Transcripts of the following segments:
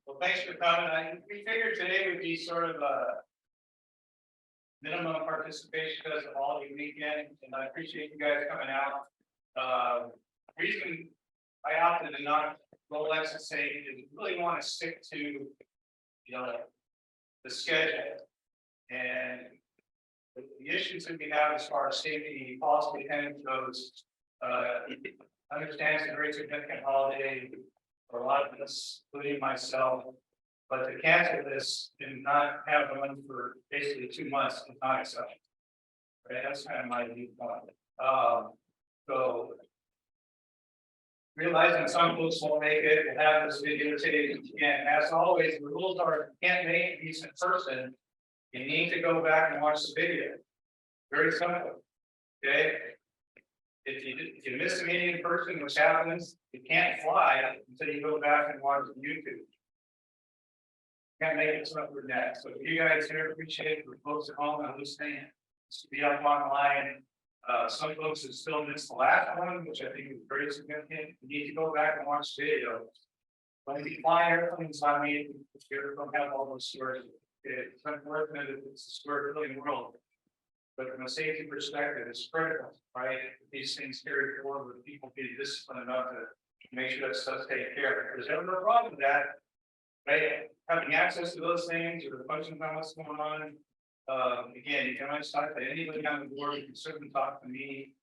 Well, thanks for coming. We figured today would be sort of a minimum participation because of holiday weekend, and I appreciate you guys coming out. Reason I opted to not Rolex and say is really want to stick to, the schedule and the issues that we have as far as safety, policy attendance goes. Understands the very significant holiday for a lot of us, including myself. But to cancel this and not have one for basically 2 months is not acceptable. Right, that's kind of my viewpoint. So realizing some folks won't make it, we'll have this video today. And as always, the rules are you can't make a decent person. You need to go back and watch the video. Very simple. Okay. If you miss a meeting in person, which happens, you can't fly until you go back and watch the YouTube. Can't make it for that. So if you guys here appreciate it, for folks at home and listening, to be up online. Some folks have still missed the last one, which I think is very significant. You need to go back and watch the video. When you fly airplanes on me, you don't have all those stories. It's unfortunate if it's a story-filling world. But from a safety perspective, it's critical, right? These things carry forward with people being disciplined enough to make sure that stuff's taken care of. If there's ever a problem with that, right? Having access to those things or the questions on what's going on. Again, you can always talk to anybody on the board. You can certainly talk to me.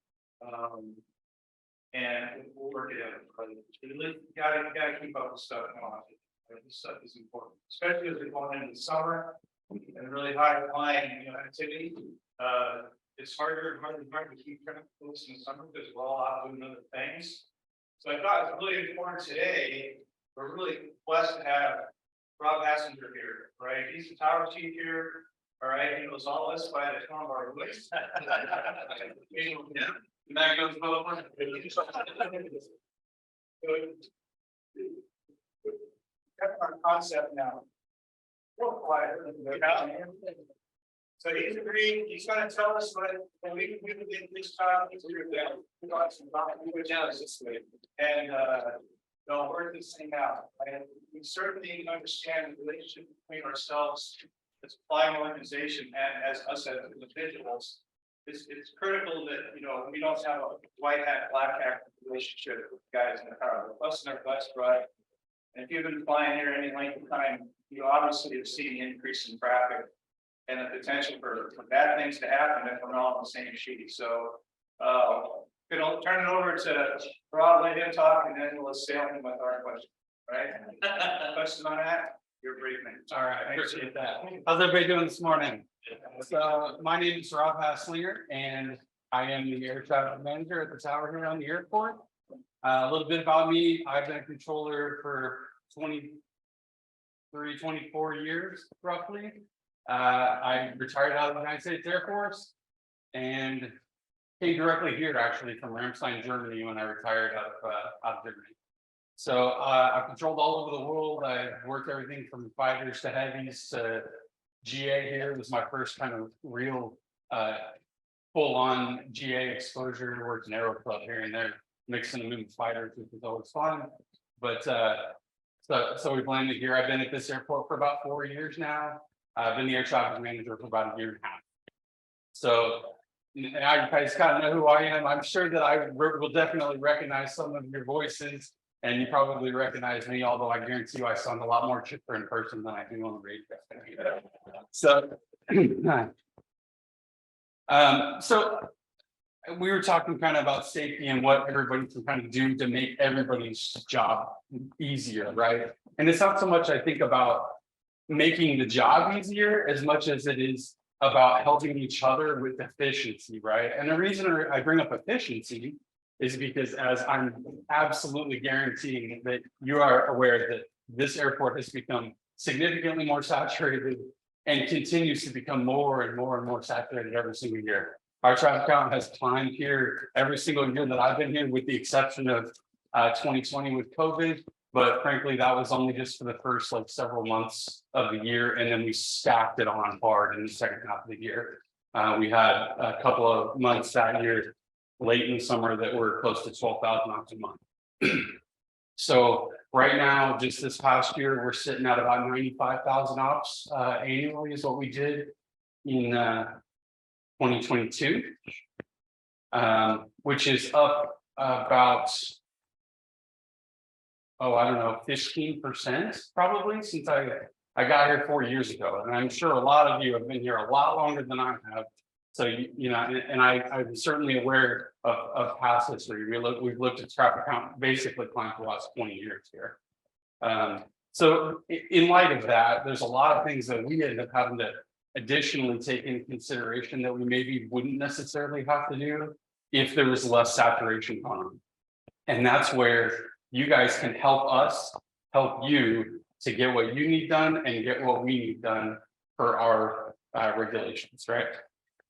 And we'll work it out. But you gotta keep up with stuff going on. Right? This stuff is important, especially as we're going into the summer and really high flying activity. It's harder to keep track of folks in the summer because we're all out doing other things. So I thought it was really important today. We're really blessed to have Rob Hassinger here, right? He's the tower chief here. All right, he knows all this by the tone of our voice. Yeah, and that goes both ways. That's our concept now. Real quiet. So he's agreed, he's gonna tell us what we did this time, we got some down this way. And they'll work this thing out. And we certainly understand the relationship between ourselves as a flying organization and as us as individuals. It's critical that we don't have a white hat, black hat relationship with guys in the car. We're busting our butts, right? And if you've been flying here any length of time, you obviously have seen the increase in traffic and the potential for bad things to happen if we're not on the same sheet. So gonna turn it over to Rob, let him talk, and then we'll assail him with our question. Right? Questions on that? You're briefing. All right, I appreciate that. How's everybody doing this morning? So my name is Rob Hassinger, and I am the air traffic manager at the tower here on the airport. A little bit about me: I've been a controller for 24 years, roughly. I retired out of the United States Air Force and came directly here, actually, from Ramstein, Germany, when I retired out of Germany. So I've controlled all over the world. I've worked everything from fighters to heavies to GA. Here was my first kind of real full-on GA exposure. Worked in Aero Club here and there, mixing them in with fighters, which was always fun. But so we landed here. I've been at this airport for about 4 years now. I've been the air traffic manager for about 1.5 years. So now you guys kind of know who I am. I'm sure that I will definitely recognize some of your voices, and you probably recognize me, although I guarantee you I sound a lot more chipper in person than I do on the radio. So, so we were talking kind of about safety and what everybody can kind of do to make everybody's job easier, right? And it's not so much I think about making the job easier as much as it is about helping each other with efficiency, right? And the reason I bring up efficiency is because, as I'm absolutely guaranteeing that you are aware, that this airport has become significantly more saturated and continues to become more and more and more saturated every single year. Our traffic count has climbed here every single year that I've been here, with the exception of 2020 with COVID. But frankly, that was only just for the first several months of the year, and then we stacked it on hard in the second half of the year. We had a couple of months that year, late in the summer, that were close to 12,000 a month. So right now, just this past year, we're sitting at about 95,000 ops annually is what we did in 2022. Which is up about, oh, I don't know, 15% probably since I got here 4 years ago. And I'm sure a lot of you have been here a lot longer than I have. So, you know, and I'm certainly aware of past history. We've looked at traffic count basically climbed for the last 20 years here. So in light of that, there's a lot of things that we ended up having to additionally take into consideration that we maybe wouldn't necessarily have to do if there was less saturation on them. And that's where you guys can help us, help you to get what you need done and get what we need done for our regulations, right?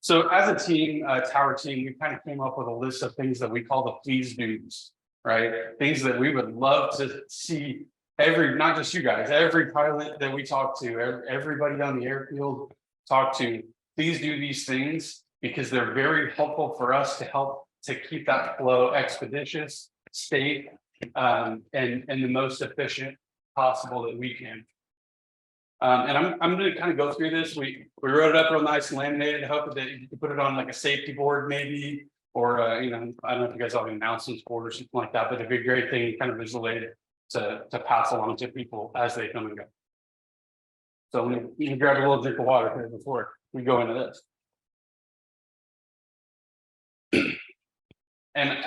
So as a team, tower team, we kind of came up with a list of things that we call the please do's, right? Things that we would love to see not just you guys, every pilot that we talk to, everybody on the airfield talk to, please do these things because they're very helpful for us to help to keep that flow expeditious, safe, and the most efficient possible that we can. And I'm going to kind of go through this. We wrote it up real nice and laminated. I hope that you can put it on like a safety board maybe, or you know, I don't know if you guys have an announcements board or something like that, but it'd be a great thing kind of visually to pass along to people as they come and go. So let me grab a little drink of water here before we go into this. And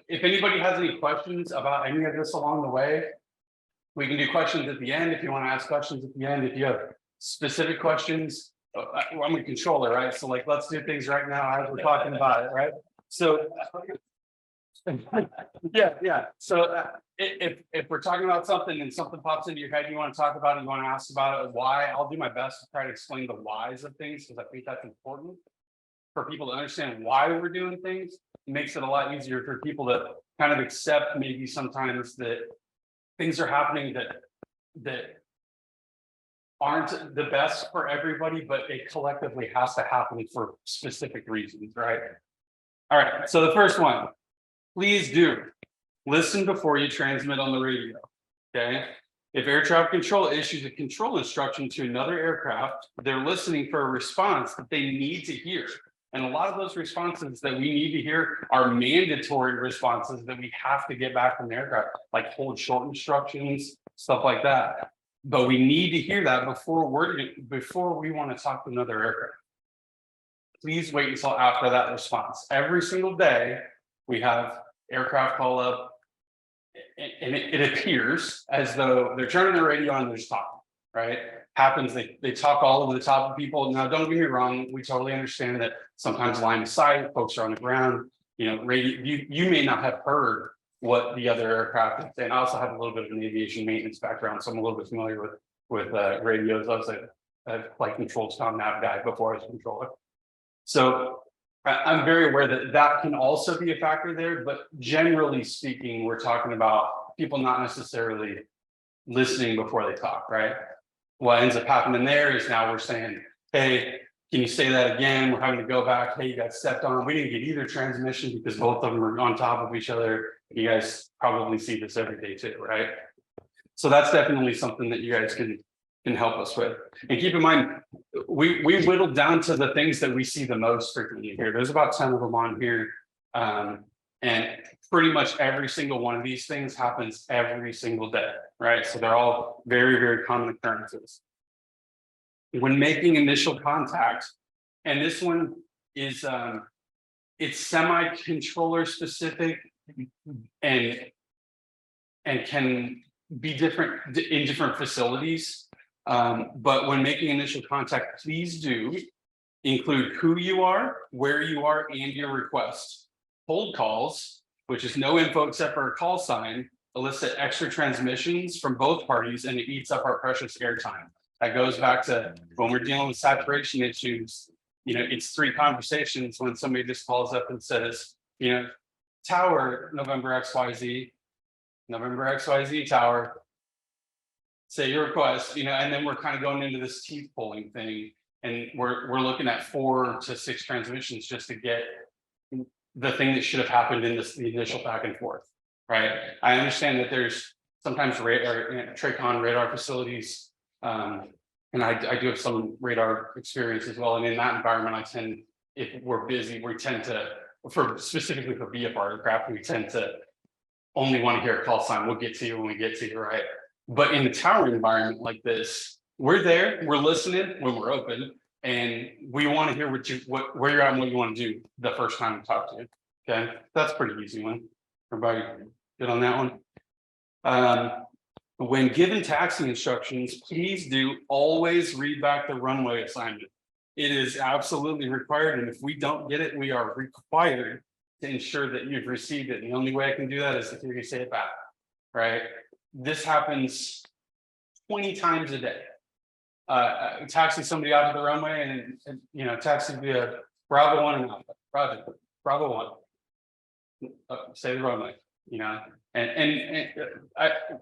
if anybody has any questions about any of this along the way, we can do questions at the end if you want to ask questions at the end. If you have specific questions, I'm a controller, right? So like, let's do things right now as we're talking about it, right? So yeah. So if we're talking about something and something pops into your head, you want to talk about it, you want to ask about it, why, I'll do my best to try to explain the whys of things because I think that's important for people to understand why we're doing things. It makes it a lot easier for people to kind of accept maybe sometimes that things are happening that aren't the best for everybody, but it collectively has to happen for specific reasons, right? All right, so the first one, please do listen before you transmit on the radio, okay? If air traffic control issues a control instruction to another aircraft, they're listening for a response that they need to hear. And a lot of those responses that we need to hear are mandatory responses that we have to get back from the aircraft, like hold short instructions, stuff like that. But we need to hear that before we want to talk to another aircraft. Please wait until after that response. Every single day, we have aircraft call up, and it appears as though they're turning the radio on and they're just talking, right? Happens, they talk all over the top of people. Now, don't get me wrong, we totally understand that sometimes line of sight, folks are on the ground, you know, radio, you may not have heard what the other aircraft is saying. I also have a little bit of an aviation maintenance background, so I'm a little bit familiar with radios. I was a flight controls nav guy before I was a controller. So I'm very aware that that can also be a factor there, but generally speaking, we're talking about people not necessarily listening before they talk, right? What ends up happening there is now we're saying, hey, can you say that again? We're having to go back. Hey, you got stepped on. We didn't get either transmission because both of them are on top of each other. You guys probably see this every day too, right? So that's definitely something that you guys can help us with. And keep in mind, we whittled down to the things that we see the most frequently here. There's about 10 of them on here. And pretty much every single one of these things happens every single day, right? So they're all very, very common occurrences. When making initial contact, and this one is it's semi-controller specific and can be different in different facilities. But when making initial contact, please do include who you are, where you are, and your request. Hold calls, which is no info except for a call sign, elicit extra transmissions from both parties, and it eats up our precious airtime. That goes back to when we're dealing with saturation issues. You know, it's 3 conversations when somebody just calls up and says, you know, tower November XYZ tower, say your request, you know, and then we're kind of going into this teeth pulling thing, and we're looking at 4 to 6 transmissions just to get the thing that should have happened in the initial back and forth, right? I understand that there's sometimes radar, Tracon radar facilities. And I do have some radar experience as well. And in that environment, I tend, if we're busy, we tend to, specifically for VFR aircraft, we tend to only want to hear a call sign. We'll get to you when we get to you, right? But in the tower environment like this, we're there, we're listening when we're open, and we want to hear where you're at and what you want to do the first time we talk to you. Okay, that's a pretty easy one. Everybody good on that one? When given taxi instructions, please do always read back the runway assignment. It is absolutely required, and if we don't get it, we are required to ensure that you've received it. And the only way I can do that is to hear you say it back, right? This happens 20 times a day. Taxi somebody out to the runway and you know, taxi via Bravo 1 and Alpha, Roger, Bravo 1. Say the runway, you know,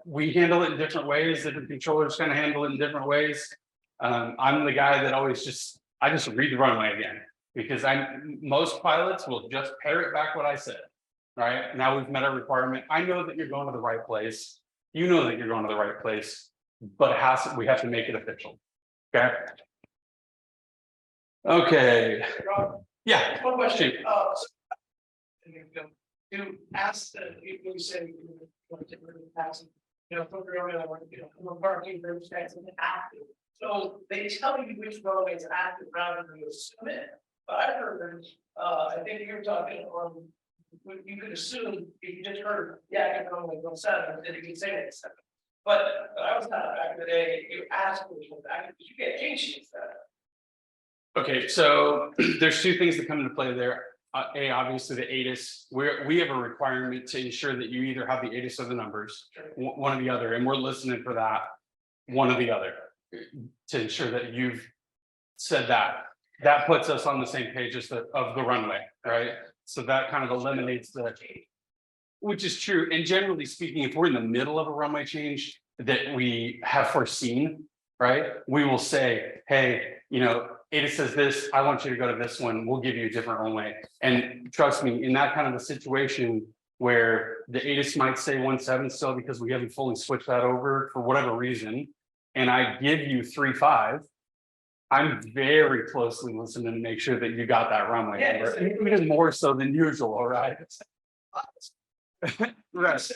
we handle it in different ways. Different controllers kind of handle it in different ways. I'm the guy that always I just read the runway again, because most pilots will just parrot back what I said. Right now we've met our requirement. I know that you're going to the right place. You know that you're going to the right place, but we have to make it official. Okay. Okay. Yeah. One question. To ask that you say, you want to really pass, you know, program, you know, parking groups, that's active. So they tell you which roadway is active rather than you assume it. But I heard, I think you're talking on, you could assume, if you just heard, yeah, I can only go 7, then you can say it's 7. But I was not back in the day, you asked which one's active, because you get change sheets that. Okay, so there's two things that come into play there. Obviously the ATIS, we have a requirement to ensure that you either have the ATIS or the numbers, one or the other, and we're listening for that, one or the other, to ensure that you've said that. That puts us on the same page as of the runway, right? So that kind of eliminates which is true. And generally speaking, if we're in the middle of a runway change that we have foreseen, right, we will say, hey, you know, ATIS says this, I want you to go to this one, we'll give you a different runway. And trust me, in that kind of a situation where the ATIS might say 17 still because we haven't fully switched that over for whatever reason, and I give you 35, I'm very closely listening to make sure that you got that runway number, even more so than usual, right? Right.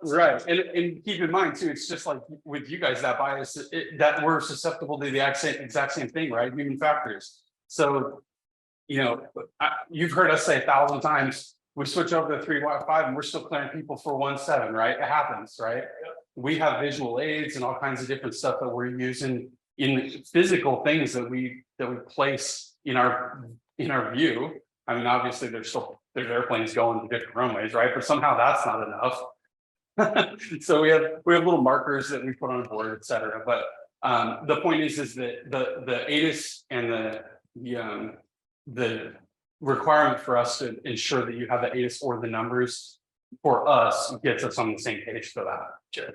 Right, and keep in mind too, it's just like with you guys, that bias, that we're susceptible to the exact same thing, right? Human factors. So, you know, you've heard us say 1,000 times, we switch over to 3.5 and we're still clearing people for 1.7, right? It happens, right? We have visual aids and all kinds of different stuff that we're using in physical things that we place in our view. I mean, obviously there's airplanes going to different runways, right? But somehow that's not enough. So we have little markers that we put on board, et cetera. But the point is that the ATIS and the requirement for us to ensure that you have the ATIS or the numbers for us gets us on the same page for that. Sure.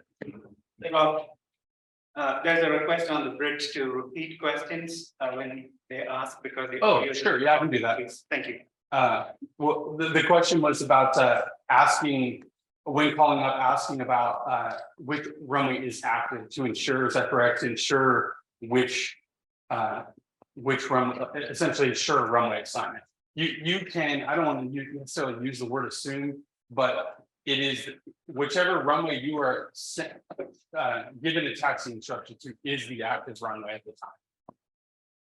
There's a request on the bridge to repeat questions when they ask, because Sure, yeah, I can do that. Thank you. Well, the question was about asking, when calling up, asking about which runway is active to ensure, is that correct? To ensure which runway, essentially ensure runway assignment. You can, I don't want to necessarily use the word assume, but it is whichever runway you are given a taxi instruction to is the active runway at the time.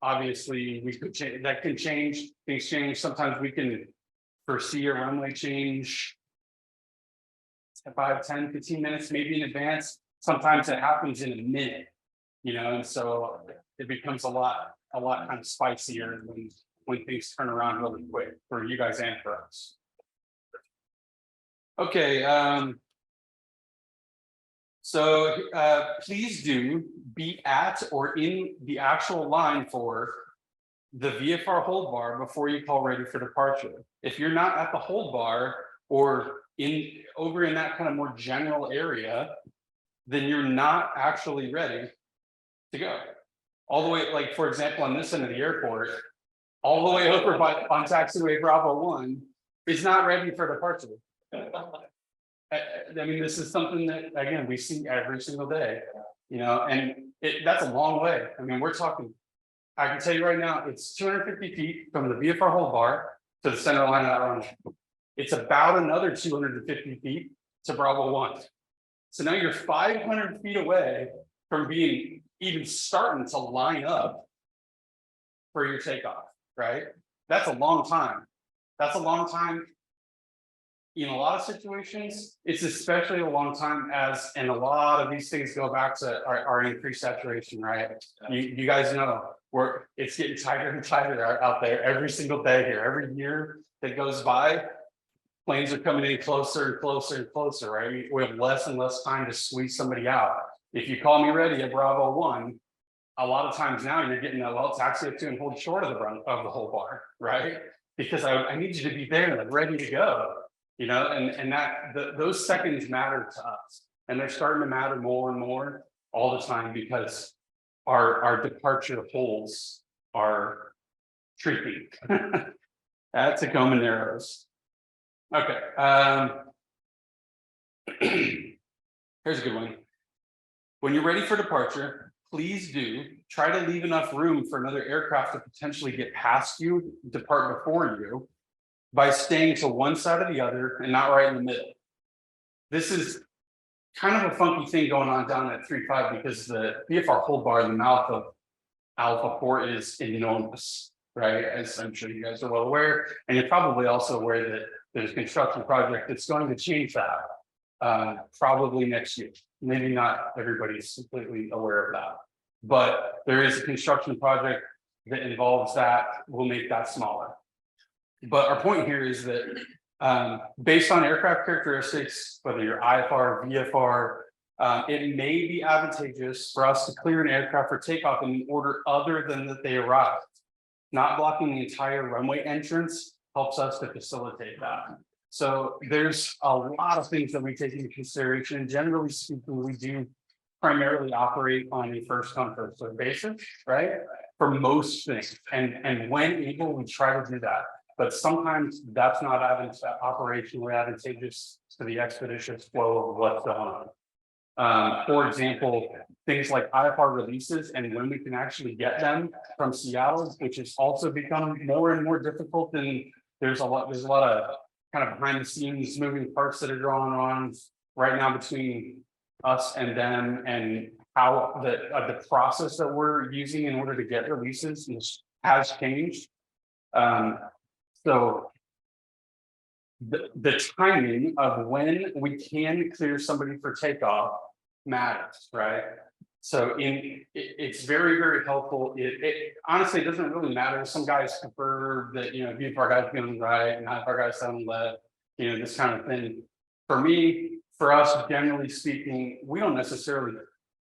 Obviously, we could change, that can change, things change. Sometimes we can foresee a runway change 5, 10, 15 minutes, maybe in advance. Sometimes it happens in a minute, you know, and so it becomes a lot kind of spicier when things turn around really quick for you guys and for us. Okay, so please do be at or in the actual line for the VFR hold bar before you call ready for departure. If you're not at the hold bar or over in that kind of more general area, then you're not actually ready to go. All the way, like for example, on this end of the airport, all the way over on taxiway Bravo 1 is not ready for departure. I mean, this is something that, again, we see every single day, you know, and that's a long way. I mean, we're talking, I can tell you right now, it's 250 feet from the VFR hold bar to the center line of that runway. It's about another 250 feet to Bravo 1. So now you're 500 feet away from being even starting to line up for your takeoff, right? That's a long time. That's a long time. In a lot of situations, it's especially a long time as, and a lot of these things go back to our increased saturation, right? You guys know, it's getting tighter and tighter out there every single day here. Every year that goes by, planes are coming in closer and closer and closer, right? We have less and less time to squeeze somebody out. If you call me ready at Bravo 1, a lot of times now you're getting a well taxi up to and hold short of the run of the whole bar, right? Because I need you to be there and ready to go, you know, and those seconds matter to us, and they're starting to matter more and more all the time because our departure holes are shrinking. That's a Tacoma Narrows. Okay. Here's a good one. When you're ready for departure, please do try to leave enough room for another aircraft to potentially get past you, depart before you, by staying to one side or the other and not right in the middle. This is kind of a funky thing going on down at 3.5 because the VFR hold bar in the mouth of Alpha 4 is enormous, right? As I'm sure you guys are well aware, and you're probably also aware that there's a construction project that's going to change that probably next year. Maybe not everybody's completely aware of that, but there is a construction project that involves that, will make that smaller. But our point here is that based on aircraft characteristics, whether you're IFR, VFR, it may be advantageous for us to clear an aircraft for takeoff in an order other than that they arrived. Not blocking the entire runway entrance helps us to facilitate that. So there's a lot of things that we take into consideration. Generally speaking, we do primarily operate on a first come first served basis, right? For most things, and when able, we try to do that. But sometimes that's not operationally advantageous to the expeditious flow of what's going on. For example, things like IFR releases and when we can actually get them from Seattle, which has also become more and more difficult. And there's a lot of kind of behind the scenes moving parts that are going on right now between us and them, and how the process that we're using in order to get releases has changed. So the timing of when we can clear somebody for takeoff matters, right? So it's very, very helpful. It honestly doesn't really matter. Some guys prefer that, you know, VFR guys going right and IFR guys on left, you know, this kind of thing. For me, for us, generally speaking, we don't necessarily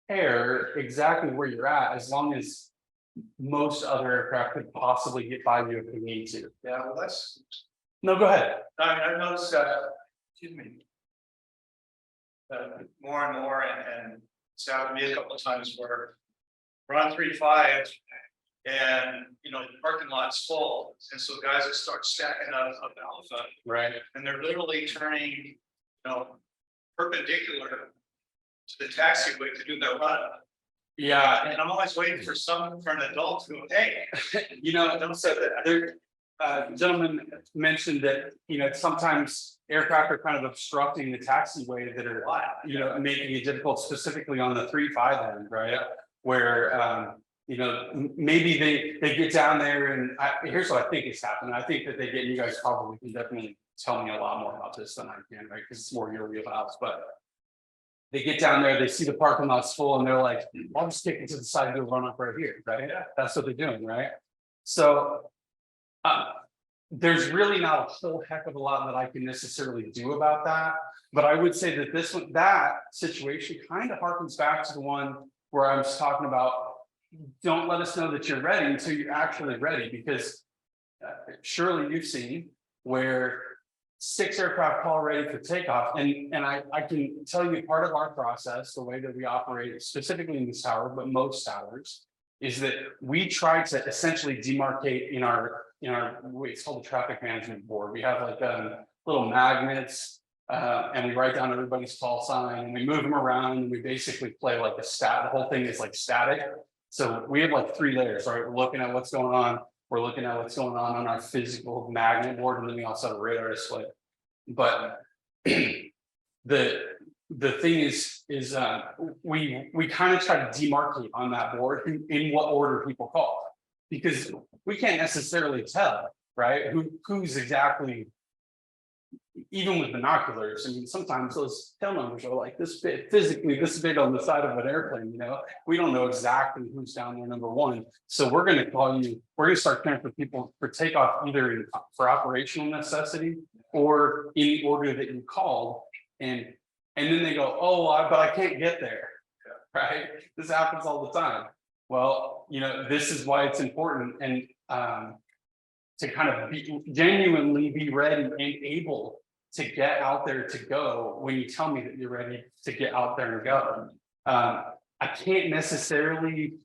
care exactly where you're at, as long as most other aircraft could possibly get by you if we need to. Yeah, well, that's. No, go ahead. I noticed, excuse me. More and more, and it's happened to me a couple of times where we're on 3.5 and, you know, the parking lot's full. And so guys will start stacking up Alpha. Right. And they're literally turning, you know, perpendicular to the taxiway to do their run. Yeah. And I'm always waiting for an adult to go, hey, You know, don't say that. there, gentleman mentioned that, you know, sometimes aircraft are kind of obstructing the taxiway that are, you know, making it difficult, specifically on the 3.5 end, right? Where, you know, maybe they get down there, and here's what I think is happening. I think that they get, you guys probably can definitely tell me a lot more about this than I can, right? Because it's more your wheelhouse, but they get down there, they see the parking lot's full, and they're like, I'll just kick it to the side and go run up right here, right? Yeah. That's what they're doing, right? So there's really not a whole heck of a lot that I can necessarily do about that. But I would say that that situation kind of harkens back to the one where I was talking about, don't let us know that you're ready until you're actually ready, because surely you've seen where 6 aircraft call ready for takeoff. And I can tell you part of our process, the way that we operate specifically in this tower, but most towers, is that we try to essentially demarcate in our it's called the traffic management board. We have like little magnets And we write down everybody's call sign and we move them around and we basically play like the whole thing is like static. So we have like 3 layers, right? We're looking at what's going on. We're looking at what's going on our physical magnet board, and then we also have a radar display. But the thing is we kind of try to demarcate on that board in what order people call, because we can't necessarily tell, right? Who's exactly, even with binoculars. I mean, sometimes those tail numbers are like this big, physically this big on the side of an airplane, you know, we don't know exactly who's down there, number one. So we're going to call you, we're going to start caring for people for takeoff, either for operational necessity or in the order that you called. And then they go, oh, but I can't get there, right? This happens all the time. Well, you know, this is why it's important, and to kind of genuinely be ready and able to get out there to go when you tell me that you're ready to get out there and go. I can't necessarily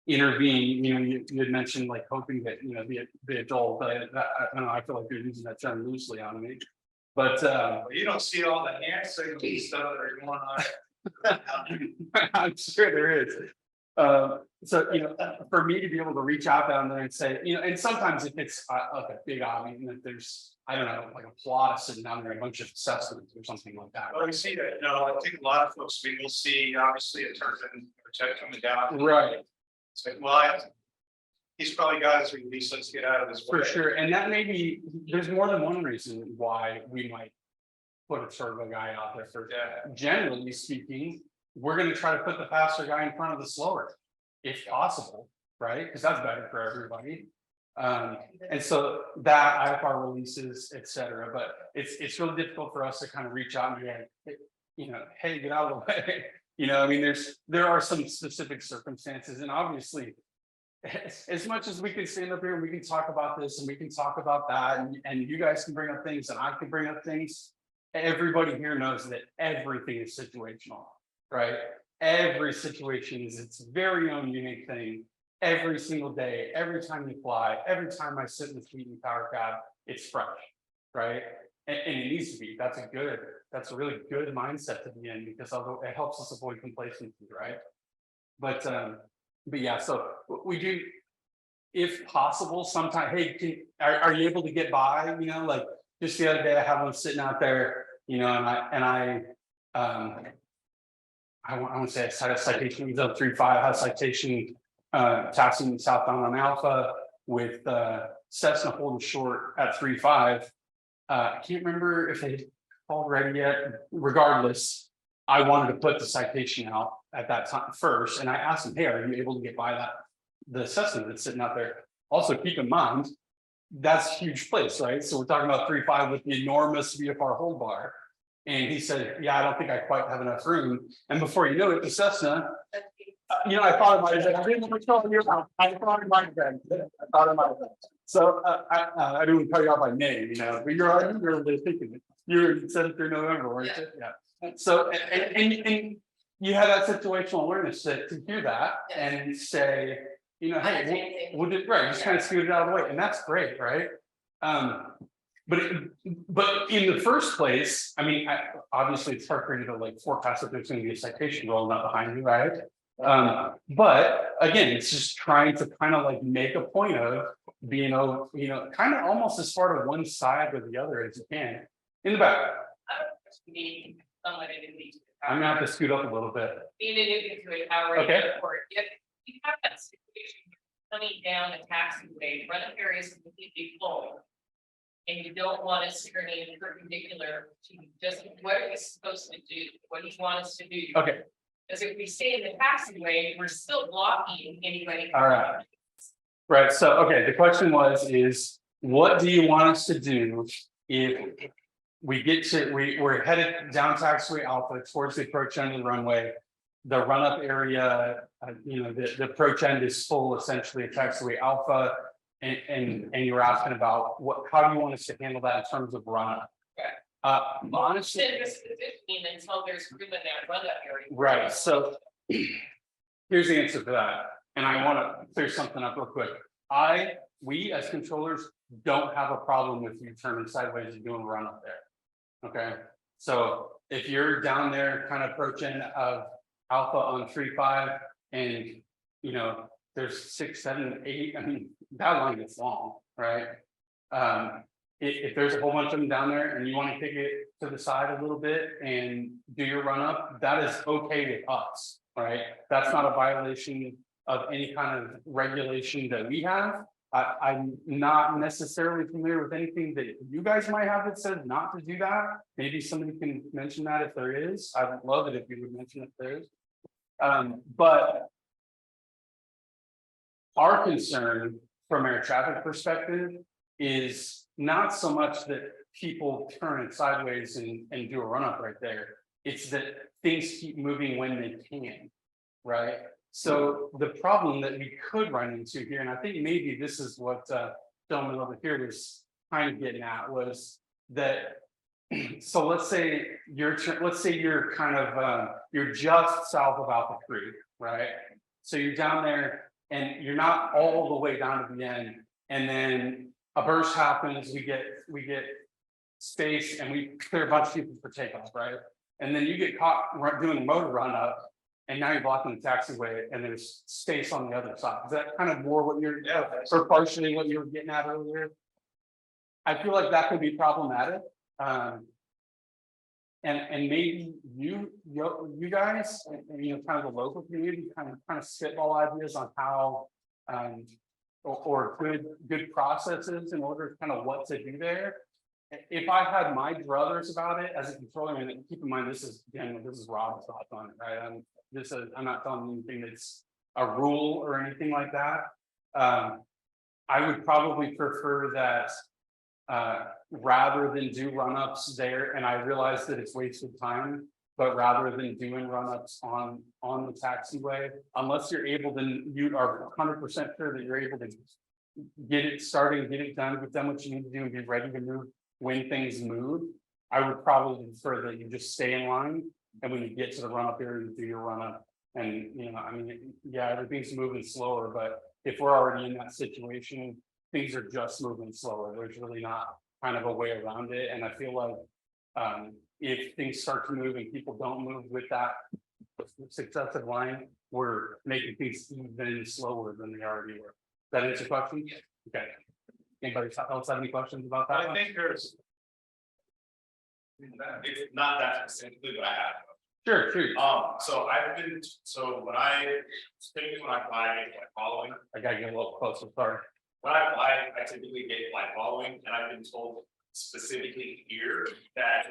intervene. You know, you had mentioned like hoping that, you know, the adult, but I don't know, I feel like you're using that term loosely on me. But You don't see all the hand signals and stuff that are going on. I'm sure there is. So, you know, for me to be able to reach out down there and say, you know, and sometimes if it's like a big obby, that there's, I don't know, like a plot sitting down there, a bunch of assessments or something like that. Well, we see that, you know, I think a lot of folks, we will see, obviously, it turns in protect coming down. Right. It's like, well, he's probably got his release, let's get out of this. For sure. And that may be, there's more than one reason why we might put a sort of a guy out there for that. Generally speaking, we're going to try to put the faster guy in front of the slower, if possible, right? Because that's better for everybody. And so that IFR releases, etc. But it's really difficult for us to kind of reach out and be like, you know, hey, get out of the way. You know, I mean, there are some specific circumstances, and obviously, as much as we can stand up here and we can talk about this and we can talk about that, and you guys can bring up things and I can bring up things, everybody here knows that everything is situational, right? Every situation is its very own unique thing. Every single day, every time you fly, every time I sit in the Sweden power cab, it's fresh, right? And it needs to be. That's a really good mindset to be in, because it helps us avoid complacency, right? But yeah, so we do, if possible, sometimes, hey, are you able to get by? You know, like just the other day I have one sitting out there, you know, and I want to say I had a citation, he's up 3.5, I had a citation taxiing southbound on Alpha with Cessna holding short at 3.5. I can't remember if they called ready yet. Regardless, I wanted to put the citation out at that time first, and I asked him, hey, are you able to get by the Cessna that's sitting out there? Also, keep in mind, that's a huge place, right? So we're talking about 3.5 with the enormous VFR hold bar. And he said, yeah, I don't think I quite have enough room. And before you know it, the Cessna, you know, I thought it might have been, I didn't want to tell you, I thought it might have been. I thought it might have been. So I didn't tell you out by name, you know, but you're really thinking it. You said it through November, weren't you? Yeah. So, and you have that situational awareness to hear that and say, you know, hey, we'll do right, just kind of scoot it out of the way. And that's great, right? But in the first place, I mean, obviously it's hard for you to like forecast that there's going to be a citation rolling up behind you, right? But again, it's just trying to kind of like make a point of being, you know, kind of almost as far to one side or the other as you can. In the back. I'm gonna have to scoot up a little bit. Okay. If you have that situation coming down a taxiway, run up areas completely full, and you don't want us to remain perpendicular to just what are we supposed to do? What do you want us to do? Okay. Because if we stay in the taxiway, we're still blocking anybody. All right. Right. So, okay. The question is what do you want us to do if we get to, we're headed down taxiway Alpha towards the approach end of the runway, the run up area, you know, the approach end is full essentially of taxiway Alpha. And you're asking about how do you want us to handle that in terms of run up? Honestly, until there's room in that run up area. Right. So here's the answer to that. And I want to clear something up real quick. We as controllers don't have a problem with you turning sideways and doing a run up there. Okay, so if you're down there kind of approaching of Alpha on 3-5 and you know, there's 6, 7, 8, I mean, that line is long, right? If there's a whole bunch of them down there and you want to kick it to the side a little bit and do your run up, that is okay with us, right? That's not a violation of any kind of regulation that we have. I'm not necessarily familiar with anything that you guys might have that says not to do that. Maybe somebody can mention that if there is. I would love it if you would mention if there is. But our concern from air traffic perspective is not so much that people turn it sideways and do a run up right there. It's that things keep moving when they can, right? So the problem that we could run into here, and I think maybe this is what gentleman over here was kind of getting at, was that. So let's say you're kind of you're just south of Alpha Creek, right? So you're down there and you're not all the way down to the end, and then a burst happens. We get space and we clear a bunch of people for takeoff, right? And then you get caught doing a motor run up. And now you're blocking the taxiway and there's space on the other side. Is that kind of more what you're, or partially what you were getting at earlier? I feel like that could be problematic. And maybe you guys, and, you know, kind of the local community kind of spitball ideas on how, or good processes in order to kind of what to do there. If I had my druthers about it as a controller, and keep in mind, this is Rob's thoughts on it, right? I'm not telling you anything that's a rule or anything like that. I would probably prefer that rather than do run-ups there, and I realize that it's wasted time, but rather than doing run-ups on the taxiway, unless you're able to, you are 100% sure that you're able to get it started, get it done, get done what you need to do, and be ready to move when things move. I would probably prefer that you just stay in line. And when you get to the run up area, you do your run up. And, you know, I mean, yeah, everything's moving slower, but if we're already in that situation, things are just moving slower. There's really not kind of a way around it. And I feel like if things start to move and people don't move with that successive line, we're making things even slower than they already were. Does that answer your question? Okay. Anybody else have any questions about that? I think there's. It's not that specifically, but I have. Sure. So when I fly, like following. I gotta get a little closer, sorry. When I fly, I typically get like following, and I've been told specifically here that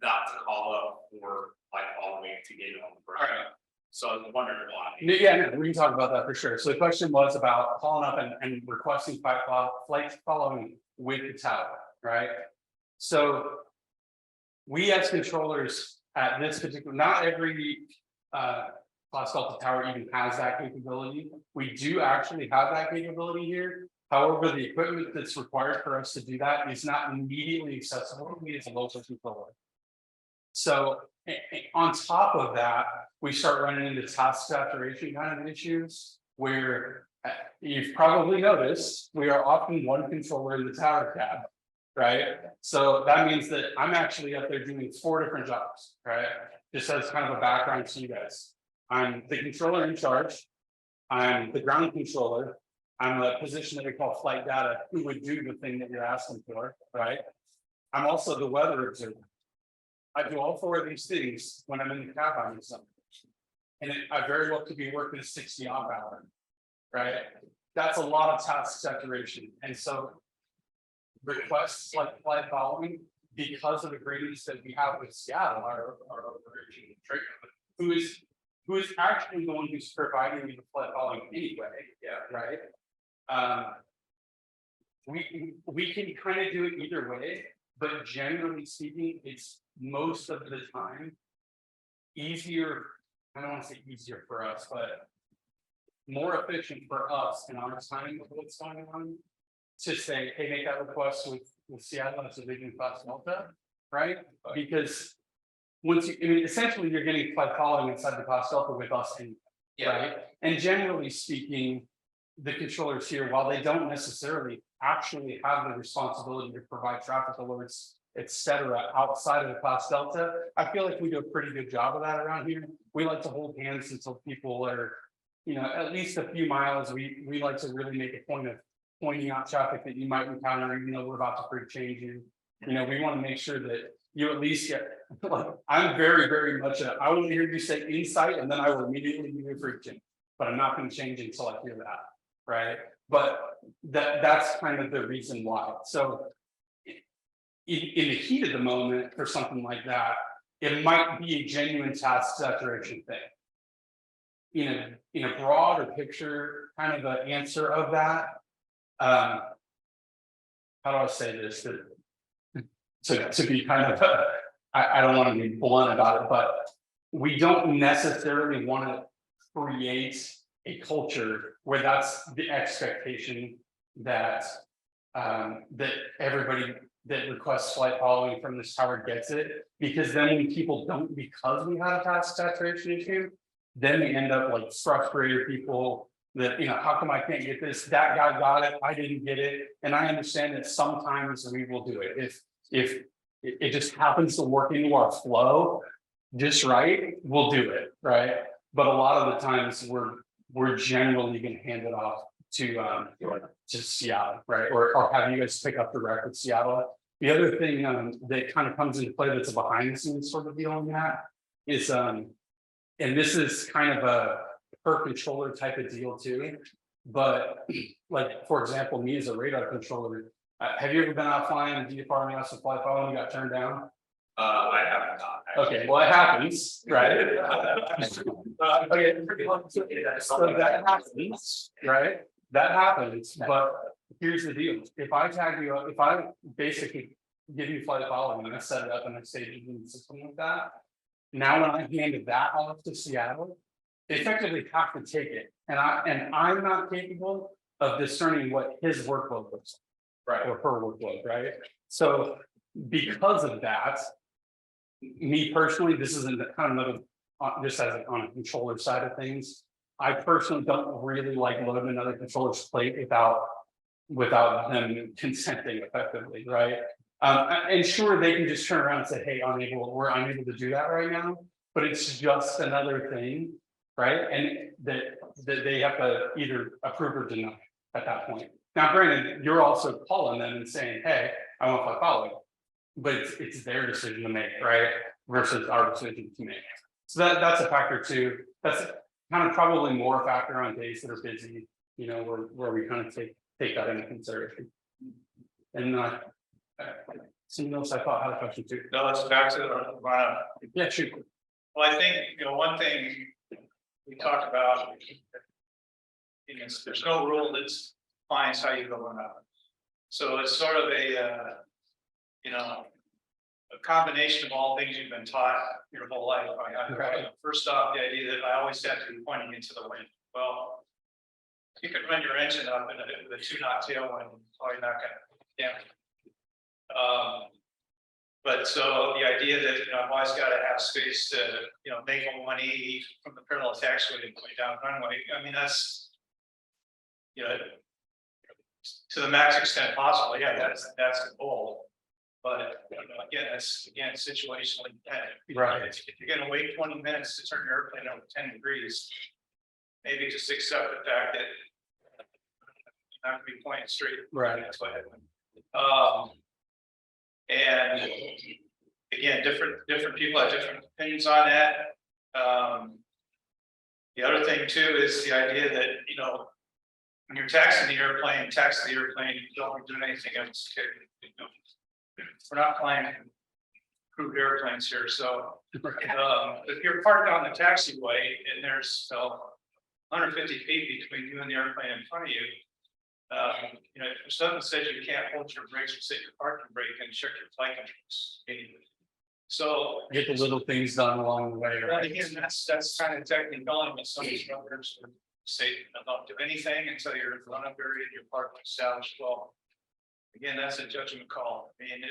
not to call up for like following to get on the program. All right. So I was wondering why. Yeah, no, we can talk about that for sure. So the question was about calling up and requesting flights following with the tower, right? So we as controllers at this particular, not every class Delta tower even has that capability. We do actually have that capability here. However, the equipment that's required for us to do that is not immediately accessible to me as a local controller. So on top of that, we start running into task saturation kind of issues where you've probably noticed we are often one controller in the tower cab, right? So that means that I'm actually up there doing 4 different jobs, right? Just as kind of a background to you guys. I'm the controller in charge. I'm the ground controller. I'm a position that we call flight data, who would do the thing that you're asking for, right? I'm also the weather observer. I do all 4 of these things when I'm in the cab on something. And I very well could be working a 60 off hour, right? That's a lot of task saturation. And so requests like flight following, because of the agreements that we have with Seattle, our who is actually the one who's providing me the flight following anyway, yeah, right? We can kind of do it either way, but generally speaking, it's most of the time easier. I don't want to say easier for us, but more efficient for us in our timing of what's going on to say, hey, make that request with Seattle as a region class Delta, right? Because once you, I mean, essentially you're getting flight following inside the class Delta with us anyway, right? And generally speaking, the controllers here, while they don't necessarily actually have the responsibility to provide traffic alerts, et cetera, outside of the class delta. I feel like we do a pretty good job of that around here. We like to hold hands until people are, you know, at least a few miles. We like to really make a point of pointing out traffic that you might encounter, even though we're about to free change you. You know, we want to make sure that you at least get, like, I'm very, very much, I want to hear you say insight, and then I will immediately give you a free change. But I'm not going to change until I hear that, right? But that's kind of the reason why. So in the heat of the moment for something like that, it might be a genuine task saturation thing. In a broader picture, kind of the answer of that. How do I say this? To be kind of, I don't want to be blunt about it, but we don't necessarily want to create a culture where that's the expectation that that everybody that requests flight following from this tower gets it, because then when people don't, because we have a task saturation issue, then we end up like frustrated people that, you know, how come I can't get this? That guy got it, I didn't get it. And I understand that sometimes we will do it. If it just happens to work into our flow just right, we'll do it, right? But a lot of the times we're generally going to hand it off to Seattle, right? Or have you guys pick up the record with Seattle. The other thing that kind of comes into play that's a behind the scenes sort of deal on that is and this is kind of a per controller type of deal too. But like, for example, me as a radar controller, have you ever been out flying and DFR and asked to fly follow and you got turned down? I have not. Actually. Okay, well, it happens, right? Okay, so that happens, right? That happens, but here's the deal. If I tag you up, if I basically give you flight following and I set it up and I say you need something like that. Now, when I handed that off to Seattle, they effectively have to take it. And I'm not capable of discerning what his workload looks like, right? Or her workload, right? So because of that, me personally, this isn't kind of just as on a controller side of things. I personally don't really like loading another controller's plate without them consenting effectively, right? And sure, they can just turn around and say, hey, we're unable to do that right now, but it's just another thing, right? And that they have to either approve or deny at that point. Now, granted, you're also calling them and saying, hey, I want to follow you. But it's their decision to make, right? Versus our decision to make. So that's a factor too. That's kind of probably more a factor on days that are busy, you know, where we kind of take that into consideration. And something else I thought had a question too. No, let's back to the Yeah, shoot. Well, I think, you know, one thing we talked about, you know, there's no rule that defines how you go or not. So it's sort of a, you know, a combination of all things you've been taught your whole life. Right. First off, the idea that I always have to be pointing into the wind. Well, you can run your engine up in a 2-knot tailwind, probably not going to damage. But so the idea that, you know, I've always got to have space to, you know, make a 180 from the parallel taxiway and going down runway. I mean, that's, you know, to the max extent possible. Yeah, that's the goal. But you know, again, it's situationally dependent. Right. If you're going to wait 20 minutes to turn your airplane over 10 degrees, maybe just accept the fact that you're not going to be pointing straight. Right. That's what happened. And again, different people have different opinions on that. The other thing too is the idea that, you know, when you're taxing the airplane, you don't do anything else. You know, we're not flying crewed airplanes here, so if you're parked on the taxiway and there's 150 feet between you and the airplane in front of you, you know, if someone says you can't hold your brakes or set your parking brake and check your flight controls. So Get the little things done along the way. Right? again, that's kind of technically going with some of these runners say don't do anything until you're in the run-up area and your parking established. Well, again, that's a judgment call. I mean,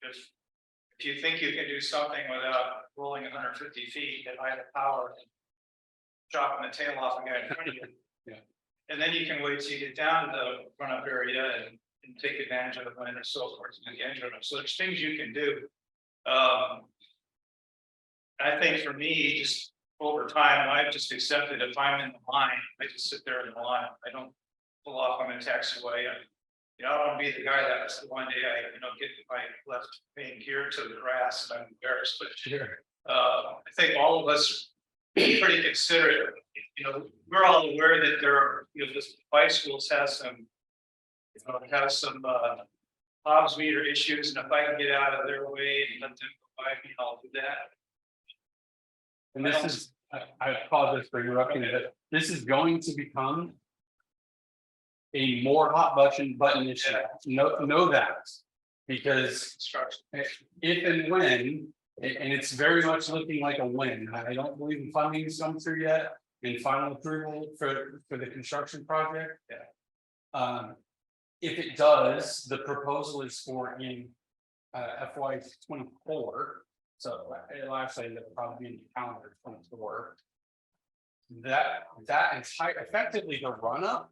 if you think you can do something without rolling 150 feet at high power, chopping the tail off a guy in front of you. Yeah. And then you can wait till you get down to the run-up area and and take advantage of the wind and so forth, and the engine. So there's things you can do. I think for me, just over time, I've just accepted if I'm in the line, I just sit there in the line. I don't pull off on a taxiway. I don't want to be the guy that was the one day I, get my left being geared to the grass and I'm embarrassed, but Sure. I think all of us are pretty considerate. We're all aware that there are, this bicycles has some, Hobbs meter issues, and if I can get out of their way and let them go by me, I'll do that. And this is, I apologize for interrupting, but this is going to become a more hot button issue. Know that. Because Construction. if and when, and it's very much looking like a win, I don't believe the funding has come through yet and final approval for the construction project. If it does, the proposal is for in FY 24. So it'll actually end up probably in calendar 24. That entire effectively the run up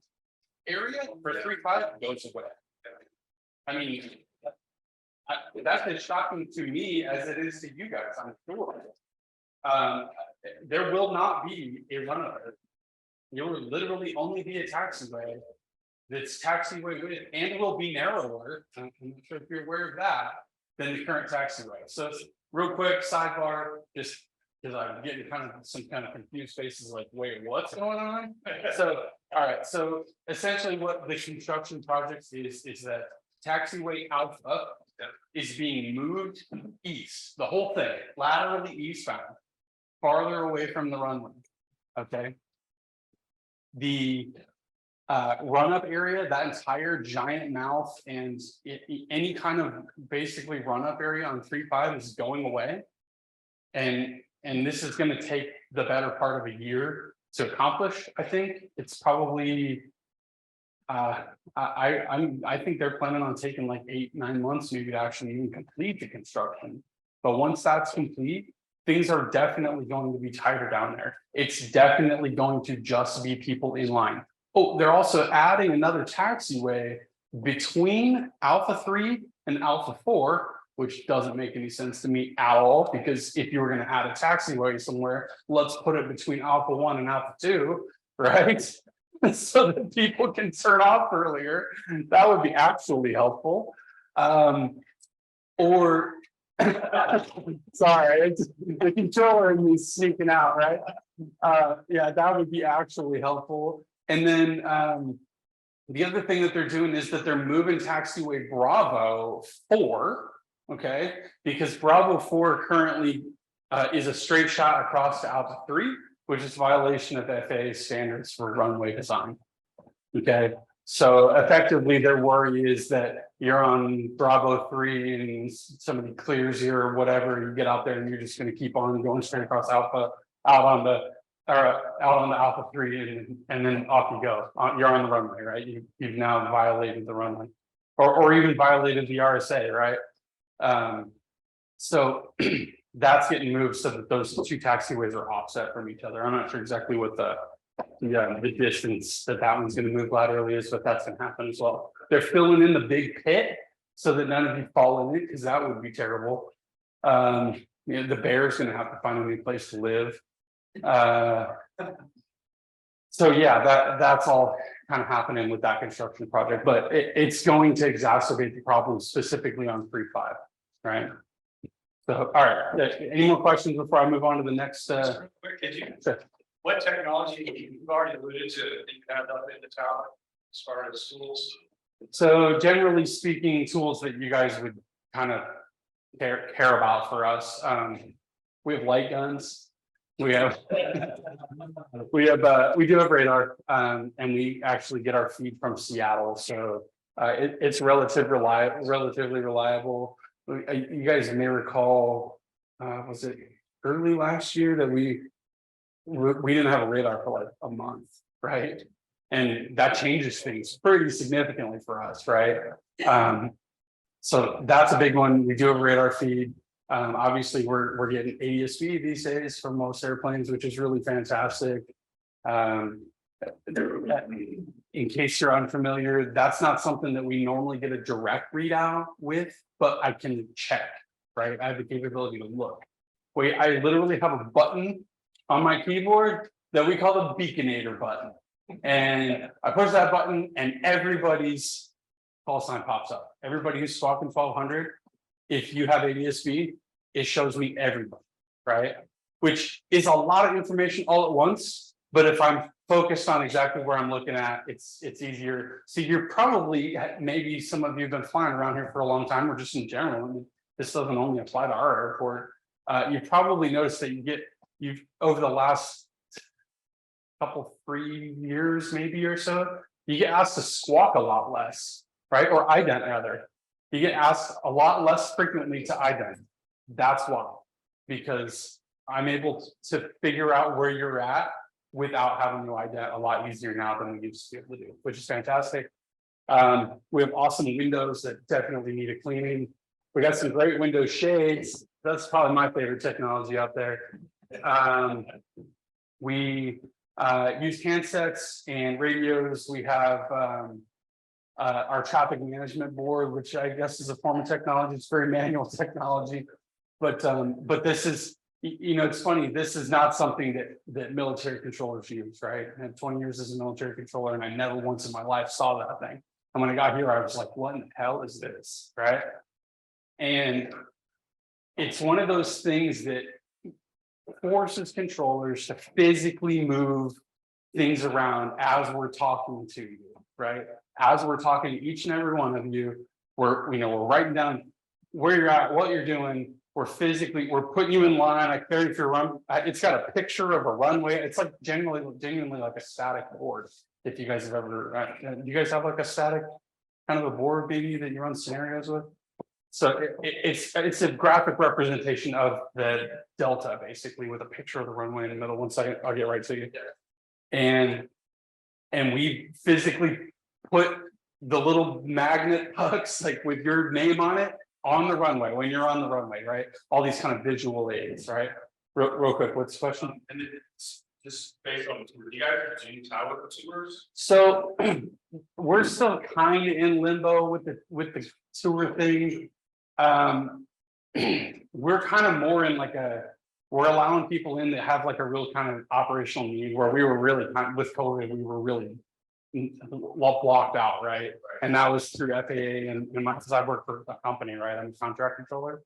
area for 3.5 goes away. I mean, that's as shocking to me as it is to you guys, I'm sure. There will not be a run up. There will literally only be a taxiway that's taxiway width and will be narrower. I'm not sure if you're aware of that than the current taxiway. So real quick sidebar, just because I'm getting some kind of confused faces like, wait, what's going on? So, all right. So essentially what the construction project is that taxiway alpha is being moved east, the whole thing, laterally eastbound, farther away from the runway. Okay. The run up area, that entire giant mouth and any kind of basically run up area on 3.5 is going away. And this is going to take the better part of a year to accomplish. I think it's probably I think they're planning on taking like 8-9 months maybe to actually even complete the construction. But once that's complete, things are definitely going to be tighter down there. It's definitely going to just be people in line. Oh, they're also adding another taxiway between Alpha 3 and Alpha 4, which doesn't make any sense to me at all, because if you were going to add a taxiway somewhere, let's put it between Alpha 1 and Alpha 2, right? So that people can turn off earlier. That would be actually helpful. Or sorry, the controller in me is sneaking out, right? Yeah, that would be actually helpful. And then the other thing that they're doing is that they're moving taxiway Bravo 4, okay? Because Bravo 4 currently is a straight shot across to Alpha 3, which is violation of FAA standards for runway design. Okay, so effectively their worry is that you're on Bravo 3 and somebody clears you or whatever, you get out there and you're just going to keep on going straight across Alpha out on the Alpha 3 and then off you go. You're on the runway, right? You've now violated the runway, or even violated the RSA, right? So that's getting moved so that those two taxiways are offset from each other. I'm not sure exactly what the distance that one's going to move laterally is, but that's going to happen as well. They're filling in the big pit so that none of you fall in it, because that would be terrible. The bear's going to have to find a new place to live. So yeah, that's all kind of happening with that construction project, but it's going to exacerbate the problem specifically on 3.5, right? So, all right, any more questions before I move on to the next? What technology you've already alluded to that you have up in the tower as far as tools? So generally speaking, tools that you guys would kind of care about for us. We have light guns. We do have radar, and we actually get our feed from Seattle. So it's relatively reliable. You guys may recall, was it early last year that we didn't have a radar for like a month, right? And that changes things pretty significantly for us, right? So that's a big one. We do have a radar feed. Obviously, we're getting ADS-B these days for most airplanes, which is really fantastic. In case you're unfamiliar, that's not something that we normally get a direct readout with, but I can check, right? I have the capability to look. Wait, I literally have a button on my keyboard that we call the beaconator button. And I push that button and everybody's call sign pops up. Everybody who's swapping 1200, if you have ADSB, it shows me everybody, right? Which is a lot of information all at once. But if I'm focused on exactly where I'm looking at, it's easier. So you're probably, maybe some of you have been flying around here for a long time, or just in general. I mean, this doesn't only apply to our airport. You probably noticed that you've over the last couple 3 years, maybe or so, you get asked to squawk a lot less, right? Or ident rather. You get asked a lot less frequently to ident. That's why, because I'm able to figure out where you're at without having to ident a lot easier now than we used to be able to do, which is fantastic. We have awesome windows that definitely need a cleaning. We got some great window shades. That's probably my favorite technology out there. We use handsets and radios. We have our traffic management board, which I guess is a form of technology. It's very manual technology, but this is, you know, it's funny. This is not something that military controllers use, right? I had 20 years as a military controller, and I never once in my life saw that thing. And when I got here, I was like, "What in the hell is this?" Right? And it's one of those things that forces controllers to physically move things around as we're talking to you, right? As we're talking to each and every one of you, we're writing down where you're at, what you're doing. We're putting you in line. I carry if you're run. It's got a picture of a runway. It's like genuinely like a static board. If you guys have ever, you guys have like a static kind of a board maybe that you run scenarios with. So it's a graphic representation of the delta basically with a picture of the runway in the middle. 1 second, I'll get right to you. And we physically put the little magnet pucks like with your name on it on the runway when you're on the runway, right? All these kind of visual aids, right? Real quick, what's the question? And it's just based on the tour. Do you guys do tower tours? So we're still kind of in limbo with the tour thing. We're kind of more in like we're allowing people in that have like a real kind of operational need where we were really with COVID, we were really blocked out, right? And that was through FAA and because I work for a company, right? I'm a contract controller.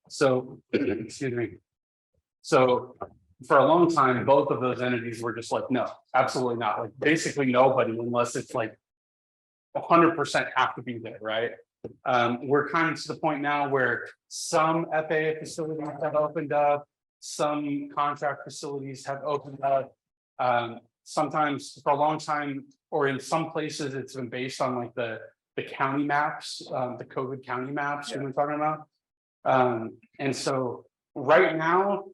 So excuse me. So for a long time, both of those entities were just like, no, absolutely not. Like basically nobody, unless it's like 100% have to be there, right? We're kind of to the point now where some FAA facilities have opened up, some contract facilities have opened up. Sometimes for a long time, or in some places, it's been based on like the county maps, the COVID county maps we've been talking about. And so right now,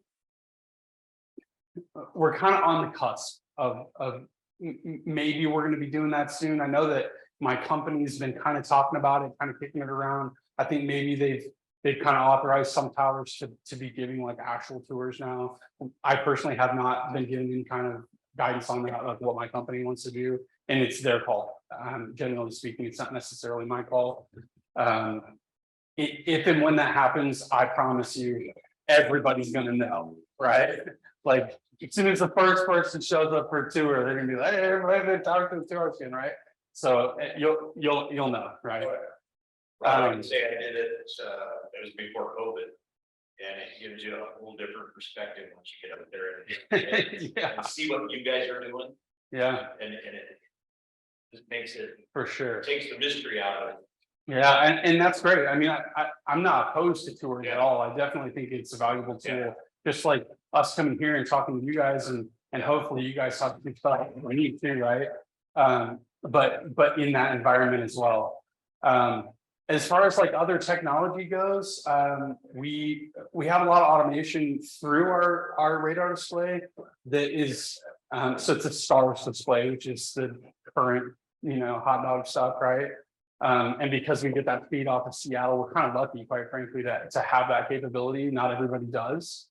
we're kind of on the cusp of maybe we're going to be doing that soon. I know that my company's been kind of talking about it, kind of kicking it around. I think maybe they've kind of authorized some towers to be giving like actual tours now. I personally have not been given any kind of guidance on that, like what my company wants to do, and it's their call. Generally speaking, it's not necessarily my call. If and when that happens, I promise you, everybody's going to know, right? Like as soon as the first person shows up for a tour, they're gonna be like, "Hey, everybody, talk to the tour again," right? So you'll know, right? I can say I did it. It was before COVID, and it gives you a whole different perspective once you get up there and see what you guys are doing. Yeah, and it just makes it for sure. Takes the mystery out of it. Yeah, and that's great. I mean, I'm not opposed to touring at all. I definitely think it's a valuable tool. Just like us coming here and talking to you guys, and hopefully you guys have to stuff we need to, right? But in that environment as well. As far as like other technology goes, we have a lot of automation through our radar display that is so it's a stars display, which is the current hot dog stuff, right? And because we get that feed off of Seattle, we're kind of lucky, quite frankly, to have that capability. Not everybody does.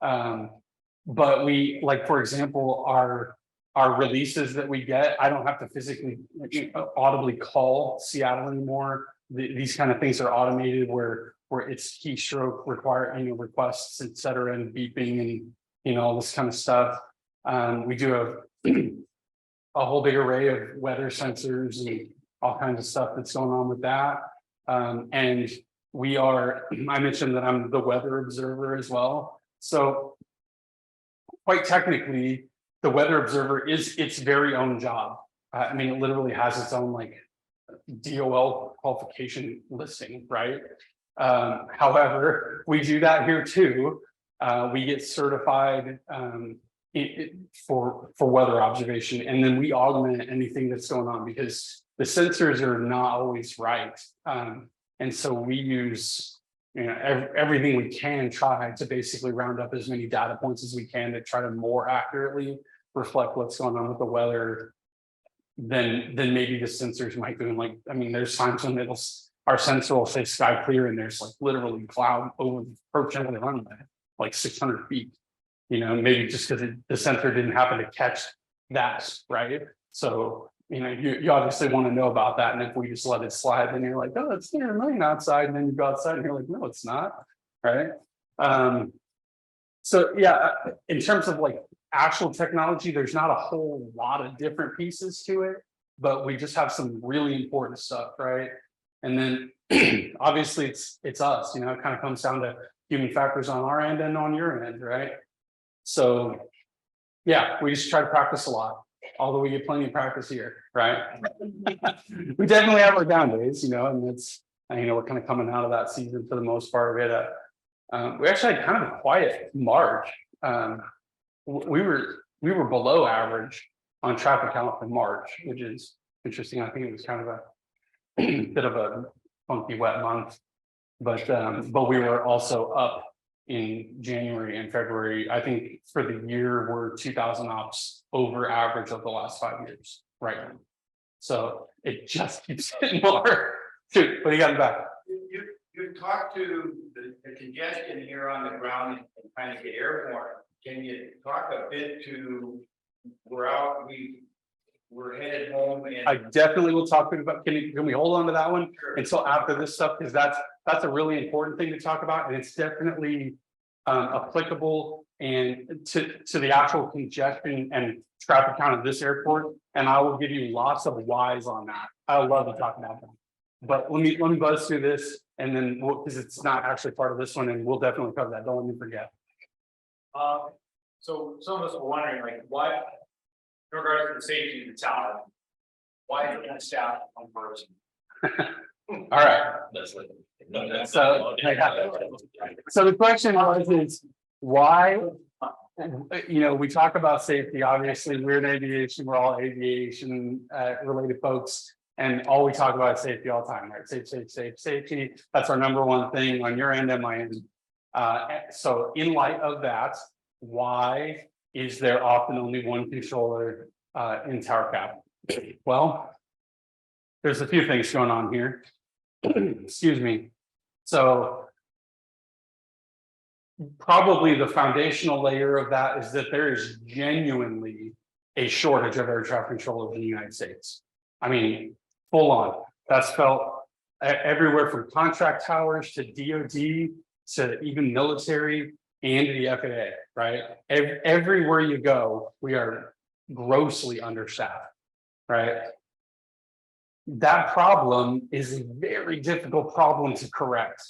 But we, like, for example, our our releases that we get, I don't have to physically audibly call Seattle anymore. These kind of things are automated where it's keystroke requests, et cetera, and beeping and all this kind of stuff. We do a whole big array of weather sensors and all kinds of stuff that's going on with that. And I mentioned that I'm the weather observer as well. So quite technically, the weather observer is its very own job. I mean, it literally has its own like DOL qualification listing, right? However, we do that here too. We get certified for weather observation, and then we augment anything that's going on because the sensors are not always right. And so we use everything we can try to basically round up as many data points as we can to try to more accurately reflect what's going on with the weather than maybe the sensors might do. Like, I mean, there's times when our sensor will say sky clear and there's like literally cloud over the approaching the runway, like 600 feet, maybe just because the sensor didn't happen to catch that, right? So, you obviously want to know about that. And if we just let it slide, then you're like, oh, it's near a million outside. And then you go outside and you're like, no, it's not, right? So yeah, in terms of like actual technology, there's not a whole lot of different pieces to it, but we just have some really important stuff, right? And then obviously it's us, it kind of comes down to human factors on our end and on your end, right? So yeah, we just try to practice a lot, although we get plenty of practice here, right? We definitely have our down days, and it's, we're kind of coming out of that season for the most part. We actually had kind of a quiet March. We were below average on traffic count for March, which is interesting. I think it was kind of a bit of a funky wet month, but we were also up in January and February. I think for the year we're 2,000 ops over average of the last 5 years right now. So it just keeps getting more. Dude, what do you got in the back? You talked to the congestion here on the ground and kind of get airborne. Can you talk a bit to we're headed home and I definitely will talk about. Can we hold on to that one Sure. until after this stuff, because that's a really important thing to talk about, and it's definitely applicable and to the actual congestion and traffic count of this airport. And I will give you lots of whys on that. I love to talk about them. But let me buzz through this, and then because it's not actually part of this one, and we'll definitely cover that. Don't let me forget. So some of us were wondering, like, why, in regards to the safety of the tower, why is it not staffed on person? All right. So the question is why? We talk about safety. Obviously, we're in aviation. We're all aviation related folks. And all we talk about is safety all the time, right? Safety. That's our number one thing on your end and my end. So in light of that, why is there often only one controller in tower cap? Well, there's a few things going on here. Excuse me. So probably the foundational layer of that is that there is genuinely a shortage of air traffic controllers in the United States. I mean, full on. That's felt everywhere from contract towers to DoD to even military and the FAA, right? Everywhere you go, we are grossly understaffed, right? That problem is a very difficult problem to correct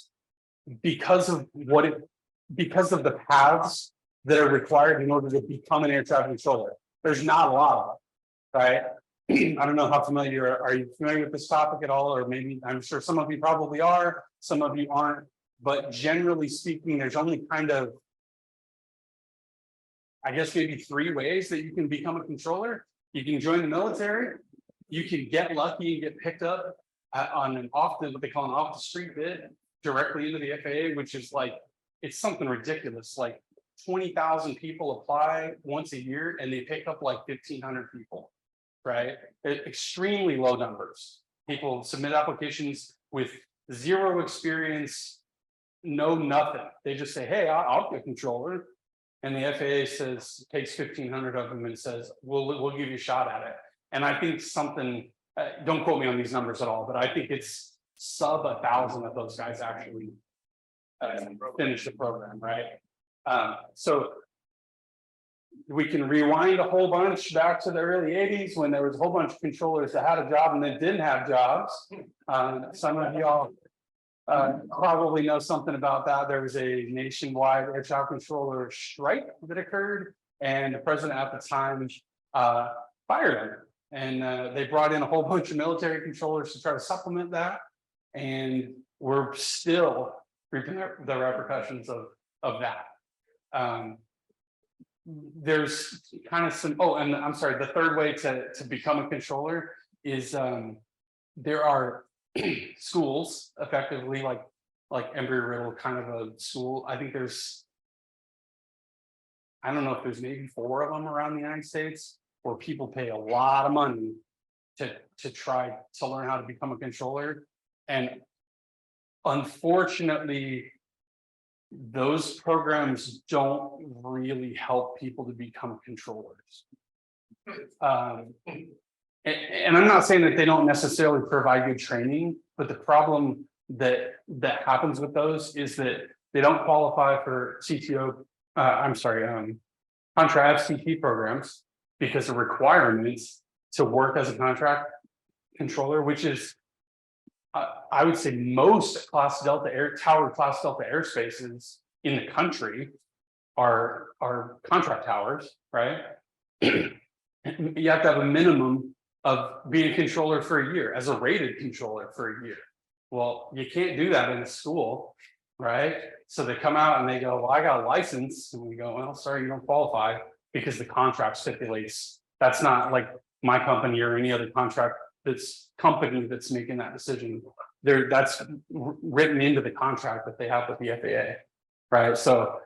because of the paths that are required in order to become an air traffic controller. There's not a lot of them, right? I don't know how familiar are you familiar with this topic at all, or maybe I'm sure some of you probably are, some of you aren't, but generally speaking, there's only kind of, I guess maybe 3 ways that you can become a controller. You can join the military, you can get lucky and get picked up on what they call an off the street bid directly into the FAA, which is like, it's something ridiculous. Like 20,000 people apply once a year and they pick up like 1,500 people, right? Extremely low numbers. People submit applications with 0 experience, no nothing. They just say, hey, I'll be a controller. and the FAA says, takes 1,500 of them and says, we'll give you a shot at it. And I think something, don't quote me on these numbers at all, but I think it's sub 1,000 of those guys actually finish the program, right? So we can rewind a whole bunch back to the early 80s when there was a whole bunch of controllers that had a job and then didn't have jobs. Some of y'all probably know something about that. There was a nationwide air traffic controller strike that occurred, and the president at the time fired him. And they brought in a whole bunch of military controllers to try to supplement that. And we're still reaping the repercussions of that. There's kind of some, oh, and I'm sorry, the third way to become a controller is there are schools effectively like Embry-Riddle, kind of a school. I think there's, I don't know if there's maybe 4 of them around the United States where people pay a lot of money to try to learn how to become a controller. And unfortunately, those programs don't really help people to become controllers. And I'm not saying that they don't necessarily provide good training, but the problem that happens with those is that they don't qualify for CTO, Contra FCT programs because the requirements to work as a contract controller, which is I would say most Class Delta tower Class Delta airspaces in the country are contract towers, right? You have to have a minimum of being a controller for a year, as a rated controller for a year. Well, you can't do that in a school, right? So they come out and they go, well, I got a license. And we go, well, sorry, you don't qualify because the contract stipulates that's not like my company or any other contract company that's making that decision. That's written into the contract that they have with the FAA, right? So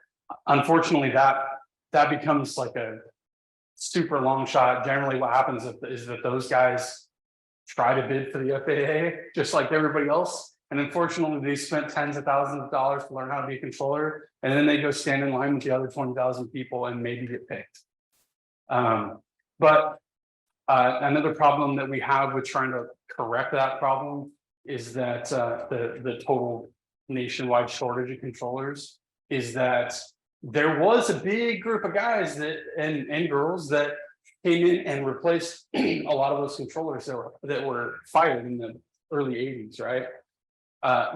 unfortunately, that becomes like a super long shot. Generally, what happens is that those guys try to bid for the FAA just like everybody else, and unfortunately, they spent tens of thousands of dollars to learn how to be a controller, and then they go stand in line with the other 20,000 people and maybe get picked. But another problem that we have with trying to correct that problem is that the total nationwide shortage of controllers is that there was a big group of guys and girls that came in and replaced a lot of those controllers that were fired in the early 80s, right?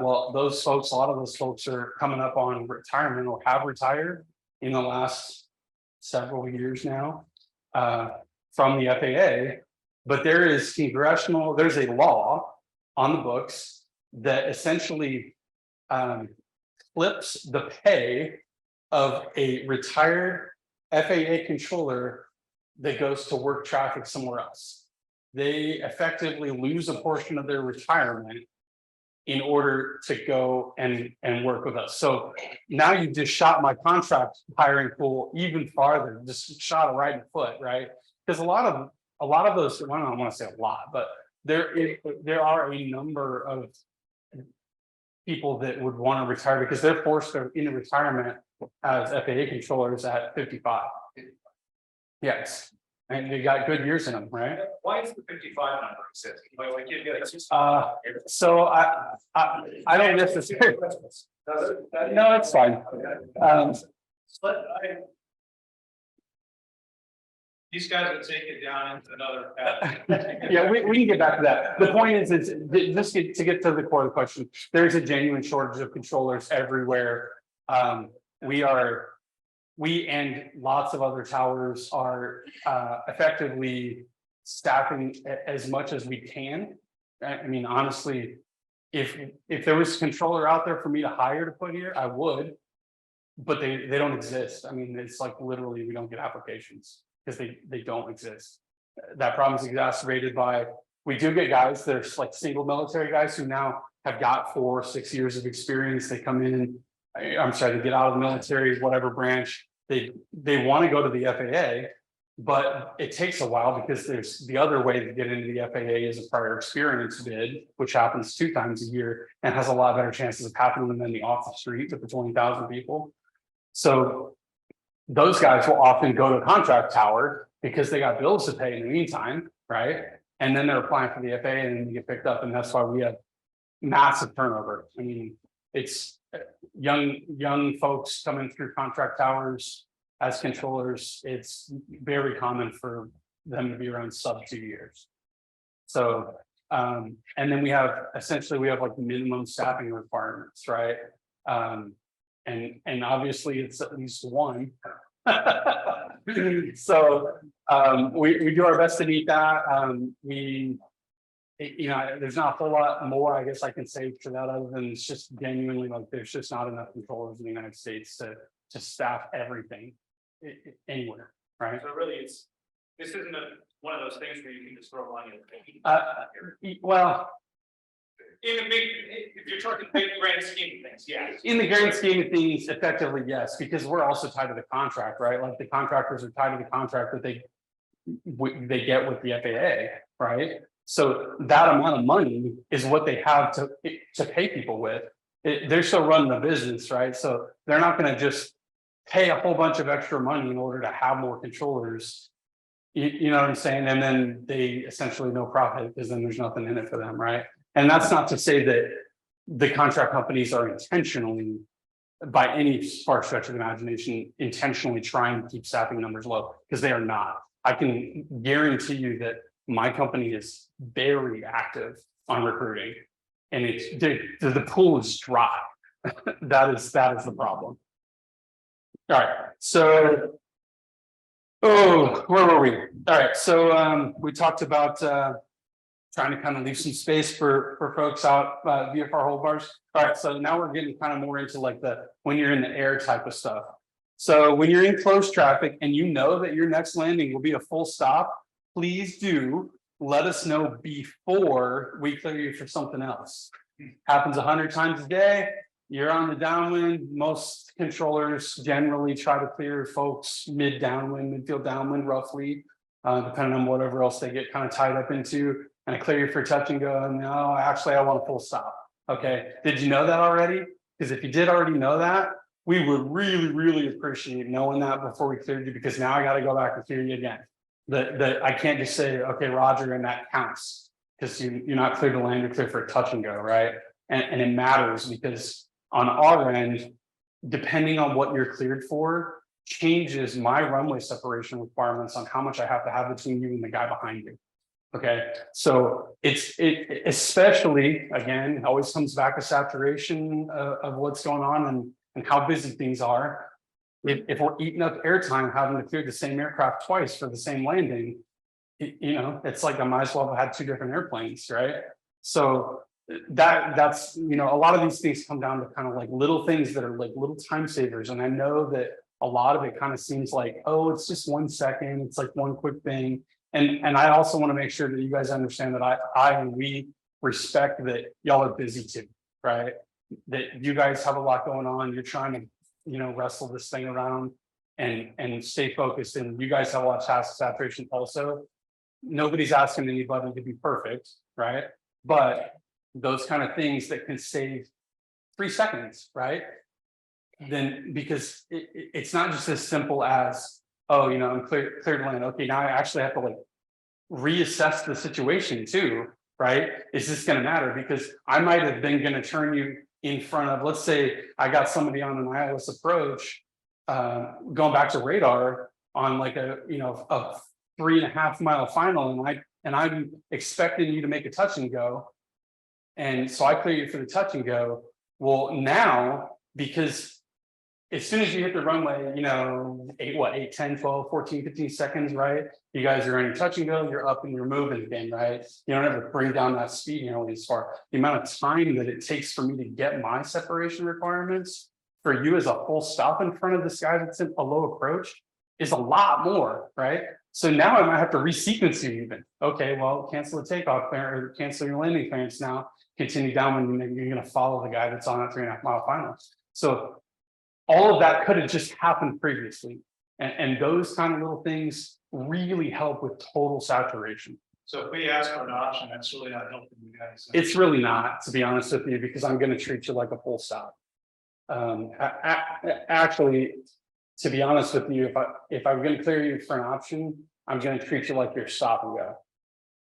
Well, those folks, a lot of those folks are coming up on retirement or have retired in the last several years now from the FAA. But there's a law on the books that essentially clips the pay of a retired FAA controller that goes to work traffic somewhere else. They effectively lose a portion of their retirement in order to go and work with us. So now you just shot my contract hiring pool even farther, just shot it right in the foot, right? Because a lot of those, well, I don't want to say a lot, but there are a number of people that would want to retire because they're forced into retirement as FAA controllers at 55. Yes, and they got good years in them, right? Why is the 55 number exist? So I don't necessarily. No, it's fine. These guys would take it down into another path. Yeah, we can get back to that. The point is just to get to the core of the question, there's a genuine shortage of controllers everywhere. We and lots of other towers are effectively staffing as much as we can. I mean, honestly, if there was a controller out there for me to hire to put here, I would, but they don't exist. I mean, it's like literally we don't get applications because they don't exist. That problem is exacerbated by, we do get guys, there's like single military guys who now have got 4 or 6 years of experience. They come in, I'm sorry, to get out of the military, whatever branch, they want to go to the FAA, but it takes a while because there's the other way to get into the FAA is a prior experience bid, which happens 2 times a year and has a lot better chances of happening than the off the street with the 20,000 people. So those guys will often go to a contract tower because they got bills to pay in the meantime, right? And then they're applying for the FAA and then you get picked up, and that's why we have massive turnover. I mean, it's young folks coming through contract towers as controllers. It's very common for them to be around sub 2 years. So, and then we have like minimum staffing requirements, right? And obviously it's at least one. So we do our best to meet that. There's not a whole lot more I guess I can say for that, other than it's just genuinely like there's just not enough controllers in the United States to staff everything anywhere, right? So really, this isn't one of those things where you can just throw money at the Well, in the big, if you're talking big grand scheme of things, yes. in the grand scheme of things, effectively, yes, because we're also tied to the contract, right? Like the contractors are tied to the contract that they get with the FAA, right? So that amount of money is what they have to pay people with. They're still running a business, right? So they're not going to just pay a whole bunch of extra money in order to have more controllers. You know what I'm saying? And then they essentially no profit because then there's nothing in it for them, right? And that's not to say that the contract companies are intentionally, by any far stretch of the imagination, intentionally trying to keep staffing numbers low, because they are not. I can guarantee you that my company is very active on recruiting, and the pool is dry. that is the problem. All right, so where were we? All right, so we talked about trying to kind of leave some space for folks out VFR hold bars. All right, so now we're getting kind of more into like when you're in the air type of stuff. So when you're in close traffic and you know that your next landing will be a full stop, please do let us know before we clear you for something else. Happens 100 times a day. You're on the downwind. Most controllers generally try to clear folks mid downwind, midfield downwind, roughly, depending on whatever else they get kind of tied up into. And I clear you for touch and go. And no, actually, I want a full stop. Okay. Did you know that already? Because if you did already know that, we would really, really appreciate knowing that before we cleared you, because now I got to go back and clear you again. I can't just say, okay, Roger, and that counts, because you're not clear to land, you're clear for a touch and go, right? And it matters because on our end, depending on what you're cleared for, changes my runway separation requirements on how much I have to have between you and the guy behind you. Okay, so it especially, again, it always comes back to saturation of what's going on and how busy things are. If we're eating up airtime, having to clear the same aircraft twice for the same landing, it's like I might as well have had two different airplanes, right? So that's, a lot of these things come down to kind of like little things that are like little time savers. And I know that a lot of it kind of seems like, oh, it's just 1 second. It's like one quick thing. And I also want to make sure that you guys understand that we respect that y'all are busy too, right? That you guys have a lot going on. You're trying to, wrestle this thing around and stay focused. And you guys have a lot of task saturation also. Nobody's asking anybody to be perfect, right? But those kind of things that can save 3 seconds, right? Then because it's not just as simple as, oh, I'm clear to land. Okay, now I actually have to like reassess the situation too, right? Is this going to matter? Because I might have been going to turn you in front of, let's say I got somebody on an ILS approach, going back to radar on like a 3.5 mile final, and I'm expecting you to make a touch and go. And so I clear you for the touch and go. Well, now, because as soon as you hit the runway, 8, 10, 12, 14, 15 seconds, right? You guys are in your touch and go, you're up and you're moving again, right? You don't ever bring down that speed nearly as far. The amount of time that it takes for me to get my separation requirements for you as a full stop in front of this guy that's in a low approach is a lot more, right? So now I might have to resequence you even. Okay, well, cancel the takeoff clearance or cancel your landing clearance now, continue down when you're going to follow the guy that's on that 3.5 mile final. So all of that could have just happened previously. And those kind of little things really help with total saturation. So if we ask for an option, that's really not helping you guys. It's really not, to be honest with you, because I'm going to treat you like a full stop. Actually, to be honest with you, if I'm gonna clear you for an option, I'm gonna treat you like you're stop and go.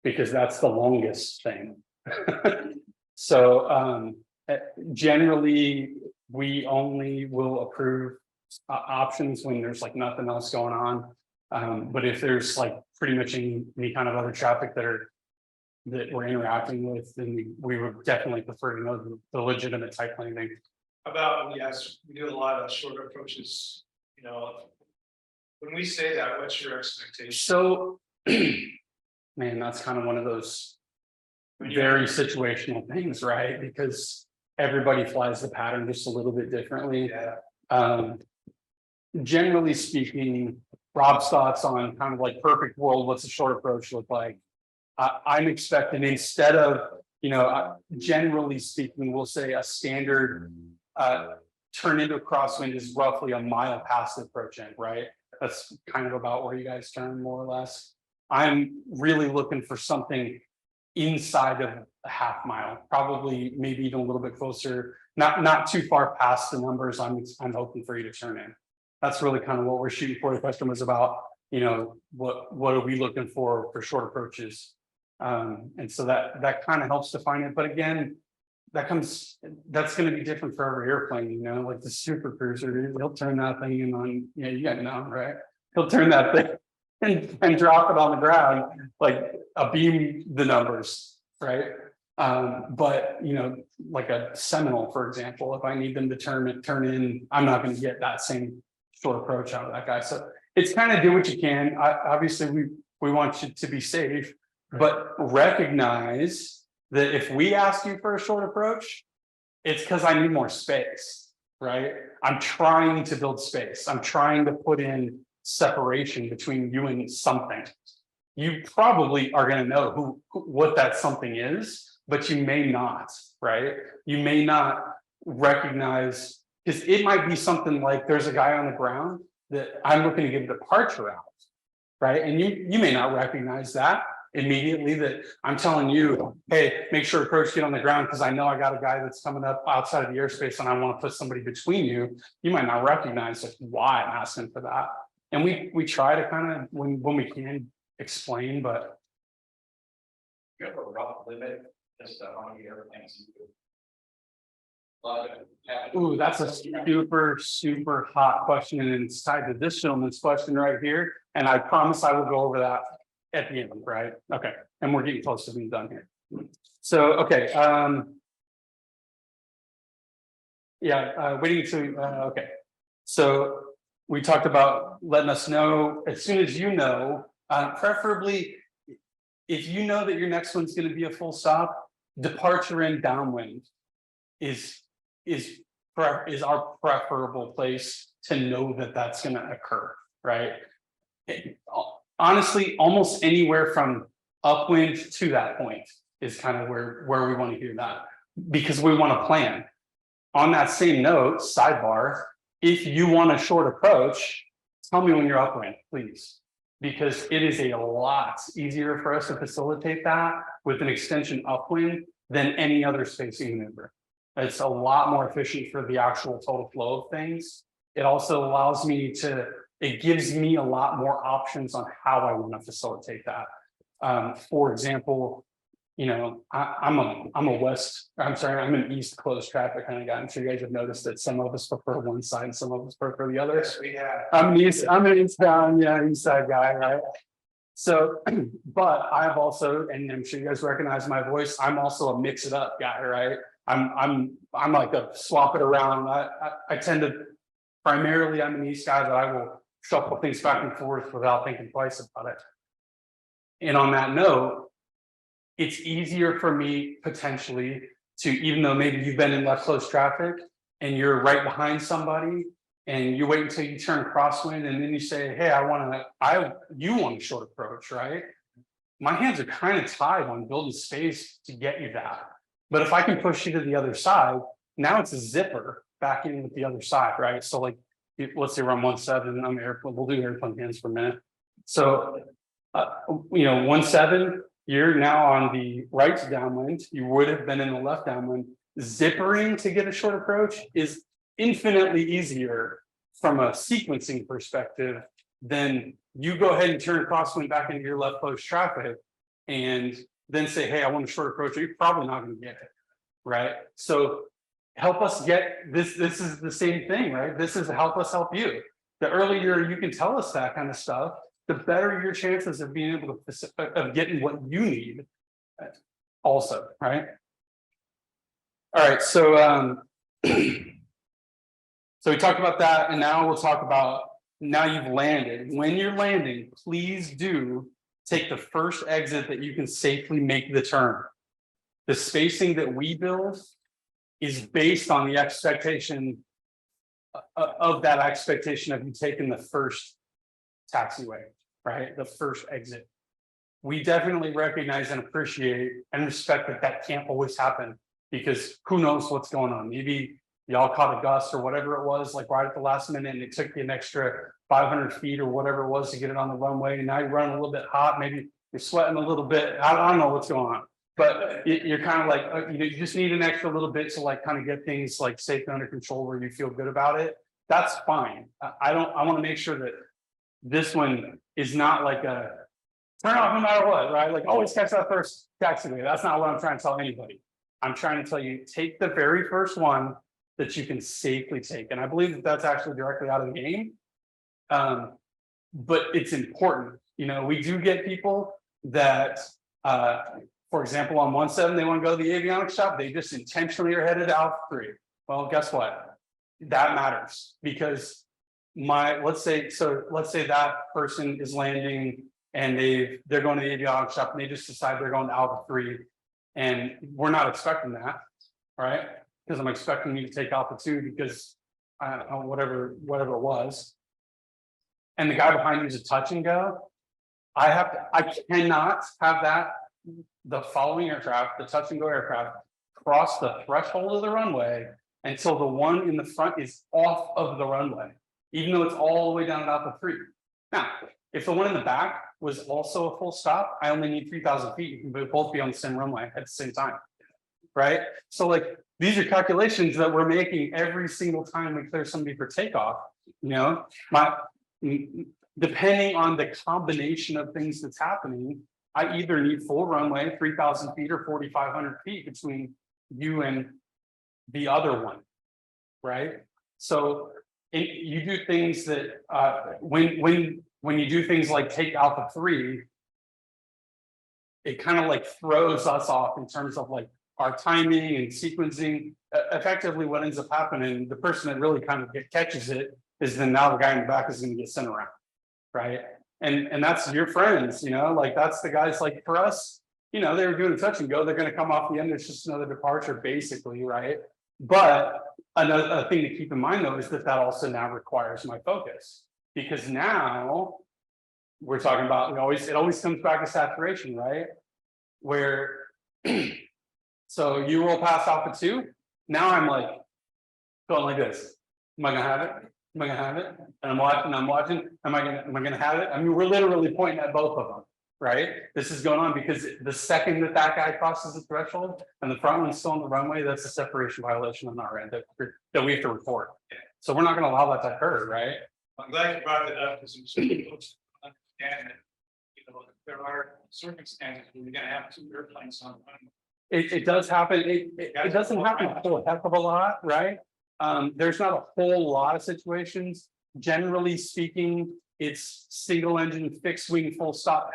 Because that's the longest thing. So, generally, we only will approve options when there's like nothing else going on. But if there's like pretty much any kind of other traffic that we're interacting with, then we would definitely prefer to know the legitimate type landing. About, yes, we do a lot of short approaches, you know. When we say that, what's your expectation? So, man, that's kind of one of those very situational things, right? Because everybody flies the pattern just a little bit differently. Yeah, Generally speaking, Rob's thoughts on kind of like perfect world, what's a short approach look like? I'm expecting instead of, generally speaking, we'll say a standard turn into a crosswind is roughly a mile past the approach end, right? That's kind of about where you guys turn more or less. I'm really looking for something inside of a half mile, probably maybe even a little bit closer, not too far past the numbers I'm hoping for you to turn in. That's really kind of what we're shooting for. The question was about, what are we looking for short approaches? And so that kind of helps define it. But again, that's going to be different for every airplane, like the super cruiser, he'll turn that thing in on, you got to know, right? He'll turn that thing and drop it on the ground, like a beam the numbers, right? But like a Seminole, for example, if I need them to turn in, I'm not going to get that same short approach out of that guy. So it's kind of do what you can. Obviously we want you to be safe, but recognize that if we ask you for a short approach, it's because I need more space, right? I'm trying to build space. I'm trying to put in separation between you and something. You probably are going to know what that something is, but you may not, right? You may not recognize, because it might be something like there's a guy on the ground that I'm looking to give a departure out, right? And you may not recognize that immediately, that I'm telling you, hey, make sure approach get on the ground because I know I got a guy that's coming up outside of the airspace and I want to put somebody between you. You might not recognize like why I'm asking for that. And we try to kind of when we can explain, but you have a rough limit, just how many airplanes you do. ooh, that's a super hot question, and it's tied to this gentleman's question right here. And I promise I will go over that at the end, right? Okay, and we're getting close to being done here. So, okay, waiting to okay. So we talked about letting us know as soon as preferably if you know that your next one's going to be a full stop, departure in downwind is our preferable place to know that that's going to occur, right? Honestly, almost anywhere from upwind to that point is kind of where we want to hear that, because we want to plan. On that same note, sidebar, if you want a short approach, tell me when you're upwind, please, because it is a lot easier for us to facilitate that with an extension upwind than any other spacing maneuver. It's a lot more efficient for the actual total flow of things. It also allows me it gives me a lot more options on how I want to facilitate that. For example, I'm an east closed traffic kind of guy. I'm sure you guys have noticed that some of us prefer one side and some of us prefer the other. yes, we have. I'm an eastbound, east side guy, right? So, but I've also, and I'm sure you guys recognize my voice, I'm also a mix it up guy, right? I'm like a swap it around. I tend to primarily, I'm an east guy, but I will shuffle things back and forth without thinking twice about it. And on that note, it's easier for me potentially to, even though maybe you've been in left close traffic and you're right behind somebody and you wait until you turn crosswind and then you say, hey, you want a short approach, right? My hands are kind of tied on building space to get you that. But if I can push you to the other side, now it's a zipper back in with the other side, right? So like, let's say we're on 17, I'm airplane, we'll do airplane hands for a minute. So, 17, you're now on the right downwind. You would have been in the left downwind. Zippering to get a short approach is infinitely easier from a sequencing perspective, then you go ahead and turn a crosswind back into your left post traffic. And then say, hey, I want a short approach, you're probably not gonna get it, right? So help us get this, this is the same thing, right? This is help us help you. The earlier you can tell us that kind of stuff, the better your chances of being able to, of getting what you need also, right? All right, so so we talked about that, and now we'll talk about, now you've landed. When you're landing, please do take the first exit that you can safely make the turn. The spacing that we build is based on the expectation of that expectation of you taking the first taxiway, right? The first exit. We definitely recognize and appreciate and respect that that can't always happen, because who knows what's going on. Maybe y'all caught a gust or whatever it was, like right at the last minute, and it took you an extra 500 feet or whatever it was to get it on the runway. And now you're running a little bit hot. Maybe you're sweating a little bit. I don't know what's going on, but you're kind of like, you know, you just need an extra little bit to like kind of get things like safe and under control where you feel good about it. That's fine. I want to make sure that this one is not like a turn off no matter what, right? Like always catch that first taxiway. That's not what I'm trying to tell anybody. I'm trying to tell you, take the very first one that you can safely take. And I believe that that's actually directly out of the game. But it's important. You know, we do get people that, for example, on 1-7, they want to go to the avionics shop. They just intentionally are headed out 3. Well, guess what? That matters, because let's say that person is landing and they're going to the avionics shop and they just decide they're going to Alpha 3, and we're not expecting that, right? Because I'm expecting you to take Alpha 2 because I don't know, whatever it was. And the guy behind you is a touch and go. I cannot have the following aircraft, the touch and go aircraft, cross the threshold of the runway until the one in the front is off of the runway, even though it's all the way down at Alpha 3. Now, if the one in the back was also a full stop, I only need 3,000 feet. You can both be on the same runway at the same time, right? So like, these are calculations that we're making every single time we clear somebody for takeoff. You know, depending on the combination of things that's happening, I either need full runway, 3,000 feet or 4,500 feet between you and the other one, right? So you do things that when you do things like take Alpha 3, it kind of like throws us off in terms of like our timing and sequencing. Effectively, what ends up happening, the person that really kind of catches it is then now the guy in the back is going to get sent around, right? And that's your friends, you know, like that's the guys. Like for us, you know, they were doing a touch and go, they're going to come off the end. It's just another departure, basically, right? But another thing to keep in mind, though, is that also now requires my focus, because now we're talking about, it always comes back to saturation, right? Where so you roll past Alpha 2, now I'm like going like this. Am I gonna have it? Am I gonna have it? And I'm watching, am I gonna have it? I mean, we're literally pointing at both of them, right? This is going on because the second that guy crosses the threshold and the front one's still on the runway, that's a separation violation on our end that we have to report. So we're not gonna allow that to occur, right? I'm glad you brought that up, because I'm sure folks understand that, you know, there are circumstances where you're gonna have 2 airplanes on one. It does happen. It doesn't happen a whole heck of a lot, right? There's not a whole lot of situations. Generally speaking, it's single engine, fixed wing, full stop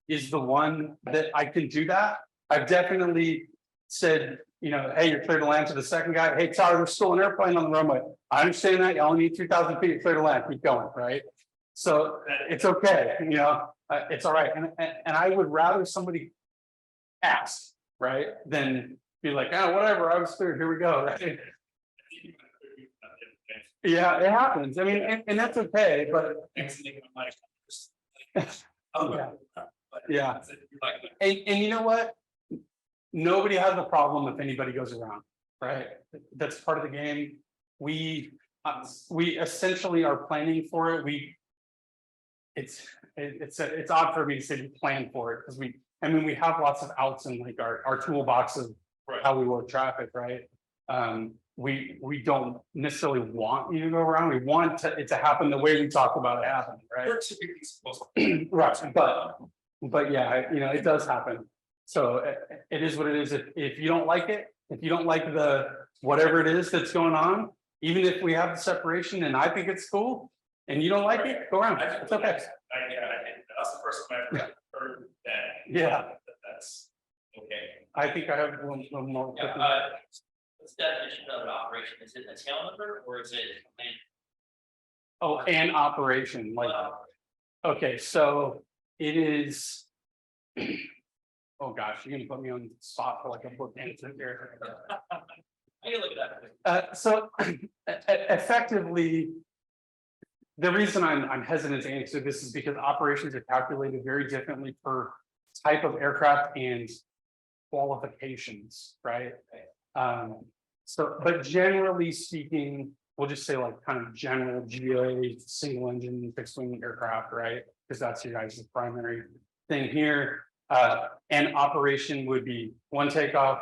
is the one that I can do that. I've definitely said, you know, hey, you're clear to land to the second guy. Hey, sorry, there's still an airplane on the runway. I understand that. You only need 3,000 feet, clear to land. Keep going, right? So it's okay, you know, it's all right. And I would rather somebody ask, right, than be like, oh, whatever, I was clear, here we go, right? Yeah, it happens. I mean, and that's okay, but yeah. And you know what? Nobody has a problem if anybody goes around, right? That's part of the game. We essentially are planning for it. It's odd for me to say we plan for it, because we have lots of outs in like our toolbox of how we work traffic, right? we don't necessarily want you to go around. We want it to happen the way we talked about it happening, right? We're typically supposed to. Right, but yeah, you know, it does happen. So it is what it is. If you don't like it, if you don't like the, whatever it is that's going on, even if we have the separation and I think it's cool, and you don't like it, go around, it's okay. That's the first time I've ever heard that. Yeah. That's okay. I think I have one more. What's the definition of an operation? Is it a tail number or is it? Oh, and operation, like, okay, so it is. Oh, gosh, you're gonna put me on the spot for like a book answer here. I can look at that. So effectively, the reason I'm hesitant to answer this is because operations are calculated very differently per type of aircraft and qualifications, right? So, but generally speaking, we'll just say like kind of general GA, single engine, fixed wing aircraft, right? Because that's your guys' primary thing here. And operation would be one takeoff,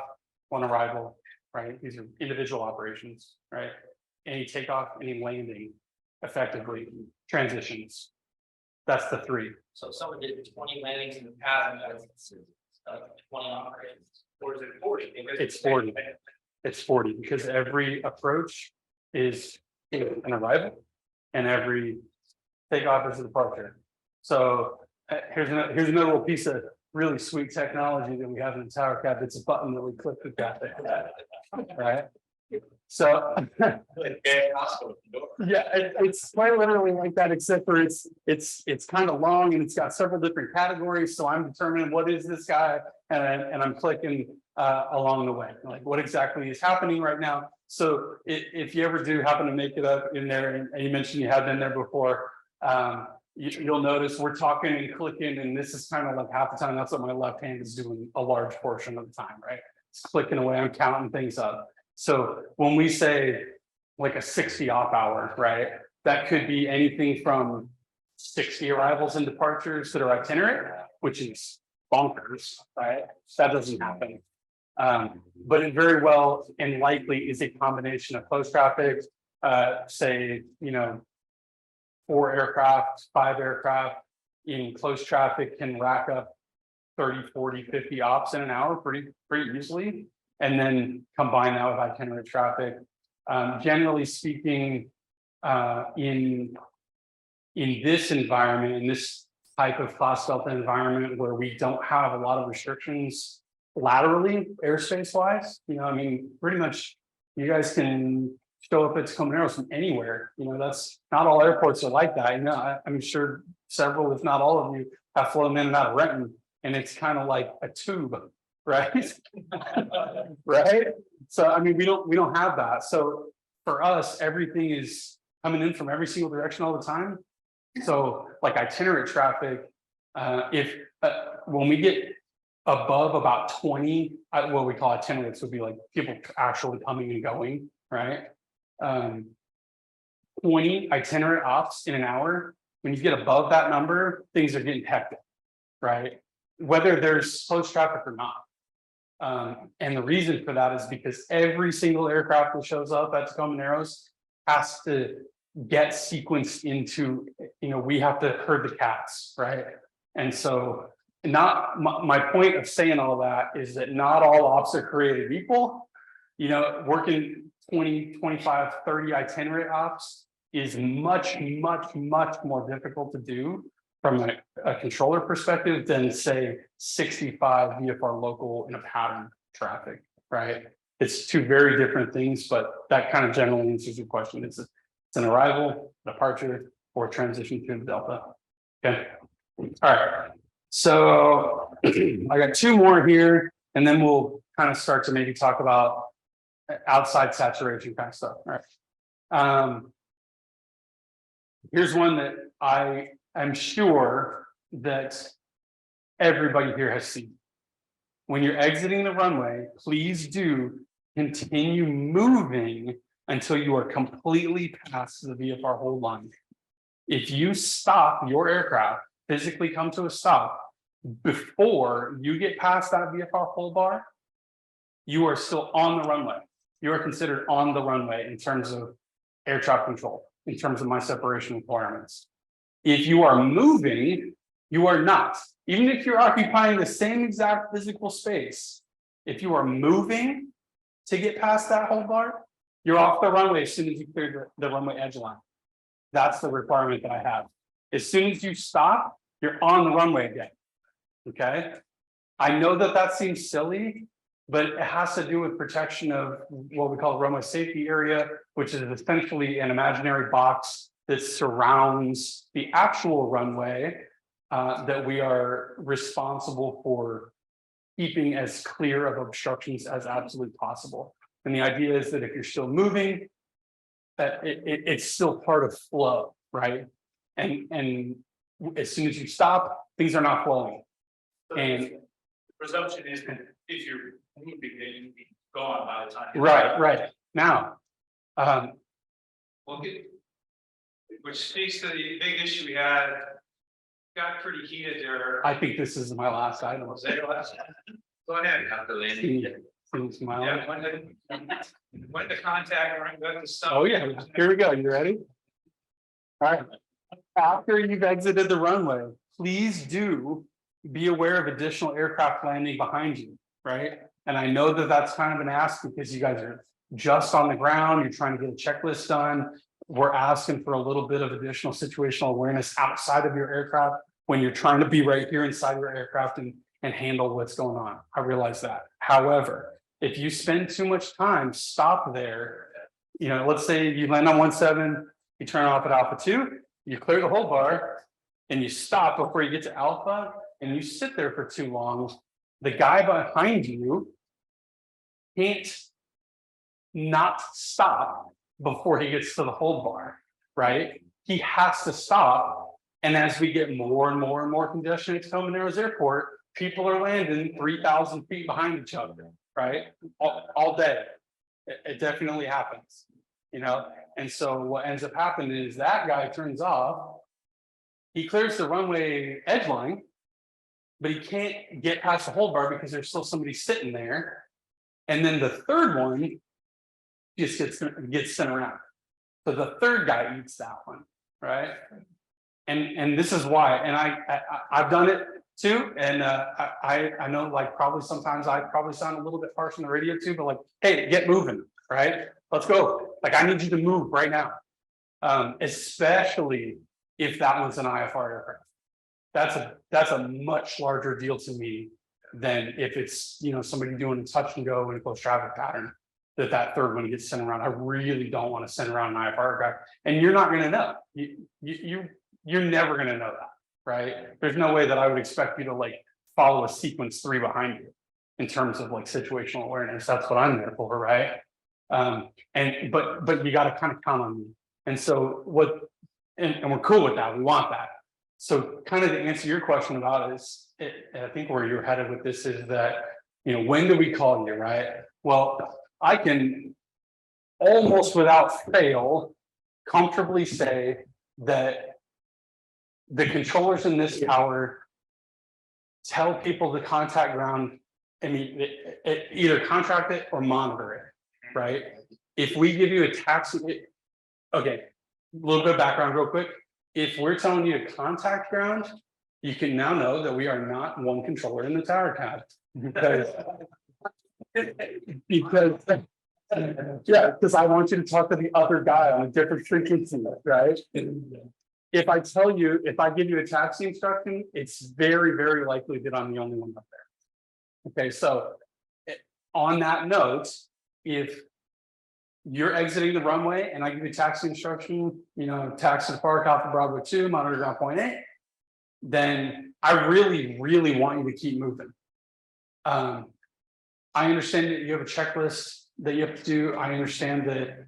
one arrival, right? These are individual operations, right? Any takeoff, any landing, effectively transitions. That's the three. So if someone did 20 landings in the past, that's 20 operations. Or is it 40? It's 40. It's 40 because every approach is an arrival and every takeoff is a departure. So here's another little piece of really sweet technology that we have in the tower cab. It's a button that we click with that, right? So yeah, it's quite literally like that, except for it's kind of long and it's got several different categories. So I'm determining what is this guy, and I'm clicking along the way, like what exactly is happening right now. So if you ever do happen to make it up in there, and you mentioned you have been there before, you'll notice we're talking and clicking, and this is kind of like half the time. That's what my left hand is doing a large portion of the time, right? It's clicking away. I'm counting things up. So when we say like a 60 off hour, right, that could be anything from 60 arrivals and departures that are itinerant, which is bonkers, right? That doesn't happen. But it very well and likely is a combination of close traffic, say, 4 aircraft, 5 aircraft in close traffic can rack up 30, 40, 50 ops in an hour pretty easily. And then combine that with itinerant traffic. Generally speaking, in this environment, in this type of class delta environment where we don't have a lot of restrictions laterally, airspace wise, I mean, pretty much you guys can show up at Comaneros from anywhere. That's not all airports are like that. I'm sure several, if not all of you, have flown in and out of Renton, and it's kind of like a tube. Right. Right. So I mean, we don't have that. So for us, everything is coming in from every single direction all the time. So like itinerant traffic, if when we get above about 20, what we call itinerants would be like people actually coming and going, right? 20 itinerant ops in an hour. When you get above that number, things are getting hectic, right? Whether there's close traffic or not. And the reason for that is because every single aircraft that shows up at Comaneros has to get sequenced into, we have to herd the cats, right? And so not my point of saying all that is that not all ops are created equal. Working 20, 25, 30 itinerant ops is much, much, much more difficult to do from a controller perspective than say 65 VFR local in a pattern traffic, right? It's two very different things, but that kind of generally answers your question. It's an arrival, departure, or transition to the Delta. Okay. All right. So I got 2 more here, and then we'll kind of start to maybe talk about outside saturation kind of stuff. All right. Here's one that I'm sure that everybody here has seen. When you're exiting the runway, please do continue moving until you are completely past the VFR hold line. If you stop your aircraft, physically come to a stop before you get past that VFR hold bar, you are still on the runway. you are considered on the runway in terms of air traffic control, in terms of my separation requirements. If you are moving, you are not. Even if you're occupying the same exact physical space, if you are moving to get past that hold bar, you're off the runway as soon as you clear the runway edge line. That's the requirement that I have. As soon as you stop, you're on the runway again. Okay? I know that that seems silly, but it has to do with protection of what we call runway safety area, which is essentially an imaginary box that surrounds the actual runway that we are responsible for keeping as clear of obstructions as absolutely possible. And the idea is that if you're still moving, that it's still part of flow, right? And as soon as you stop, things are not flowing. And Presumption is that if you're moving, then you be gone by the time. right now, Well, which speaks to the big issue we had. Got pretty heated there. I think this is my last item. Was that your last? Go ahead. Yeah, When the contact, when the stuff. oh yeah, here we go. You ready? All right. After you've exited the runway, please do be aware of additional aircraft landing behind you, right? And I know that that's kind of an ask because you guys are just on the ground, you're trying to get a checklist done. We're asking for a little bit of additional situational awareness outside of your aircraft when you're trying to be right here inside your aircraft and handle what's going on. I realize that. However, if you spend too much time, stop there. You know, let's say you land on 17, you turn off at Alpha 2, you clear the whole bar, and you stop before you get to Alpha, and you sit there for too long. The guy behind you can't not stop before he gets to the hold bar, right? He has to stop. And as we get more and more and more congestion at Tacoma Narrows Airport, people are landing 3,000 feet behind each other, right? All day. It definitely happens, you know? And so what ends up happening is that guy turns off, he clears the runway edge line, but he can't get past the hold bar because there's still somebody sitting there. And then the third one just gets sent around. So the third guy eats that one, right? And this is why, and I've done it too. And I know, like, probably sometimes I probably sound a little bit harsh on the radio too, but like, hey, get moving, right? Let's go. Like, I need you to move right now. Especially if that was an IFR aircraft. That's a much larger deal to me than if it's, you know, somebody doing a touch and go in a close traffic pattern, that third one gets sent around. I really don't want to send around an IFR aircraft, and you're not going to know. You're never going to know that, right? There's no way that I would expect you to like follow a sequence 3 behind you in terms of like situational awareness. That's what I'm there for, right? But you got to kind of count on me. And so and we're cool with that. We want that. So kind of to answer your question about I think where you're headed with this is that, you know, when do we call you, right? Well, I can almost without fail comfortably say that the controllers in this tower tell people to contact ground. I mean, either contract it or monitor it, right? If we give you a taxi, okay, a little bit of background real quick. If we're telling you to contact ground, you can now know that we are not one controller in the tower cab. Because I want you to talk to the other guy on a different frequency, right? If I give you a taxi instruction, it's very, very likely that I'm the only one up there. Okay, so on that note, if you're exiting the runway and I give you a taxi instruction, you know, taxi to Park Alpha Bravo 2, monitor ground point 8, then I really, really want you to keep moving. I understand that you have a checklist that you have to do. I understand that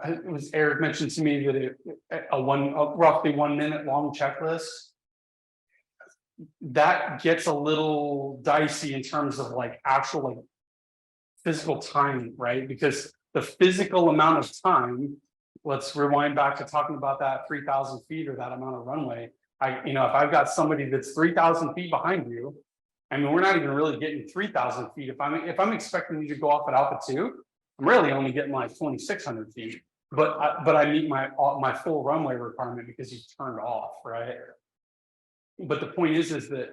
it was Eric mentioned to me that a roughly 1 minute long checklist that gets a little dicey in terms of like actual like physical time, right? Because the physical amount of time, let's rewind back to talking about that 3,000 feet or that amount of runway. If I've got somebody that's 3,000 feet behind you I mean, we're not even really getting 3,000 feet. If I'm expecting you to go off at Alpha 2, I'm really only getting like 2,600 feet. But I meet my full runway requirement because you turned off, right? But the point is that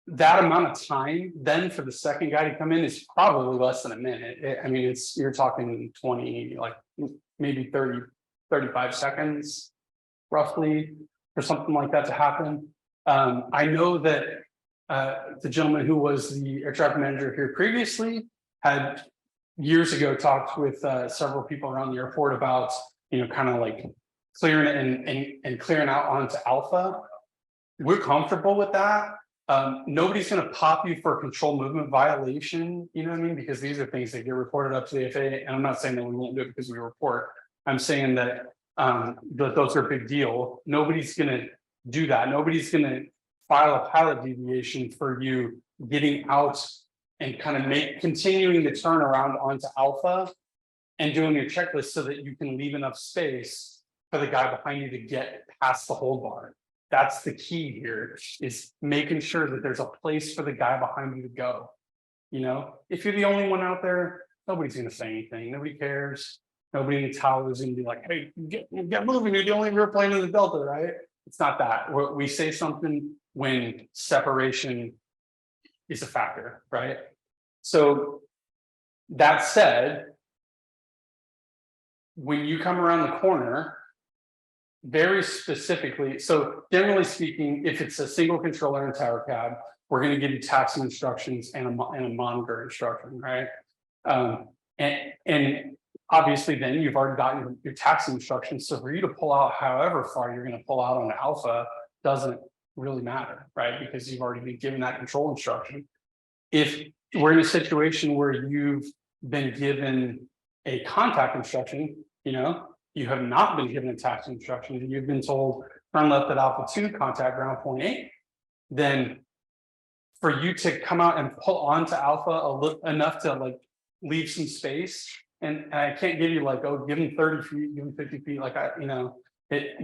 that amount of time then for the second guy to come in is probably less than a minute. I mean, you're talking 20, like maybe 30, 35 seconds roughly for something like that to happen. I know that the gentleman who was the air traffic manager here previously had years ago talked with several people around the airport about, kind of like clearing it and clearing out onto Alpha. We're comfortable with that. Nobody's going to pop you for a control movement violation, you know what I mean? Because these are things that get reported up to the FAA, and I'm not saying that we won't do it because we report. I'm saying that those are a big deal. Nobody's going to do that. Nobody's going to file a pilot deviation for you getting out and kind of continuing the turnaround onto Alpha and doing your checklist so that you can leave enough space for the guy behind you to get past the hold bar. That's the key here, is making sure that there's a place for the guy behind you to go. If you're the only one out there, nobody's going to say anything. Nobody cares. Nobody in the tower is going to be like, hey, get moving. You're the only airplane in the Delta, right? It's not that. We say something when separation is a factor, right? So that said, when you come around the corner, very specifically, so generally speaking, if it's a single controller in tower cab, we're going to give you taxi instructions and a monitor instruction, right? And obviously then you've already gotten your taxi instructions. So for you to pull out however far you're going to pull out on Alpha doesn't really matter, right? Because you've already been given that control instruction. If we're in a situation where you've been given a contact instruction, you have not been given a taxi instruction, and you've been told turn left at Alpha 2, contact ground point 8, then for you to come out and pull onto Alpha enough to like leave some space, and I can't give you like, oh, give him 30 feet, give him 50 feet, like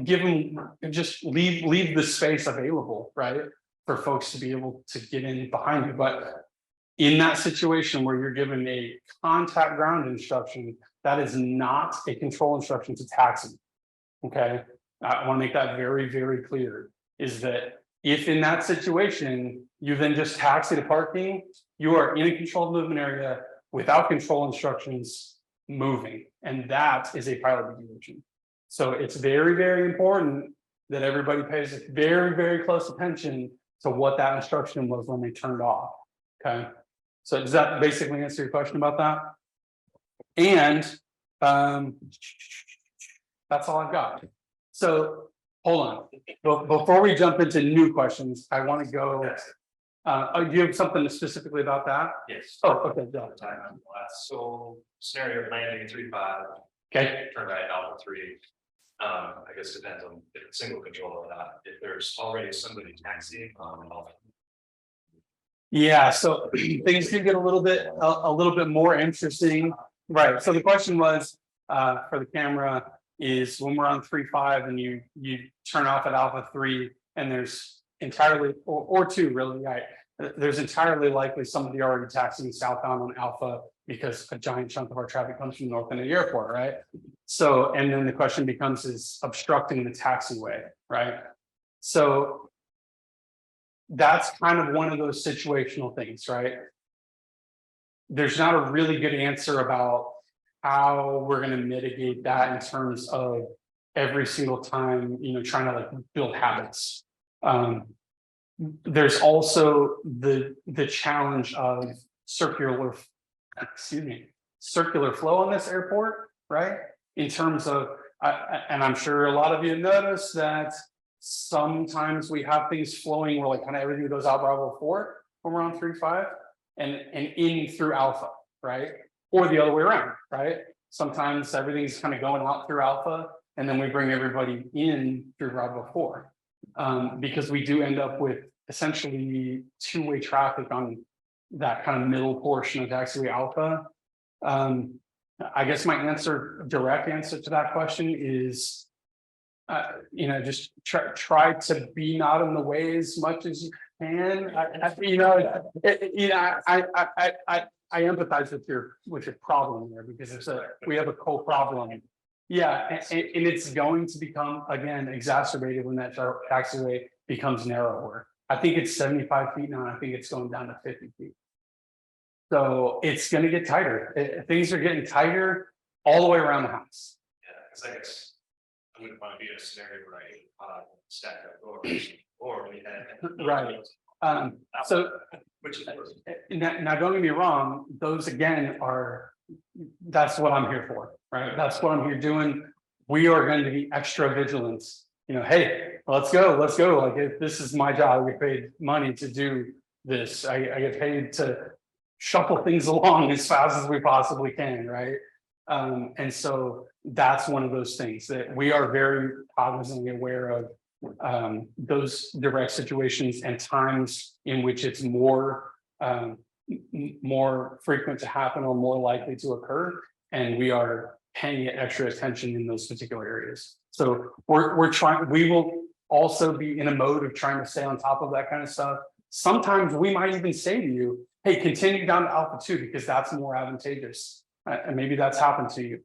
give them, just leave the space available, right, for folks to be able to get in behind you. But in that situation where you're given a contact ground instruction, that is not a control instruction to taxi. Okay, I want to make that very, very clear, is that if in that situation you then just taxi to parking, you are in a controlled movement area without control instructions moving, and that is a pilot deviation. So it's very, very important that everybody pays very, very close attention to what that instruction was when they turned off. Okay, so does that basically answer your question about that? And that's all I've got. So hold on. Before we jump into new questions, I want to go. Do you have something specifically about that? Yes. Oh, okay. So scenario landing 3-5. Okay. Turn right Alpha 3. I guess depends on if it's single control or not. If there's already somebody taxiing on Alpha. Yeah, so things can get a little bit more interesting. Right. So the question was for the camera is when we're on 3-5 and you turn off at Alpha 3 and there's entirely or 2 really, right? There's entirely likely somebody already taxiing southbound on Alpha because a giant chunk of our traffic comes from north end of the airport, right? So, and then the question becomes, is obstructing the taxiway, right? So that's kind of one of those situational things, right? There's not a really good answer about how we're going to mitigate that in terms of every single time, trying to like build habits. There's also the challenge of circular flow on this airport, right? In terms of, and I'm sure a lot of you notice that sometimes we have things flowing where like kind of everything goes out Bravo 4 when we're on 3-5 and in through Alpha, right? Or the other way around, right? Sometimes everything's kind of going out through Alpha and then we bring everybody in through Bravo 4. Because we do end up with essentially two-way traffic on that kind of middle portion of taxiway Alpha. I guess my direct answer to that question is just try to be not in the way as much as you can. I empathize with your problem there because we have a co-problem. Yeah, and it's going to become again exacerbated when that taxiway becomes narrower. I think it's 75 feet now. And I think it's going down to 50 feet. So it's going to get tighter. Things are getting tighter all the way around the house. Yeah, it's like I wouldn't want to be in a scenario where I stack up or we had. Right. So Which is worse. now don't get me wrong, those again that's what I'm here for, right? That's what I'm here doing. We are going to be extra vigilant. Hey, let's go. Like if this is my job, I get paid money to do this. I get paid to shuffle things along as fast as we possibly can, right? And so that's one of those things that we are very cognizantly aware of. Those direct situations and times in which it's more frequent to happen or more likely to occur, and we are paying it extra attention in those particular areas. So we will also be in a mode of trying to stay on top of that kind of stuff. Sometimes we might even say to you, hey, continue down to Alpha 2 because that's more advantageous. And maybe that's happened to you.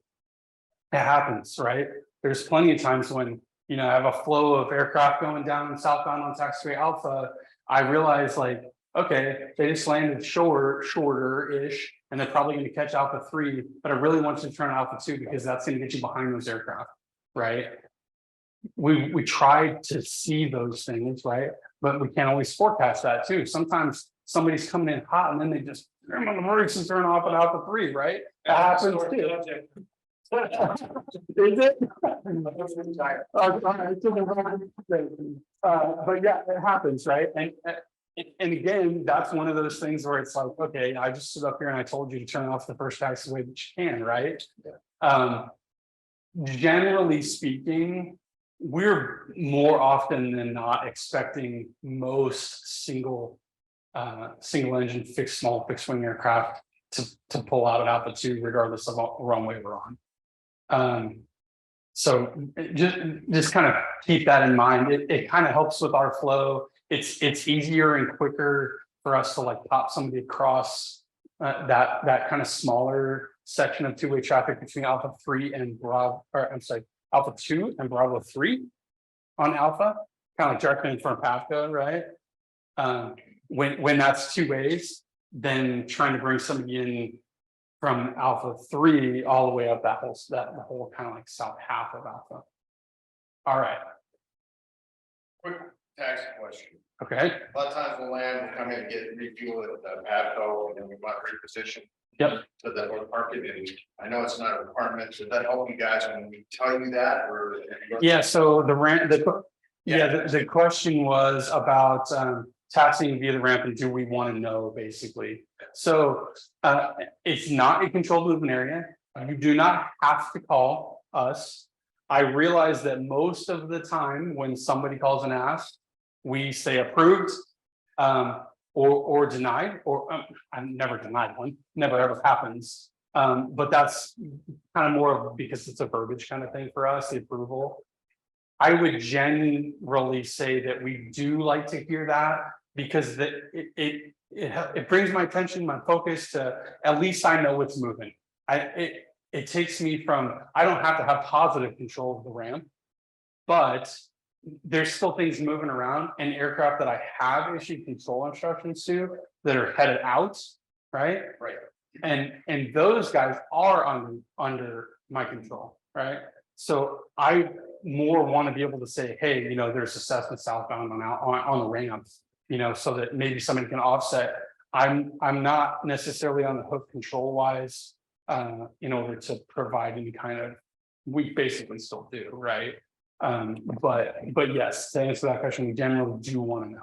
It happens, right? There's plenty of times when I have a flow of aircraft going down southbound on taxiway Alpha. I realize okay, they just landed shorter-ish, and they're probably going to catch Alpha 3, but I really want you to turn Alpha 2 because that's going to get you behind those aircraft, right? We try to see those things, right? But we can't always forecast that too. Sometimes somebody's coming in hot and then they just turn on the brakes and turn off at Alpha 3, right? That happens too. Is it? But yeah, it happens, right? And again, that's one of those things where it's like, okay, I just stood up here and I told you to turn off the first taxiway that you can, right? Generally speaking, we're more often than not expecting most single engine small fixed wing aircraft to pull out at Alpha 2 regardless of what runway we're on. So just kind of keep that in mind. It kind of helps with our flow. It's easier and quicker for us to pop somebody across that kind of smaller section of two-way traffic between Alpha 3 and Alpha 2 and Bravo 3 on Alpha, kind of like directly in front of PAFCO, right? When that's two ways, then trying to bring somebody in from Alpha 3 all the way up the whole kind of south half of Alpha. All right. Quick tax question. Okay. A lot of times we'll land, we'll come in and get refuel at the PAFCO, and then we want reposition. Yep. To the north parking, and I know it's not a requirement. Does that help you guys when we tell you that, or? Yeah. So the question was about taxing via the ramp, and do we want to know basically? So it's not a controlled movement area. You do not have to call us. I realize that most of the time when somebody calls and asks, we say approved. Or denied, or I've never denied one, never ever happens. But that's kind of more of because it's a verbiage kind of thing for us, the approval. I would generally say that we do like to hear that because it brings my attention, my focus to at least I know what's moving. It takes me from I don't have to have positive control of the ramp, but there's still things moving around and aircraft that I have issued control instructions to that are headed out, right? Right. And those guys are under my control, right? So I more want to be able to say, hey, there's a Cessna southbound on the ramp, so that maybe somebody can offset. I'm not necessarily on the hook control wise, in order to provide any kind of. We basically still do, right? But yes, to answer that question, we generally do want to know.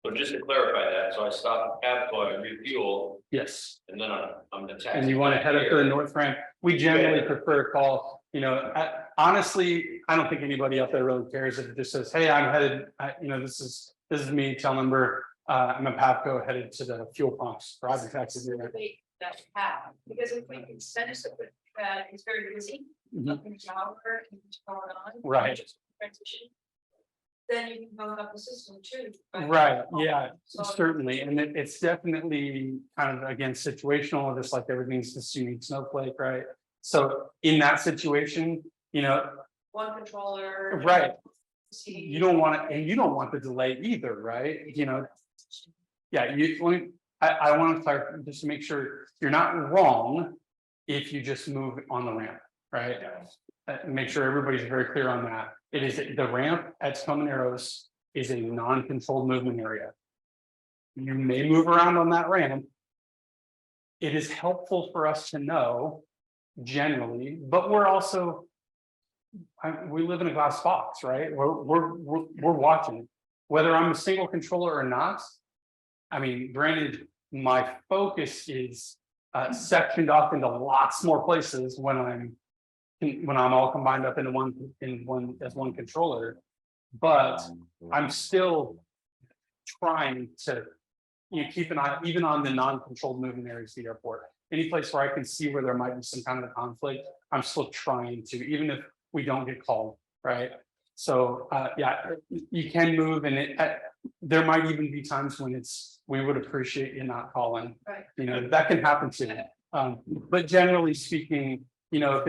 So just to clarify that, so I stop at PAFCO, I refuel, Yes. and then I'm the taxi. And you want to head up to the north ramp. We generally prefer a call. Honestly, I don't think anybody out there really cares if it just says, "Hey, I'm headed. This is me. Tell number. I'm a PAFCO headed to the fuel pumps. Roger, taxi here." That have, because if we can send us it's very busy. Mhm. Up in Joliver and going on. Right. transition, then you can hook up the system too. Right, yeah, So- certainly, and it's definitely kind of, again, situational, just like everything's this unique snowflake, right? So in that situation, you know, One controller. right, See. you don't want it, and you don't want the delay either, right? You know, yeah, I want to clarify, just to make sure you're not wrong if you just move on the ramp, right? Make sure everybody's very clear on that. It is, the ramp at Tacoma Narrows is a non-controlled movement area. You may move around on that ramp. It is helpful for us to know generally, but we're also, we live in a glass box, right? We're watching, whether I'm a single controller or not. I mean, granted, my focus is sectioned off into lots more places when I'm all combined up into one as one controller, but I'm still trying to, you know, keep an eye even on the non-controlled movement areas of the airport. Any place where I can see where there might be some kind of a conflict, I'm still trying to, even if we don't get called, right? So yeah, you can move, and there might even be times when we would appreciate you not calling. Right. You know, that can happen too. But generally speaking, you know, if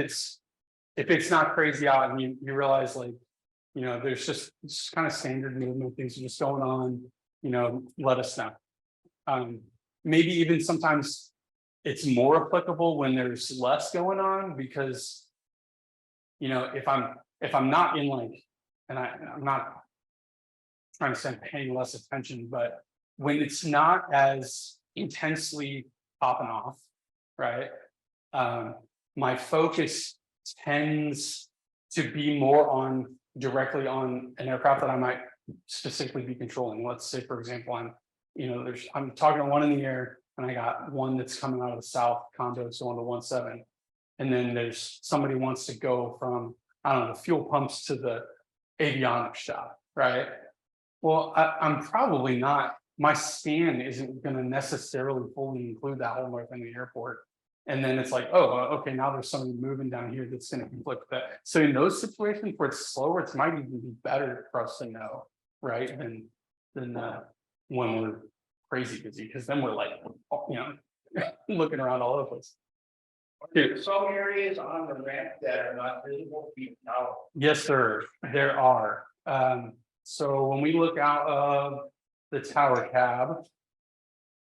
it's not crazy out and you realize, like, you know, there's just kind of standard movement, things are just going on, you know, let us know. Maybe even sometimes it's more applicable when there's less going on, because, you know, if I'm not in, like, and I'm not trying to say I'm paying less attention, but when it's not as intensely popping off, right? My focus tends to be more on directly on an aircraft that I might specifically be controlling. Let's say, for example, I'm talking to one in the air, and I got one that's coming out of the south condo, so on the 17, and then there's somebody wants to go from, I don't know, the fuel pumps to the avionics shop, right? Well, I'm probably not, my scan isn't going to necessarily fully include that whole north end of the airport. And then it's like, oh, okay, now there's somebody moving down here that's going to conflict with that. So in those situations where it's slower, it might even be better for us to know, right? Than when we're crazy busy, because then we're like, you know, looking around all over the place. There's some areas on the ramp that are not visible now. Yes, sir, there are. So when we look out of the tower cab,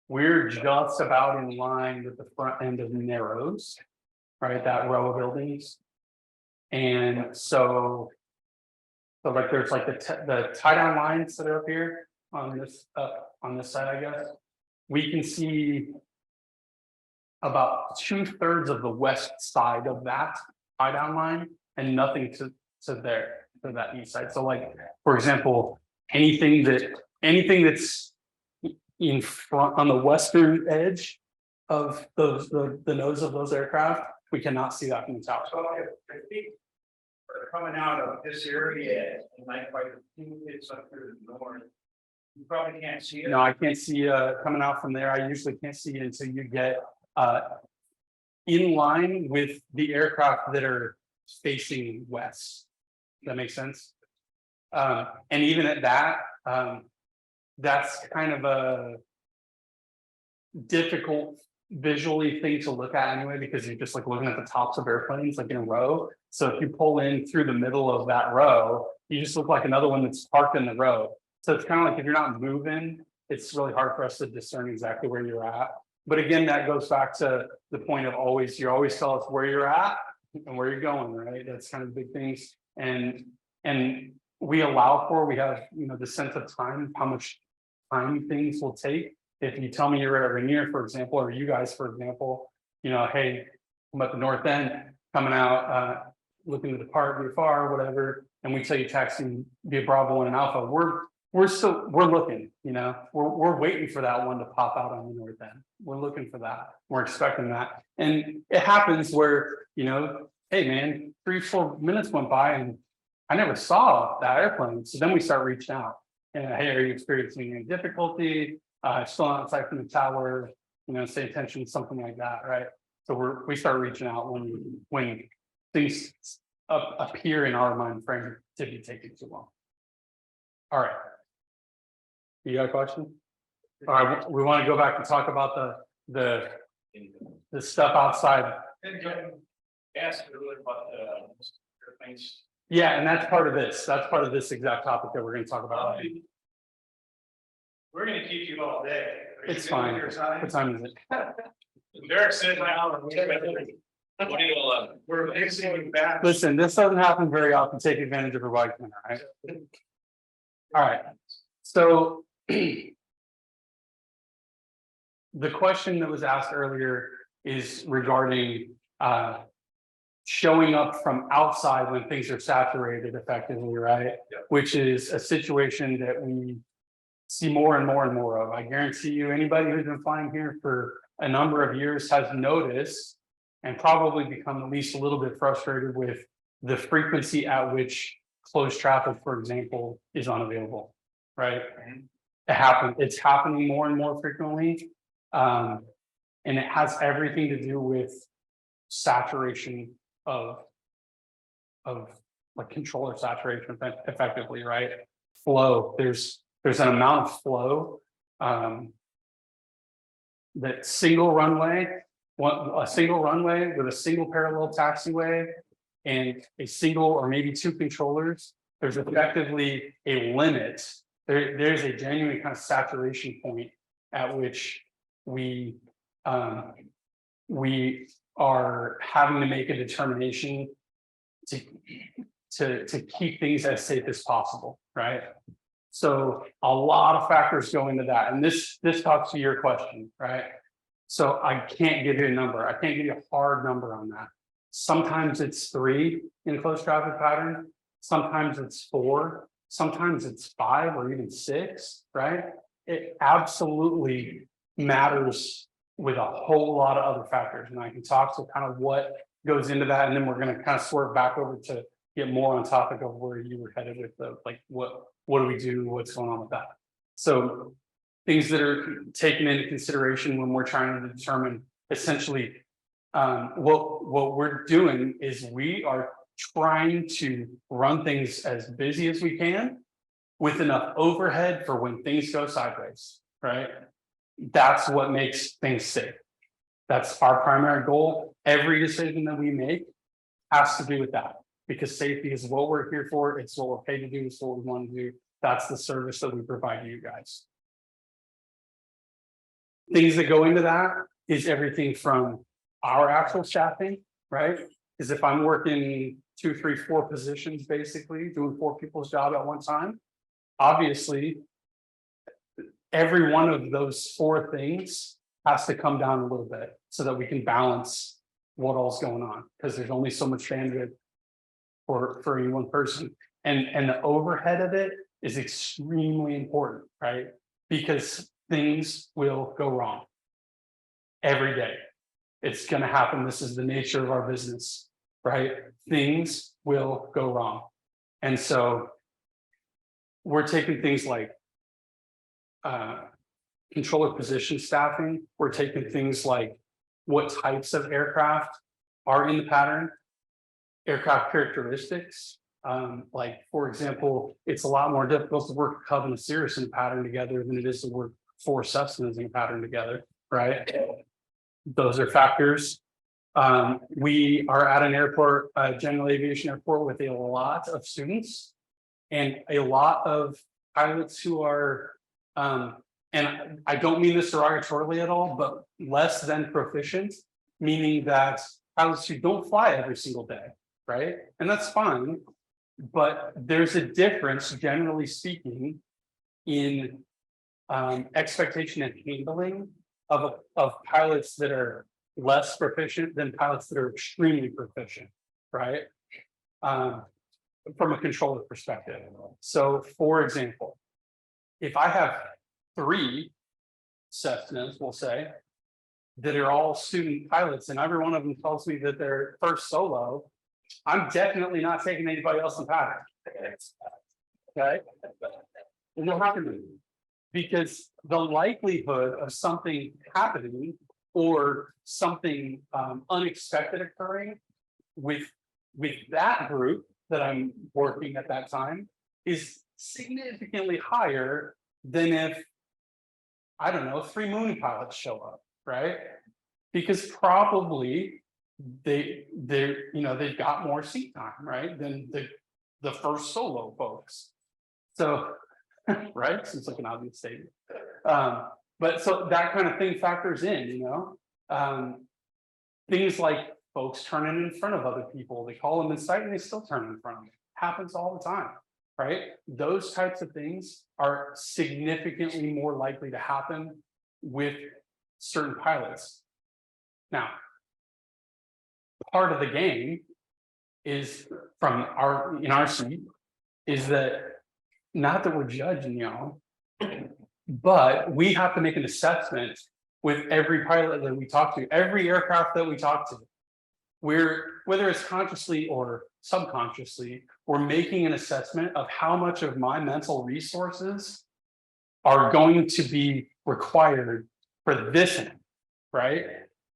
we're just about in line with the front end of Narrows, right? That row of buildings. And so like there's like the tie down lines that are up here on this side, I guess. We can see about 2/3 of the west side of that tie down line, and nothing to that east side. So, like, for example, anything that's in front on the western edge of those the nose of those aircraft, we cannot see that from the tower. So if people are coming out of this area and like by the it's up to the north, you probably can't see it. No, I can't see coming out from there. I usually can't see it until you get in line with the aircraft that are facing west. Does that make sense? And even at that, that's kind of a difficult visually thing to look at anyway, because you're just like looking at the tops of airplanes like in a row. So if you pull in through the middle of that row, you just look like another one that's parked in the row. So it's kind of like if you're not moving, it's really hard for us to discern exactly where you're at. But again, that goes back to the point of you always tell us where you're at and where you're going, right? That's kind of big things. And we have, you know, the sense of time, how much time things will take. If you tell me you're at Rainier, for example, or you guys, for example, you know, hey, I'm at the north end coming out, looking to depart VFR or whatever, and we tell you taxi via Bravo 1 and Alpha, we're looking, you know, we're waiting for that one to pop out on the north end. We're looking for that. We're expecting that. And it happens where, you know, hey man, 3-4 minutes went by and I never saw that airplane. So then we start reaching out. And hey, are you experiencing any difficulty? Still outside from the tower, you know, pay attention to something like that, right? So we start reaching out when things appear in our mind frame to be taking too long. All right. You got a question? All right, we want to go back and talk about the stuff outside. Ask a little about the things. Yeah, and that's part of this. That's part of this exact topic that we're going to talk about. We're gonna keep you all day. Are you It's good with fine. your time? What time is it? Derek said an hour. What do you all We're mixing you back. Listen, this doesn't happen very often. Take advantage of a bike, all right? All right. So the question that was asked earlier is regarding showing up from outside when things are saturated effectively, right? Yeah. Which is a situation that we see more and more and more of. I guarantee you, anybody who's been flying here for a number of years has noticed and probably become at least a little bit frustrated with the frequency at which closed traffic, for example, is unavailable, right? It's happening more and more frequently. And it has everything to do with saturation of like controller saturation effectively, right? Flow, there's an amount of flow that single runway with a single parallel taxiway and a single or maybe two controllers, there's effectively a limit. There's a genuine kind of saturation point at which we are having to make a determination to keep things as safe as possible, right? So a lot of factors go into that, and this talks to your question, right? So I can't give you a number. I can't give you a hard number on that. Sometimes it's 3 in close traffic pattern. Sometimes it's 4. Sometimes it's 5 or even 6, right? It absolutely matters with a whole lot of other factors, and I can talk to kind of what goes into that, and then we're going to kind of swerve back over to get more on topic of where you were headed with the like what do we do, what's going on with that. So things that are taken into consideration when we're trying to determine essentially what we're doing is we are trying to run things as busy as we can with enough overhead for when things go sideways, right? That's what makes things safe. That's our primary goal. Every decision that we make has to do with that, because safety is what we're here for. It's what we're paid to do. It's what we want to do. That's the service that we provide to you guys. Things that go into that is everything from our actual staffing, right? Because if I'm working 2, 3, 4 positions, basically doing 4 people's job at one time, obviously, every one of those 4 things has to come down a little bit so that we can balance what all's going on, because there's only so much bandwidth for any one person. And the overhead of it is extremely important, right? Because things will go wrong every day. It's going to happen. This is the nature of our business, right? Things will go wrong. And so we're taking things like controller position staffing. We're taking things like what types of aircraft are in the pattern, aircraft characteristics. Like, for example, it's a lot more difficult to work a Cub and a Cirrus in a pattern together than it is to work 4 Cessnas in a pattern together, right? Those are factors. We are at an airport, general aviation airport, with a lot of students and a lot of pilots who are, and I don't mean this derogatorily at all, but less than proficient, meaning that pilots who don't fly every single day, right? And that's fine, but there's a difference, generally speaking, in expectation and handling of pilots that are less proficient than pilots that are extremely proficient, right? From a controller perspective. So, for example, if I have 3 Cessnas, we'll say, that are all student pilots, and every one of them tells me that they're first solo, I'm definitely not taking anybody else in pattern. Okay? It will happen to me. Because the likelihood of something happening or something unexpected occurring with with that group that I'm working at that time is significantly higher than if, I don't know, 3 Mooney pilots show up, right? Because probably they've got more seat time, right, than the first solo folks. So, right, seems like an obvious statement. But so that kind of thing factors in, things like folks turning in front of other people, they call them in sight and they still turn in front of them. Happens all the time, right? Those types of things are significantly more likely to happen with certain pilots. Now, part of the game is in our seat is that not that we're judging y'all, but we have to make an assessment with every pilot that we talk to, every aircraft that we talk to. Whether it's consciously or subconsciously, we're making an assessment of how much of my mental resources are going to be required for this end, right?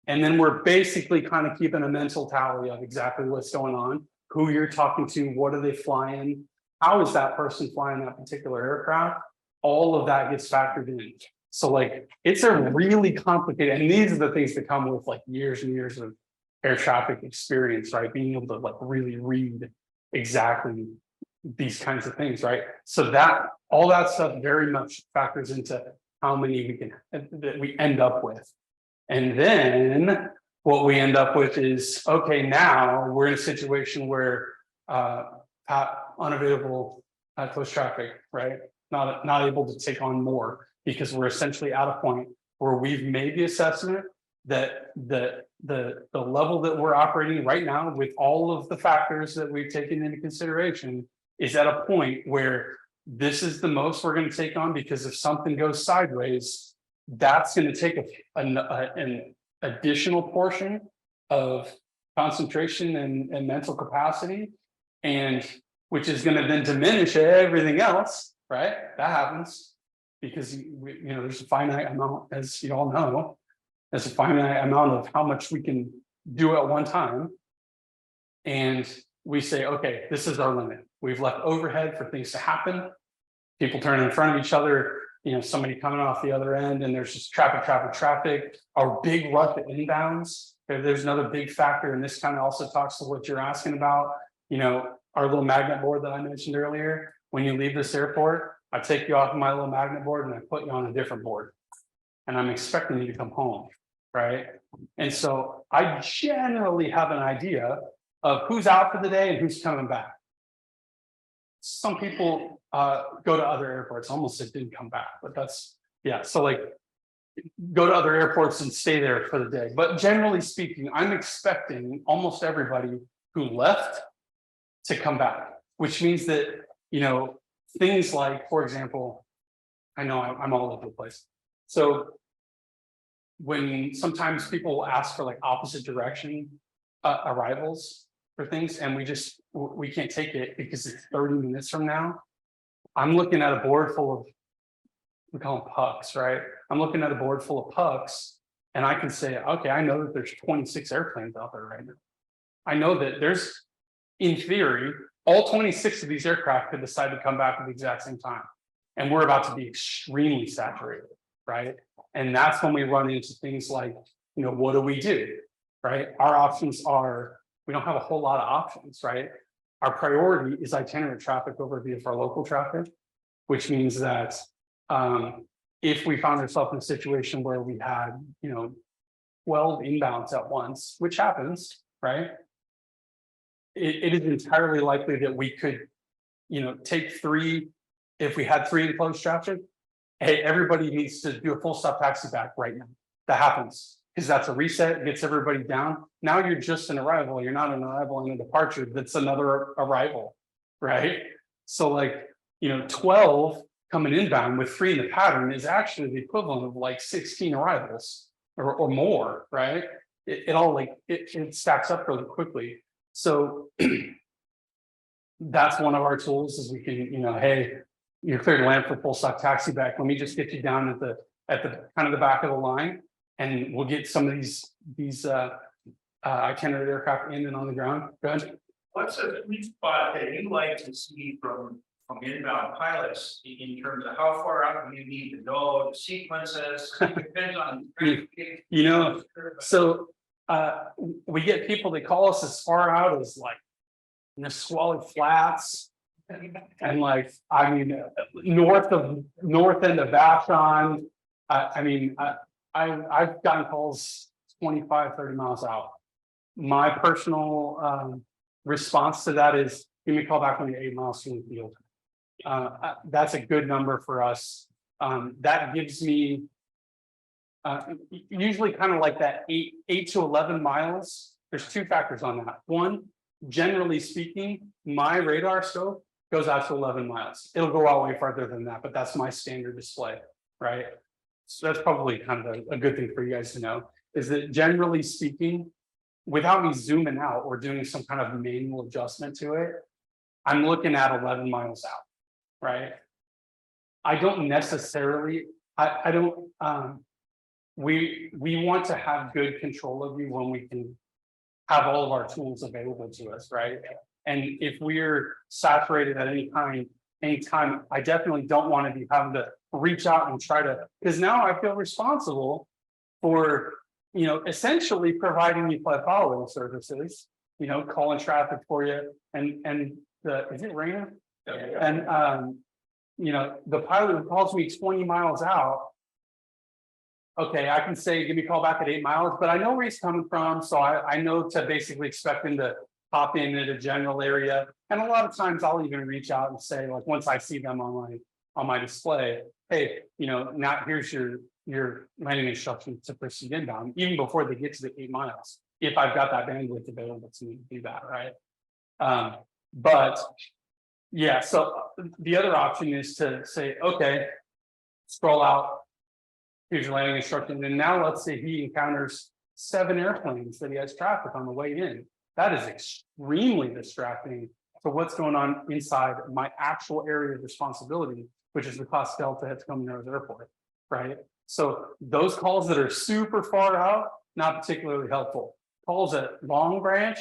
And then we're basically kind of keeping a mental tally of exactly what's going on, who you're talking to, what are they flying, how is that person flying that particular aircraft? All of that gets factored in. So like, it's a really complicated, and these are the things that come with like years and years of air traffic experience, right? Being able to like really read exactly these kinds of things, right? So that all that stuff very much factors into how many that we end up with. And then what we end up with is, okay, now we're in a situation where unavailable close traffic, right? Not able to take on more because we're essentially at a point where we've made the assessment that the level that we're operating right now with all of the factors that we've taken into consideration is at a point where this is the most we're going to take on, because if something goes sideways, that's going to take an additional portion of concentration and mental capacity, and which is going to then diminish everything else, right? That happens because there's a finite amount, as you all know, there's a finite amount of how much we can do at one time. And we say, okay, this is our limit. We've left overhead for things to happen. People turning in front of each other, somebody coming off the other end, and there's just traffic. Our big rush at inbounds. There's another big factor, and this kind of also talks to what you're asking about. Our little magnet board that I mentioned earlier. When you leave this airport, I take you off of my little magnet board and I put you on a different board. And I'm expecting you to come home, right? And so I generally have an idea of who's out for the day and who's coming back. Some people go to other airports, almost it didn't come back, but that's, yeah. So like go to other airports and stay there for the day. But generally speaking, I'm expecting almost everybody who left to come back, which means that, things like, for example, I know I'm all over the place. So when sometimes people will ask for like opposite direction arrivals for things, and we can't take it because it's 30 minutes from now. I'm looking at a board full of, we call them pucks, right? I'm looking at a board full of pucks, and I can say, okay, I know that there's 26 airplanes out there right now. I know that there's, in theory, all 26 of these aircraft could decide to come back at the exact same time. And we're about to be extremely saturated, right? And that's when we run into things like, what do we do, right? Our options are, we don't have a whole lot of options, right? Our priority is itinerant traffic over VFR local traffic, which means that if we found ourselves in a situation where we had, 12 inbounds at once, which happens, right? It is entirely likely that we could, take 3, if we had 3 enclosed traffic, hey, everybody needs to do a full stop taxi back right now. That happens because that's a reset, gets everybody down. Now you're just an arrival. You're not an arrival and a departure. That's another arrival, right? So like, 12 coming inbound with 3 in the pattern is actually the equivalent of like 16 arrivals or more, right? It all like, it stacks up really quickly. So that's one of our tools is we can, hey, you're clear to land for full stop taxi back. Let me just get you down at the kind of the back of the line, and we'll get some of these itinerant aircraft in and on the ground. Go ahead. What's a sweet spot that you like to see from inbound pilots in terms of how far out do you need to go, the sequences, depends on. You know, so we get people that call us as far out as like Nisqually Flats. And like, I mean, north end of Vashon. I've gotten calls 25, 30 miles out. My personal response to that is give me a call back when you're 8 miles from the field. That's a good number for us. That gives me usually kind of like that 8 to 11 miles. There's two factors on that. One, generally speaking, my radar scope goes out to 11 miles. It'll go out way farther than that, but that's my standard display, right? So that's probably kind of a good thing for you guys to know, is that generally speaking, without me zooming out or doing some kind of manual adjustment to it, I'm looking at 11 miles out, right? I don't necessarily, I don't, we want to have good control of you when we can have all of our tools available to us, right? And if we're saturated at any time, I definitely don't want to be having to reach out and try to, because now I feel responsible for, you know, essentially providing you flight following services, you know, calling traffic for you, and is it raining? Yeah. And you know, the pilot who calls me 20 miles out, okay, I can say, give me a call back at 8 miles, but I know where he's coming from. So I know to basically expect him to pop in at a general area. And a lot of times I'll even reach out and say, like, once I see them on my display, hey, you know, now here's your landing instructions to proceed inbound, even before they get to the 8 miles, if I've got that bandwidth available to me to do that, right? But yeah, so the other option is to say, okay, scroll out, here's your landing instruction. And now let's say he encounters 7 airplanes that he has traffic on the way in. That is extremely distracting to what's going on inside my actual area of responsibility, which is the cost delta at Tacoma Airport, right? So those calls that are super far out, not particularly helpful. Calls at Long Branch,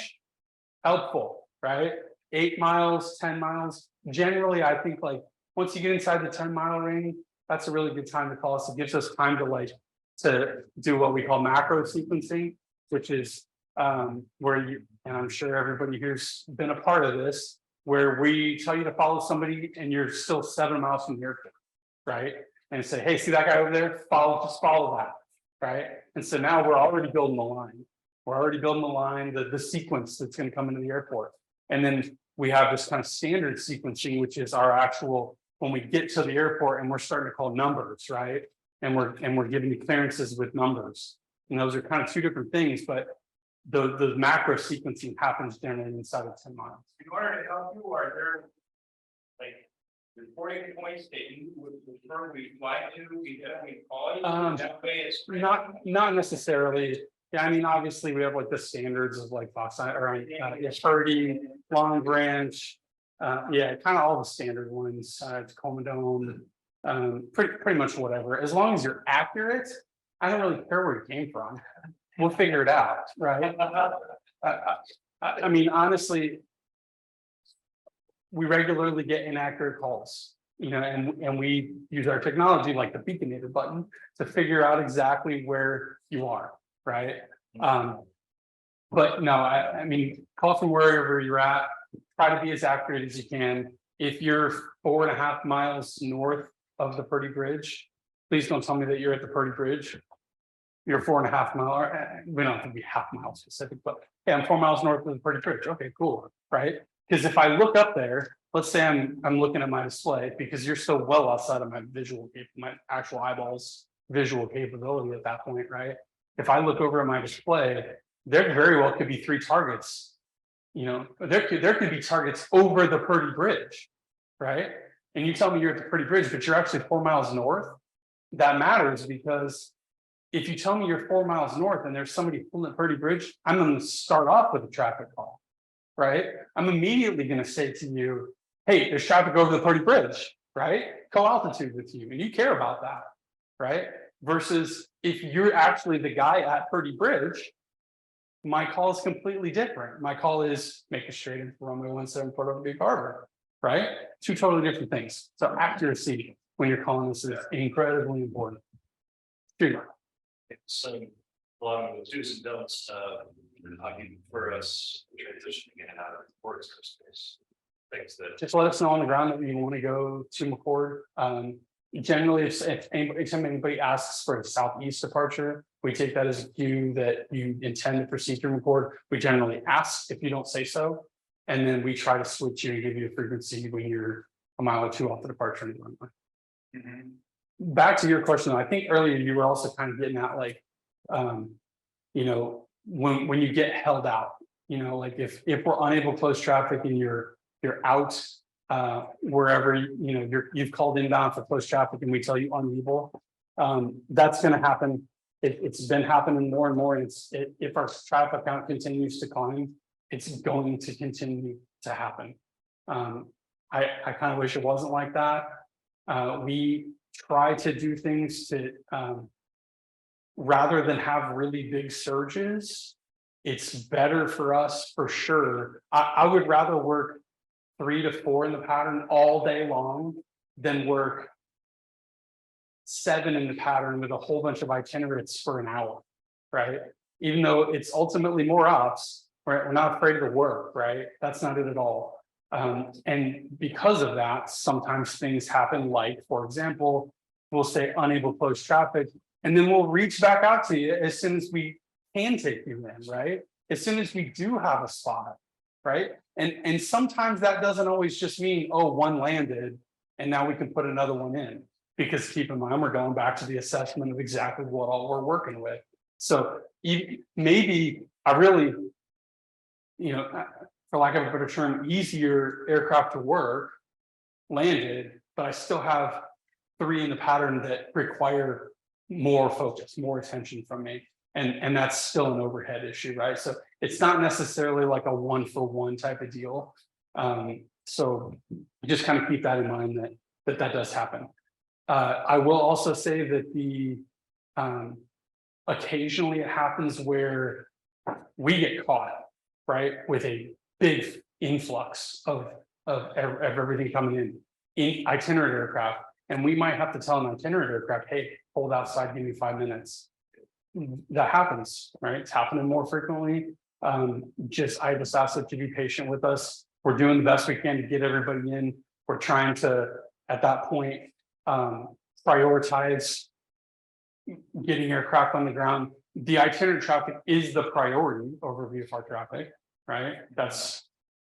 helpful, right? 8 miles, 10 miles. Generally, I think like once you get inside the 10-mile range, that's a really good time to call us. It gives us time to do what we call macro sequencing, which is where you, and I'm sure everybody here's been a part of this, where we tell you to follow somebody and you're still 7 miles from the airport, right? And say, hey, see that guy over there? Just follow that, right? And so now we're already building the line. We're already building the line, the sequence that's going to come into the airport. And then we have this kind of standard sequencing, which is our actual, when we get to the airport and we're starting to call numbers, right? And we're giving you clearances with numbers. And those are kind of two different things, but the macro sequencing happens generally inside of 10 miles. In order to help you, are there like reporting points that you would prefer we fly to, we call you? That way it's Not necessarily. Yeah, I mean, obviously we have like the standards of like Fox or Purdy, Long Branch, yeah, kind of all the standard ones, Tacoma Dome, pretty much whatever. As long as you're accurate, I don't really care where you came from. We'll figure it out, right? I mean, honestly, we regularly get inaccurate calls, you know, and we use our technology like the beaconator button to figure out exactly where you are, right? But no, I mean, call from wherever you're at, try to be as accurate as you can. If you're 4.5 miles north of the Purdy Bridge, please don't tell me that you're at the Purdy Bridge. You're 4.5 miles, we don't have to be half mile specific, but hey, I'm 4 miles north of the Purdy Bridge. Okay, cool, right? Because if I look up there, let's say I'm looking at my display, because you're still well outside of my my actual eyeballs visual capability at that point, right? If I look over at my display, there very well could be 3 targets. You know, there could be targets over the Purdy Bridge, right? And you tell me you're at the Purdy Bridge, but you're actually 4 miles north. That matters, because if you tell me you're 4 miles north and there's somebody pulling the Purdy Bridge, I'm going to start off with a traffic call, right? I'm immediately going to say to you, hey, there's traffic over the Purdy Bridge, right? Co-altitude with you, and you care about that, right? Versus if you're actually the guy at Purdy Bridge, My call is completely different. My call is make a straight into runway 17 Port Over Big Harbor, right? Two totally different things. So accuracy when you're calling this is incredibly important. Dude, So, along with do's and don'ts, how do you prefer us transitioning in and out of work space? Things that. just let us know on the ground that you want to go to McCord. Generally, if anybody asks for a southeast departure, we take that as a cue that you intend to proceed through McCord. We generally ask if you don't say so. And then we try to switch you and give you a frequency when you're a mile or two off the departure of the runway. Back to your question, I think earlier you were also kind of getting at like, you know, when you get held out, you know, like if we're unable to close traffic and you're out wherever, you know, you've called inbound for close traffic and we tell you unable, that's going to happen. It's been happening more and more. And if our traffic count continues to climb, it's going to continue to happen. I kind of wish it wasn't like that. We try to do things to, rather than have really big surges, it's better for us for sure. I would rather work 3 to 4 in the pattern all day long than work 7 in the pattern with a whole bunch of itinerates for an hour, right? Even though it's ultimately more ops, we're not afraid of the work, right? That's not it at all. And because of that, sometimes things happen like, for example, we'll say unable to close traffic, and then we'll reach back out to you as soon as we can take you in, right? As soon as we do have a spot, right? And sometimes that doesn't always just mean, oh, one landed and now we can put another one in. Because keep in mind, we're going back to the assessment of exactly what all we're working with. So maybe I really, you know, for lack of a better term, easier aircraft to work landed, but I still have 3 in the pattern that require more focus, more attention from me. And that's still an overhead issue, right? So it's not necessarily like a 1-for-1 type of deal. So just kind of keep that in mind that does happen. I will also say that the occasionally it happens where we get caught, right, with a big influx of everything coming in itinerant aircraft, and we might have to tell an itinerant aircraft, hey, hold outside, give me 5 minutes. That happens, right? It's happening more frequently. I just ask that you be patient with us. We're doing the best we can to get everybody in. We're trying to, at that point, prioritize getting aircraft on the ground. The itinerant traffic is the priority over VFR traffic, right? That's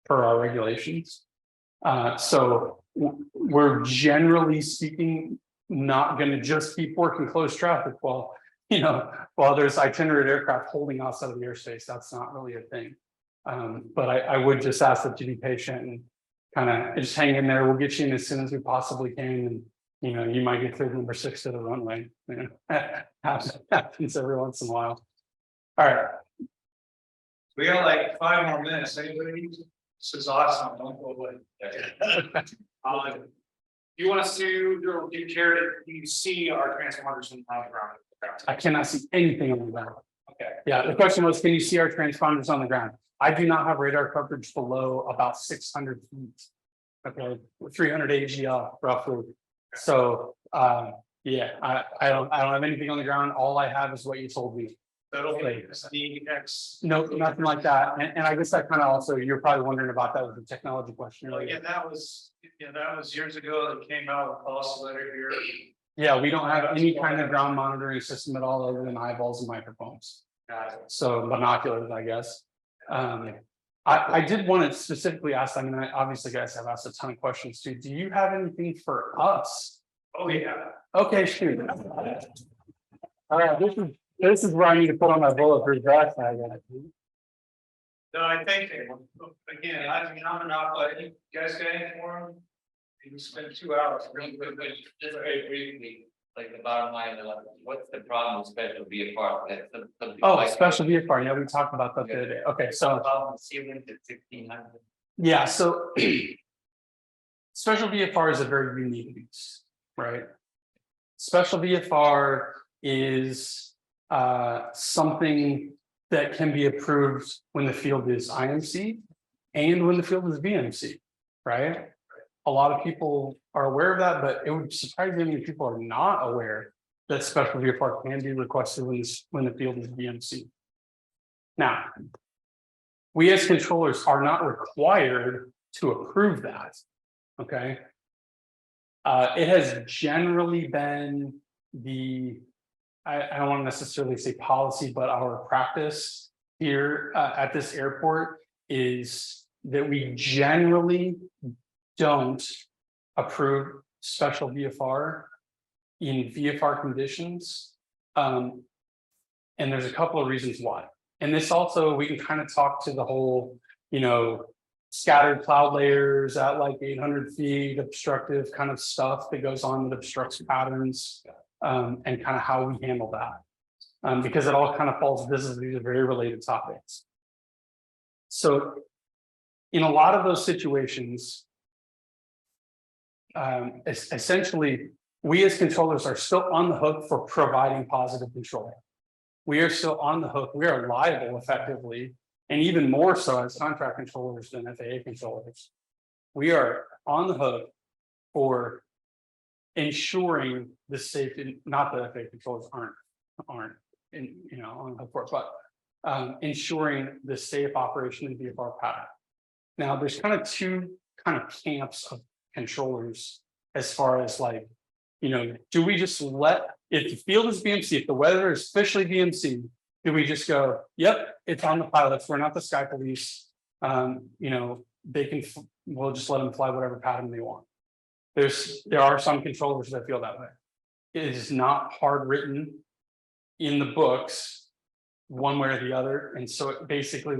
per our regulations. So we're generally speaking not going to just keep working close traffic while there's itinerant aircraft holding outside of the airspace. That's not really a thing. But I would just ask that you be patient and kind of just hang in there. We'll get you in as soon as we possibly can. And you might get through number 6 to the runway. Happens every once in a while. All right. We got like 5 more minutes. Anybody? This is awesome. Don't go away. You want us to, do you care to, you see our transponders on the ground? I cannot see anything on the ground. Okay. Yeah, the question was, can you see our transponders on the ground? I do not have radar coverage below about 600 feet. Okay, 300 AGL roughly. So yeah, I don't have anything on the ground. All I have is what you told me. That'll be DX. No, nothing like that. And I guess that kind of also, you're probably wondering about that with the technology question. Yeah, that was years ago that came out with policy letter here. Yeah, we don't have any kind of ground monitoring system at all other than eyeballs and microphones. So binoculars, I guess. I did want to specifically ask, I mean, obviously guys have asked a ton of questions too. Do you have anything for us? Oh, yeah. Okay, shoot. All right, this is where I need to put on my bulletproof vest. No, I think, again, I'm not, but you guys got anything for them? You spend 2 hours. Just very briefly, like the bottom line, what's the problem with special VFR? Oh, special VFR. Yeah, we talked about that the other day. Okay, so Ceiling to 1600. yeah, so special VFR is a very unique beast, right? Special VFR is something that can be approved when the field is IMC and when the field is VMC, right? A lot of people are aware of that, but it would surprise me if people are not aware that special VFR can be requested when the field is VMC. Now, we as controllers are not required to approve that, okay? It has generally been I don't want to necessarily say policy, but our practice here at this airport is that we generally don't approve special VFR in VFR conditions. And there's a couple of reasons why. And this also, we can kind of talk to the whole, scattered cloud layers at like 800 feet, obstructive kind of stuff that goes on that obstructs patterns, and kind of how we handle that. Because it all kind of falls, these are very related topics. So in a lot of those situations, essentially, we as controllers are still on the hook for providing positive control. We are still on the hook. We are liable effectively, and even more so as contract controllers than FAA controllers. We are on the hook for ensuring the safety, not that FAA controllers aren't on the hook for it, but ensuring the safe operation of the VFR pattern. Now, there's kind of two kind of camps of controllers as far as like, do we just if the field is VMC, if the weather is officially VMC, do we just go, yep, it's on the pilots, we're not the sky police, we'll just let them fly whatever pattern they want. There are some controllers that feel that way. It is not hard written in the books one way or the other, and so it basically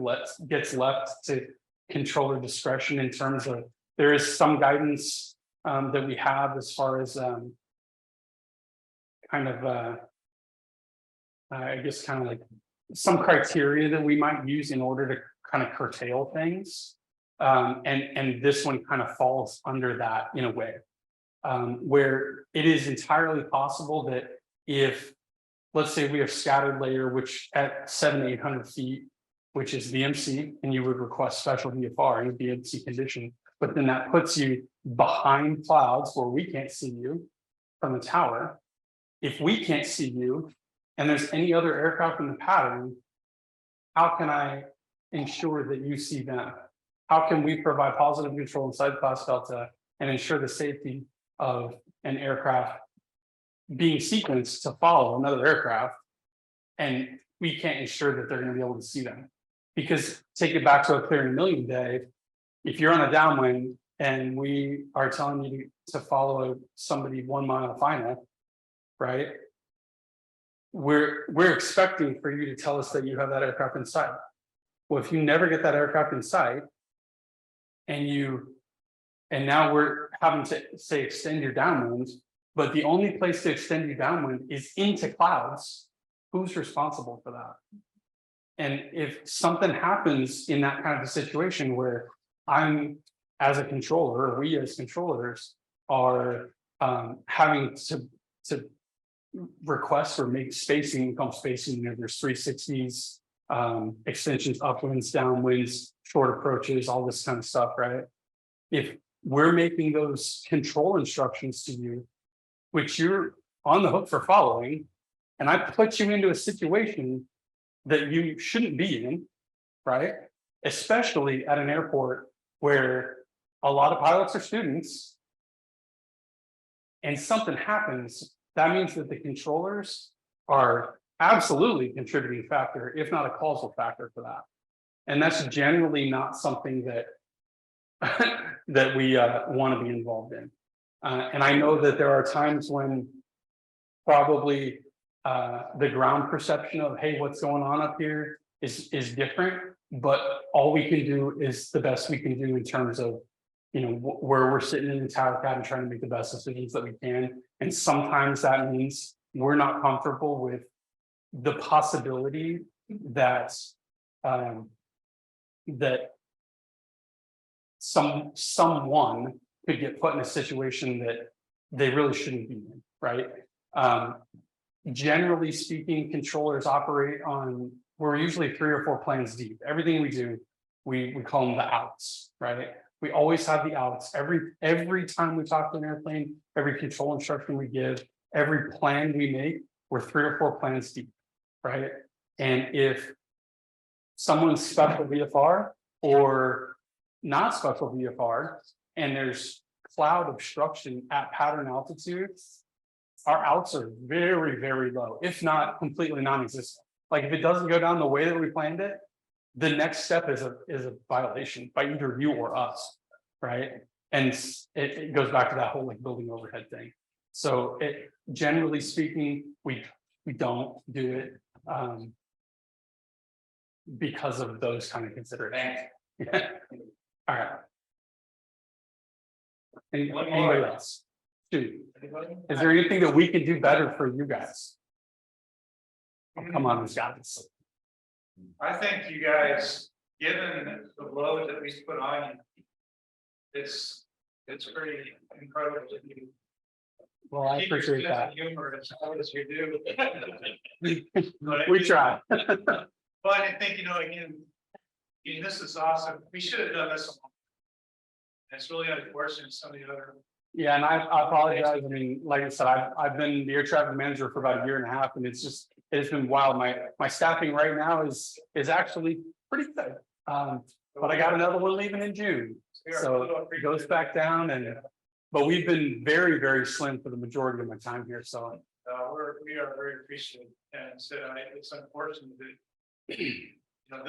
gets left to controller discretion in terms of there is some guidance that we have as far as I guess kind of like some criteria that we might use in order to kind of curtail things. And this one kind of falls under that in a way, where it is entirely possible that if, let's say we have scattered layer, which at 700-800 feet, which is VMC, and you would request special VFR in a VMC condition, but then that puts you behind clouds where we can't see you from the tower. If we can't see you and there's any other aircraft in the pattern, how can I ensure that you see them? How can we provide positive control inside class Delta and ensure the safety of an aircraft being sequenced to follow another aircraft, and we can't ensure that they're going to be able to see them? Because take it back to a clearing million day, if you're on a downwind and we are telling you to follow somebody 1 mile final, right? We're expecting for you to tell us that you have that aircraft in sight. Well, if you never get that aircraft in sight, and now we're having to say extend your downwind, but the only place to extend your downwind is into clouds, who's responsible for that? And if something happens in that kind of a situation where I'm as a controller, or we as controllers are having to request or make spacing, there's 360s, extensions, upwinds, downwinds, short approaches, all this kind of stuff, right? If we're making those control instructions to you, which you're on the hook for following, and I put you into a situation that you shouldn't be in, right? Especially at an airport where a lot of pilots are students, and something happens, that means that the controllers are absolutely a contributing factor, if not a causal factor for that. And that's generally not something that that we want to be involved in. And I know that there are times when probably the ground perception of, hey, what's going on up here is different, but all we can do is the best we can do in terms of, where we're sitting in the tower cabin trying to make the best decisions that we can. And sometimes that means we're not comfortable with the possibility that that someone could get put in a situation that they really shouldn't be in, right? Generally speaking, controllers operate on we're usually 3 or 4 plans deep. Everything we do, we call them the outs, right? We always have the outs. Every time we talk to an airplane, every control instruction we give, every plan we make, we're 3 or 4 plans deep, right? And if someone's special VFR or not special VFR, and there's cloud obstruction at pattern altitudes, our outs are very, very low, if not completely non-existent. Like if it doesn't go down the way that we planned it, the next step is a violation by either you or us, right? And it goes back to that whole like building overhead thing. So generally speaking, we don't do it because of those kind of considerations. All right. Anybody else? Dude, is there anything that we can do better for you guys? Oh, come on, guys. I think you guys, given the load that we put on you, it's pretty incredible that you. Well, I keep your appreciate sense of that. Humor as hard as you do. We try. But I think, again, this is awesome. We should have done this. And it's really unfortunate some of the other. Yeah, and I apologize. I mean, like I said, I've been the air traffic manager for about 1.5 years, and it's been wild. My staffing right now is actually pretty good. But I got another one leaving in June, so it goes back down. But we've been very, very slim for the majority of my time here. So we are very appreciative, and so it's unfortunate that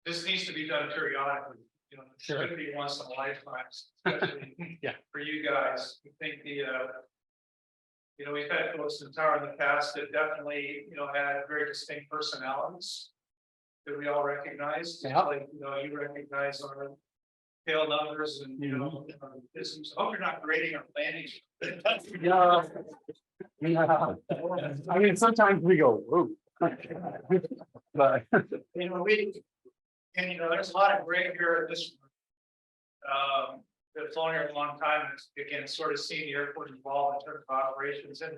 this needs to be done periodically. Sure. It should be once in a lifetime, especially Yeah. for you guys. We think we've had folks in the tower in the past that definitely, had very distinct personalities that we all recognize. Yeah. Like, you recognize our tail numbers and, business. I hope you're not grading our landing. Yeah. I mean, sometimes we go, whoa. But there's a lot of gray here at this. They've flown here a long time, and again, sort of seeing the airport involved in terms of operations. And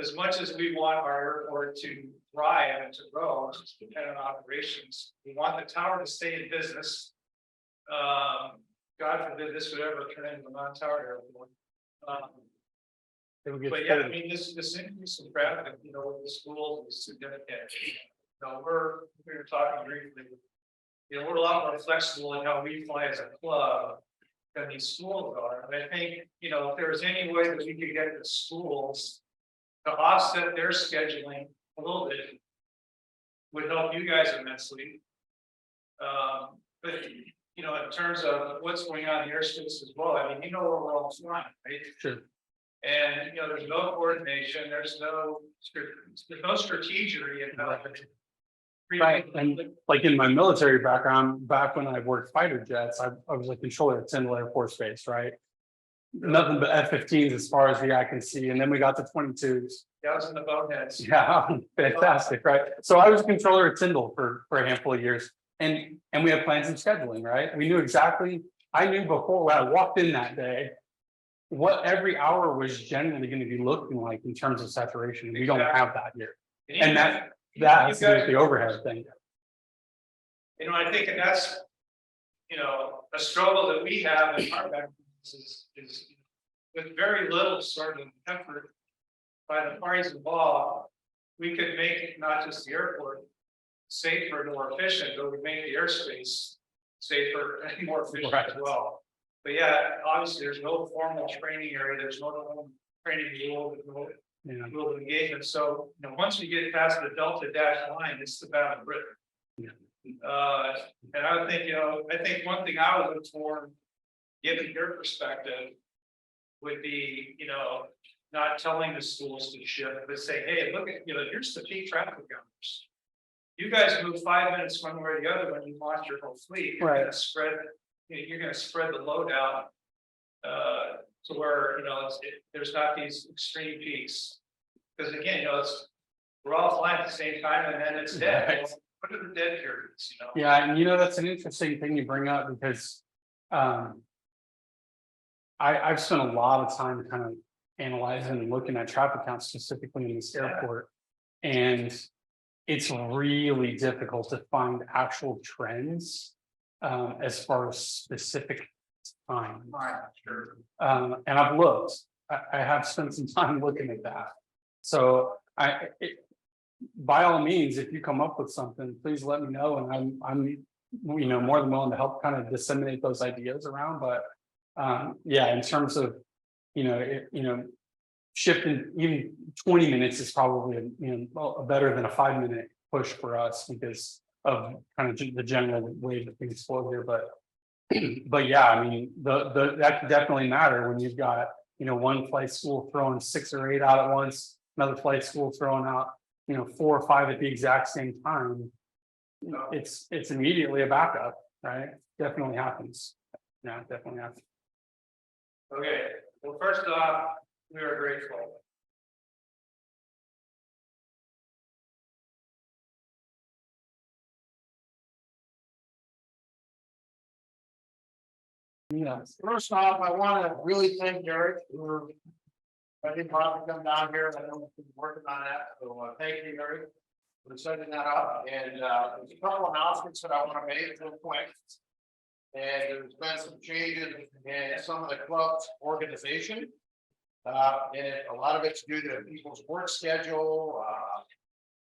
as much as we want our airport to thrive and to grow, just dependent on operations, we want the tower to stay in business. God forbid this would ever turn into a non-tower airport. But yeah, I mean, this increase in traffic, with the schools is significant. We were talking briefly. We're a lot more flexible in how we fly as a club than these schools are. And I think, if there was any way that we could get the schools to offset their scheduling a little bit, would help you guys immensely. But, in terms of what's going on in the airspace as well, I mean, where we're all flying, right? Sure. And, there's no coordination, there's no strategery in how. Right, and like in my military background, back when I worked fighter jets, I was a controller at Tyndall Air Force Base, right? Nothing but F-15s as far as the eye can see, and then we got the 22s. Yeah, I was in the boneheads. Yeah, fantastic, right? So I was a controller at Tyndall for a handful of years, and we had plans and scheduling, right? We knew exactly. I knew before when I walked in that day what every hour was generally going to be looking like in terms of saturation. We don't have that here, and that has to do with the overhead thing. I think that's, a struggle that we have in our backgrounds is with very little sort of effort by the parties involved, we could make it not just the airport safer and more efficient, but we make the airspace safer and more efficient as well. But yeah, obviously there's no formal training area, there's no training rule, rule of engagement. So once we get past the Delta Dash line, it's the Battle of Britain. Yeah. And I would think, I think one thing I would look for, given your perspective, would be, not telling the schools to shift, but say, hey, look at, here's the peak traffic numbers. You guys move 5 minutes one way or the other when you launch your whole fleet. You're going to spread, you're going to spread the load out to where there's not these extreme peaks. Because again, we're all flying at the same time, and then it's dead. Right. What are the dead periods? Yeah, and that's an interesting thing you bring up because I've spent a lot of time kind of analyzing and looking at traffic counts specifically in this airport, and it's really difficult to find actual trends as far as specific time. And I've looked, I have spent some time looking at that. So by all means, if you come up with something, please let me know, and I'm more than willing to help kind of disseminate those ideas around. But yeah, in terms of shifting even 20 minutes is probably better than a 5-minute push for us because of kind of the general way that things flow here. But yeah, I mean, that could definitely matter when you've got one flight school throwing 6 or 8 out at once, another flight school throwing out 4 or 5 at the exact same time. It's immediately a backup, right? Definitely happens. Yeah, definitely happens. Okay, well, first off, we are grateful. Yeah. First off, I want to really thank Eric for. I didn't want to come down here, and I know he's been working on that, so thank you, Eric, for setting that up. And there's a couple announcements that I want to make real quick. And there's been some changes in some of the club's organization. And a lot of it's due to people's work schedule.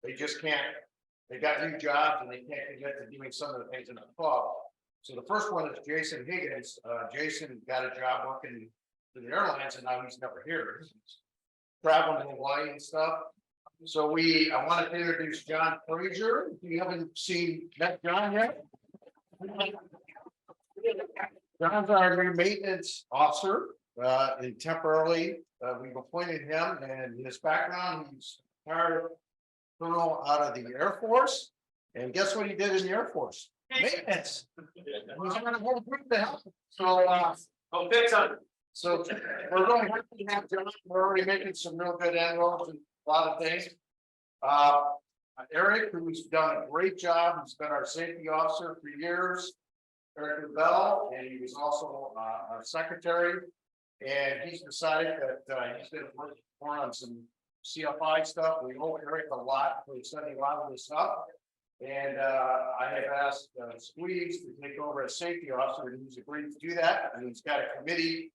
They just can't, they got new jobs and they can't commit to doing some of the things in the club. So the first one is Jason Higgins. Jason got a job working for the airlines and now he's never here. He's traveling to Hawaii and stuff. So I wanted to introduce John Frazier. If you haven't met John yet. John's our new maintenance officer, and temporarily, we've appointed him, and his background, he's retired colonel out of the Air Force. And guess what he did in the Air Force? Maintenance. He's on a whole group to help. So, fix on it. So we're really happy to have John. We're already making some real good inroads and a lot of things. Eric, who's done a great job, he's been our safety officer for years. Eric Bell, and he was also our secretary, and he's decided that he's going to work more on some CFI stuff. We owe Eric a lot for setting a lot of this up, and I have asked Squeeze to take over as safety officer, and he's agreed to do that. And he's got a committee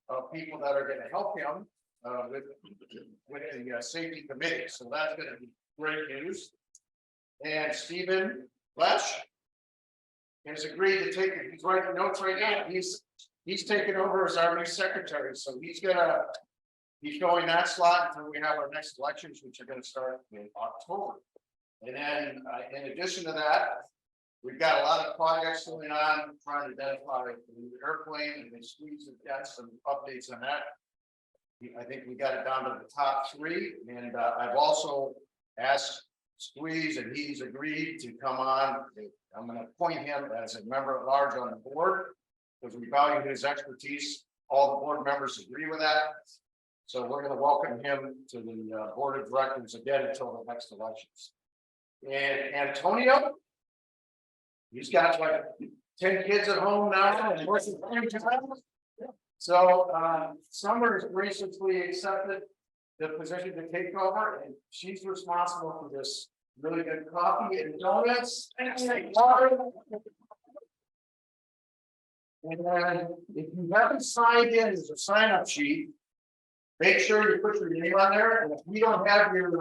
of people that are going to help him with the safety committee. So that's going to be great news. And Stephen Lesh has agreed to take it. He's writing notes right now. He's taking over as our new secretary. So he's going that slot until we have our next elections, which are going to start in October. And then in addition to that, we've got a lot of projects going on, trying to identify the new airplane, and then Squeeze has got some updates on that. I think we got it down to the top 3. And I've also asked Squeeze, and he's agreed to come on. I'm going to appoint him as a member at large on the board because we value his expertise. All the board members agree with that. So we're going to welcome him to the board of directors again until the next elections. And Antonio, he's got like 10 kids at home now and working. So Summer has graciously accepted the position to take over, and she's responsible for this really good coffee and donuts and water. And then if you haven't signed in, there's a sign-up sheet. Make sure you put your name on there, and if we don't have your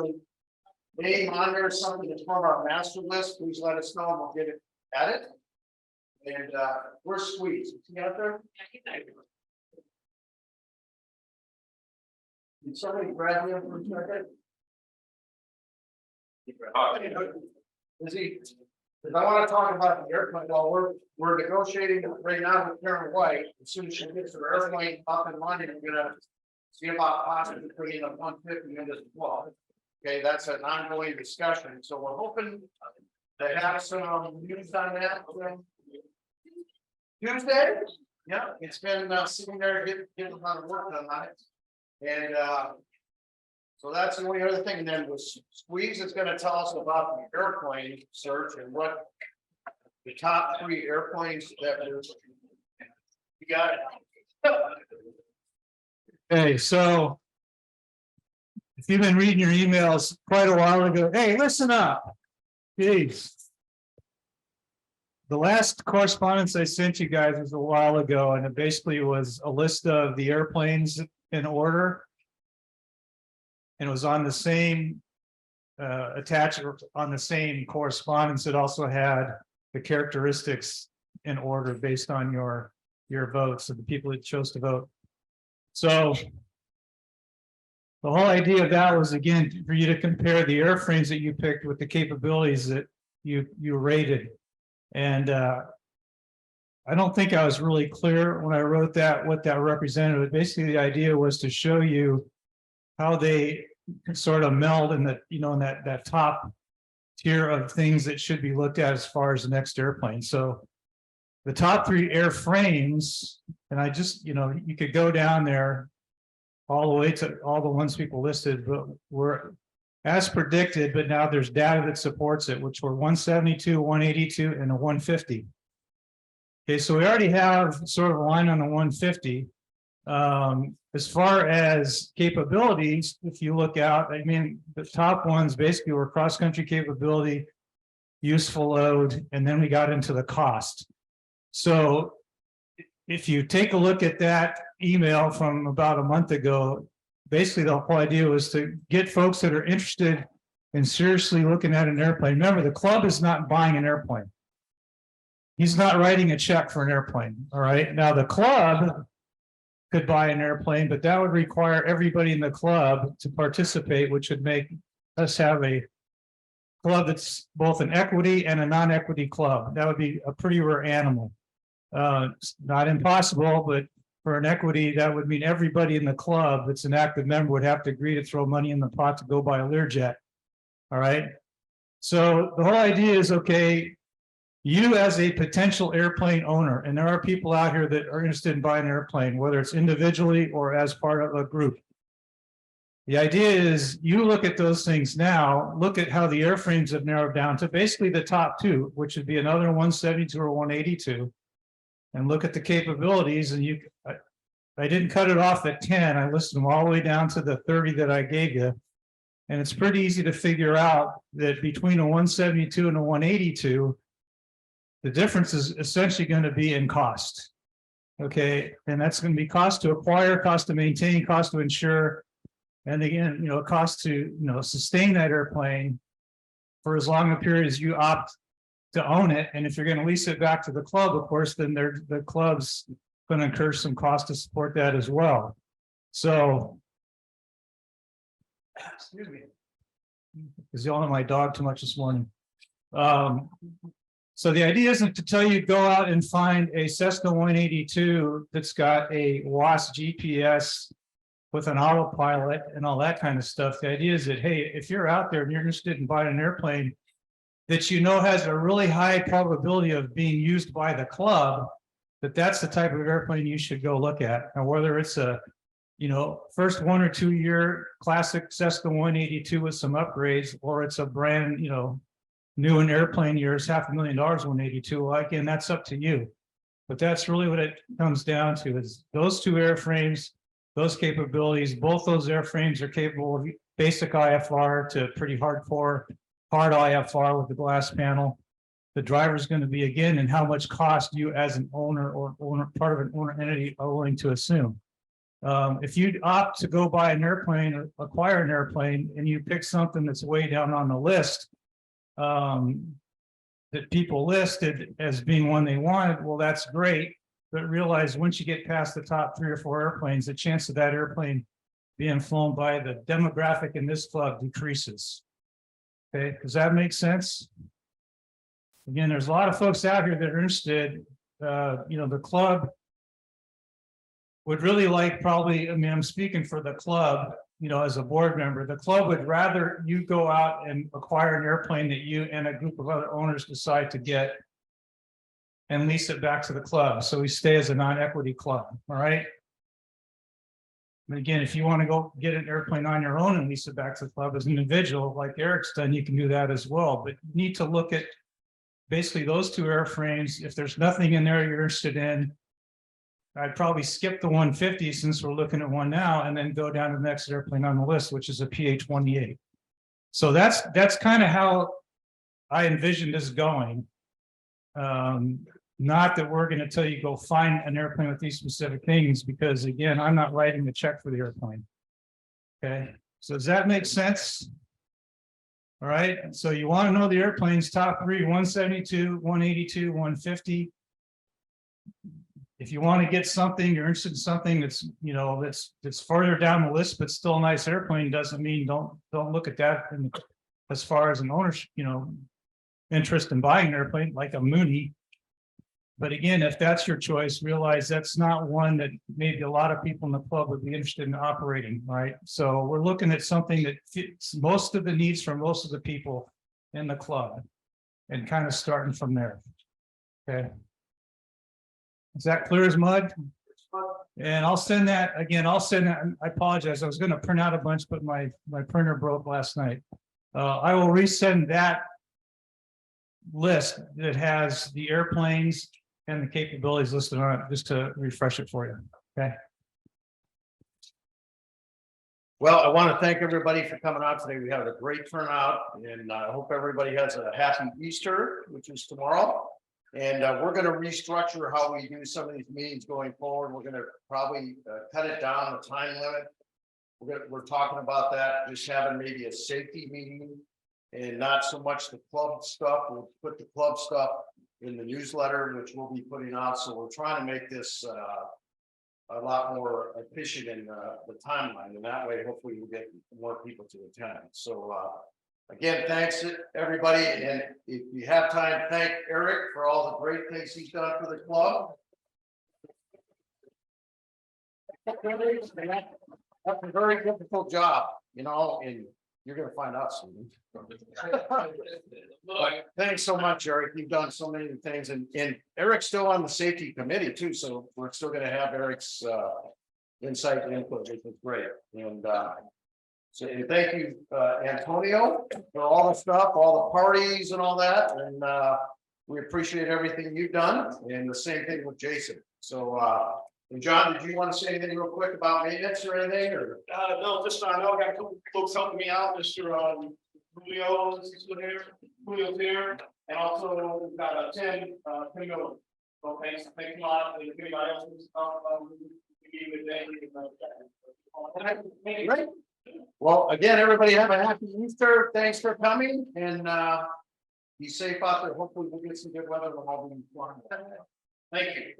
name on there, something that's from our master list, please let us know and we'll get it added. And we're Squeeze. Is he out there? Did somebody grab him for a second? Is he? Because I want to talk about the airplane. Well, we're negotiating right now with Karen White. As soon as she gets her airplane up and running, we're gonna see about possibly putting a 150 into the well. Okay, that's an ongoing discussion. So we're hoping to have some news on that Tuesday. Yeah, it's been sitting there getting a lot of work done on it. And so that's the only other thing. And then with Squeeze is going to tell us about the airplane search and what the top 3 airplanes that we got. Okay, so if you've been reading your emails quite a while ago, hey, listen up. Jeez. The last correspondence I sent you guys was a while ago, and it basically was a list of the airplanes in order. And it was on the same attached on the same correspondence. It also had the characteristics in order based on your votes and the people that chose to vote. So the whole idea of that was, again, for you to compare the airframes that you picked with the capabilities that you rated. And I don't think I was really clear when I wrote that, what that represented. But basically, the idea was to show you how they sort of meld in the, you know, in that top tier of things that should be looked at as far as the next airplane. So the top three airframes, and I just, you know, you could go down there all the way to all the ones people listed, but were as predicted, but now there's data that supports it, which were 172, 182, and a 150. Okay, so we already have sort of a line on the 150. As far as capabilities, if you look out, I mean, the top ones basically were cross-country capability, useful load, and then we got into the cost. So if you take a look at that email from about a month ago, basically the whole idea was to get folks that are interested in seriously looking at an airplane. Remember, the club is not buying an airplane. He's not writing a check for an airplane. All right. Now the club could buy an airplane, but that would require everybody in the club to participate, which would make us have a club that's both an equity and a non-equity club. That would be a pretty rare animal. It's not impossible, but for an equity, that would mean everybody in the club that's an active member would have to agree to throw money in the pot to go buy a Learjet. All right. So the whole idea is, okay, you as a potential airplane owner, and there are people out here that are interested in buying an airplane, whether it's individually or as part of a group. The idea is you look at those things now, look at how the airframes have narrowed down to basically the top two, which would be another 172 or 182, and look at the capabilities. And you, I didn't cut it off at 10. I listed them all the way down to the 30 that I gave you. And it's pretty easy to figure out that between a 172 and a 182, the difference is essentially going to be in cost. Okay, and that's going to be cost to acquire, cost to maintain, cost to insure, and again, you know, cost to, you know, sustain that airplane for as long a period as you opt to own it. And if you're going to lease it back to the club, of course, then the club's going to incur some cost to support that as well. So, excuse me, because y'all know my dog too much this morning. So the idea isn't to tell you go out and find a Cessna 182 that's got a WAAS GPS with an autopilot and all that kind of stuff. The idea is that, hey, if you're out there and you're interested in buying an airplane that you know has a really high probability of being used by the club, that's the type of airplane you should go look at. Now, whether it's a, you know, first 1 or 2 year classic Cessna 182 with some upgrades, or it's a brand, you know, new in airplane years, $500,000 182. Well, again, that's up to you. But that's really what it comes down to, is those two airframes, those capabilities. Both those airframes are capable of basic IFR to pretty hardcore, hard IFR with the glass panel. The driver is going to be, again, and how much cost you as an owner or part of an owner entity are willing to assume. If you opt to go buy an airplane or acquire an airplane and you pick something that's way down on the list, that people listed as being one they wanted, well, that's great. But realize once you get past the top 3 or 4 airplanes, the chance of that airplane being flown by the demographic in this club decreases. Okay, does that make sense? Again, there's a lot of folks out here that are interested. You know, the club would really like, probably, I mean, I'm speaking for the club, you know, as a board member, the club would rather you go out and acquire an airplane that you and a group of other owners decide to get and lease it back to the club. So we stay as a non-equity club. All right. And again, if you want to go get an airplane on your own and lease it back to the club as an individual, like Eric's done, you can do that as well. But you need to look at basically those two airframes. If there's nothing in there you're interested in, I'd probably skip the 150 since we're looking at one now, and then go down to the next airplane on the list, which is a PH-128. So that's kind of how I envision this going. Not that we're gonna tell you go find an airplane with these specific things, because again, I'm not writing the check for the airplane. Okay, so does that make sense? All right, so you want to know the airplanes, top three, 172, 182, 150. If you want to get something, you're interested in something that's, you know, that's further down the list, but still a nice airplane, doesn't mean don't look at that. And as far as an ownership, you know, interest in buying an airplane like a Mooney. But again, if that's your choice, realize that's not one that maybe a lot of people in the club would be interested in operating, right? So we're looking at something that fits most of the needs for most of the people in the club and kind of starting from there. Okay. Is that clear as mud? And I'll send that again. I'll send that. I apologize. I was going to print out a bunch, but my printer broke last night. I will resend that list that has the airplanes and the capabilities listed on it, just to refresh it for you. Okay. Well, I want to thank everybody for coming out today. We had a great turnout, and I hope everybody has a happy Easter, which is tomorrow. And we're going to restructure how we do some of these meetings going forward. We're going to probably cut it down the time limit. We're talking about that, just having maybe a safety meeting and not so much the club stuff. We'll put the club stuff in the newsletter, which we'll be putting out. So we're trying to make this a lot more efficient in the timeline, and that way hopefully we'll get more people to attend. So again, thanks everybody, and if you have time, thank Eric for all the great things he's done for the club. That's a very difficult job, you know, and you're gonna find out soon. But thanks so much, Eric. You've done so many things, and Eric's still on the safety committee too, so we're still gonna have Eric's insight and input, which is great. And so and thank you, Antonio, for all the stuff, all the parties and all that, and we appreciate everything you've done, and the same thing with Jason. So and John, did you want to say anything real quick about maintenance or anything, or? No, just I know I got a couple folks helping me out, Mr. Julio's here, and also we've got Tim Miller. So thanks a lot, and if anybody else wants to Great. Well, again, everybody have a happy Easter. Thanks for coming, and be safe out there. Hopefully we'll get some good weather. We'll all be flying. Thank you.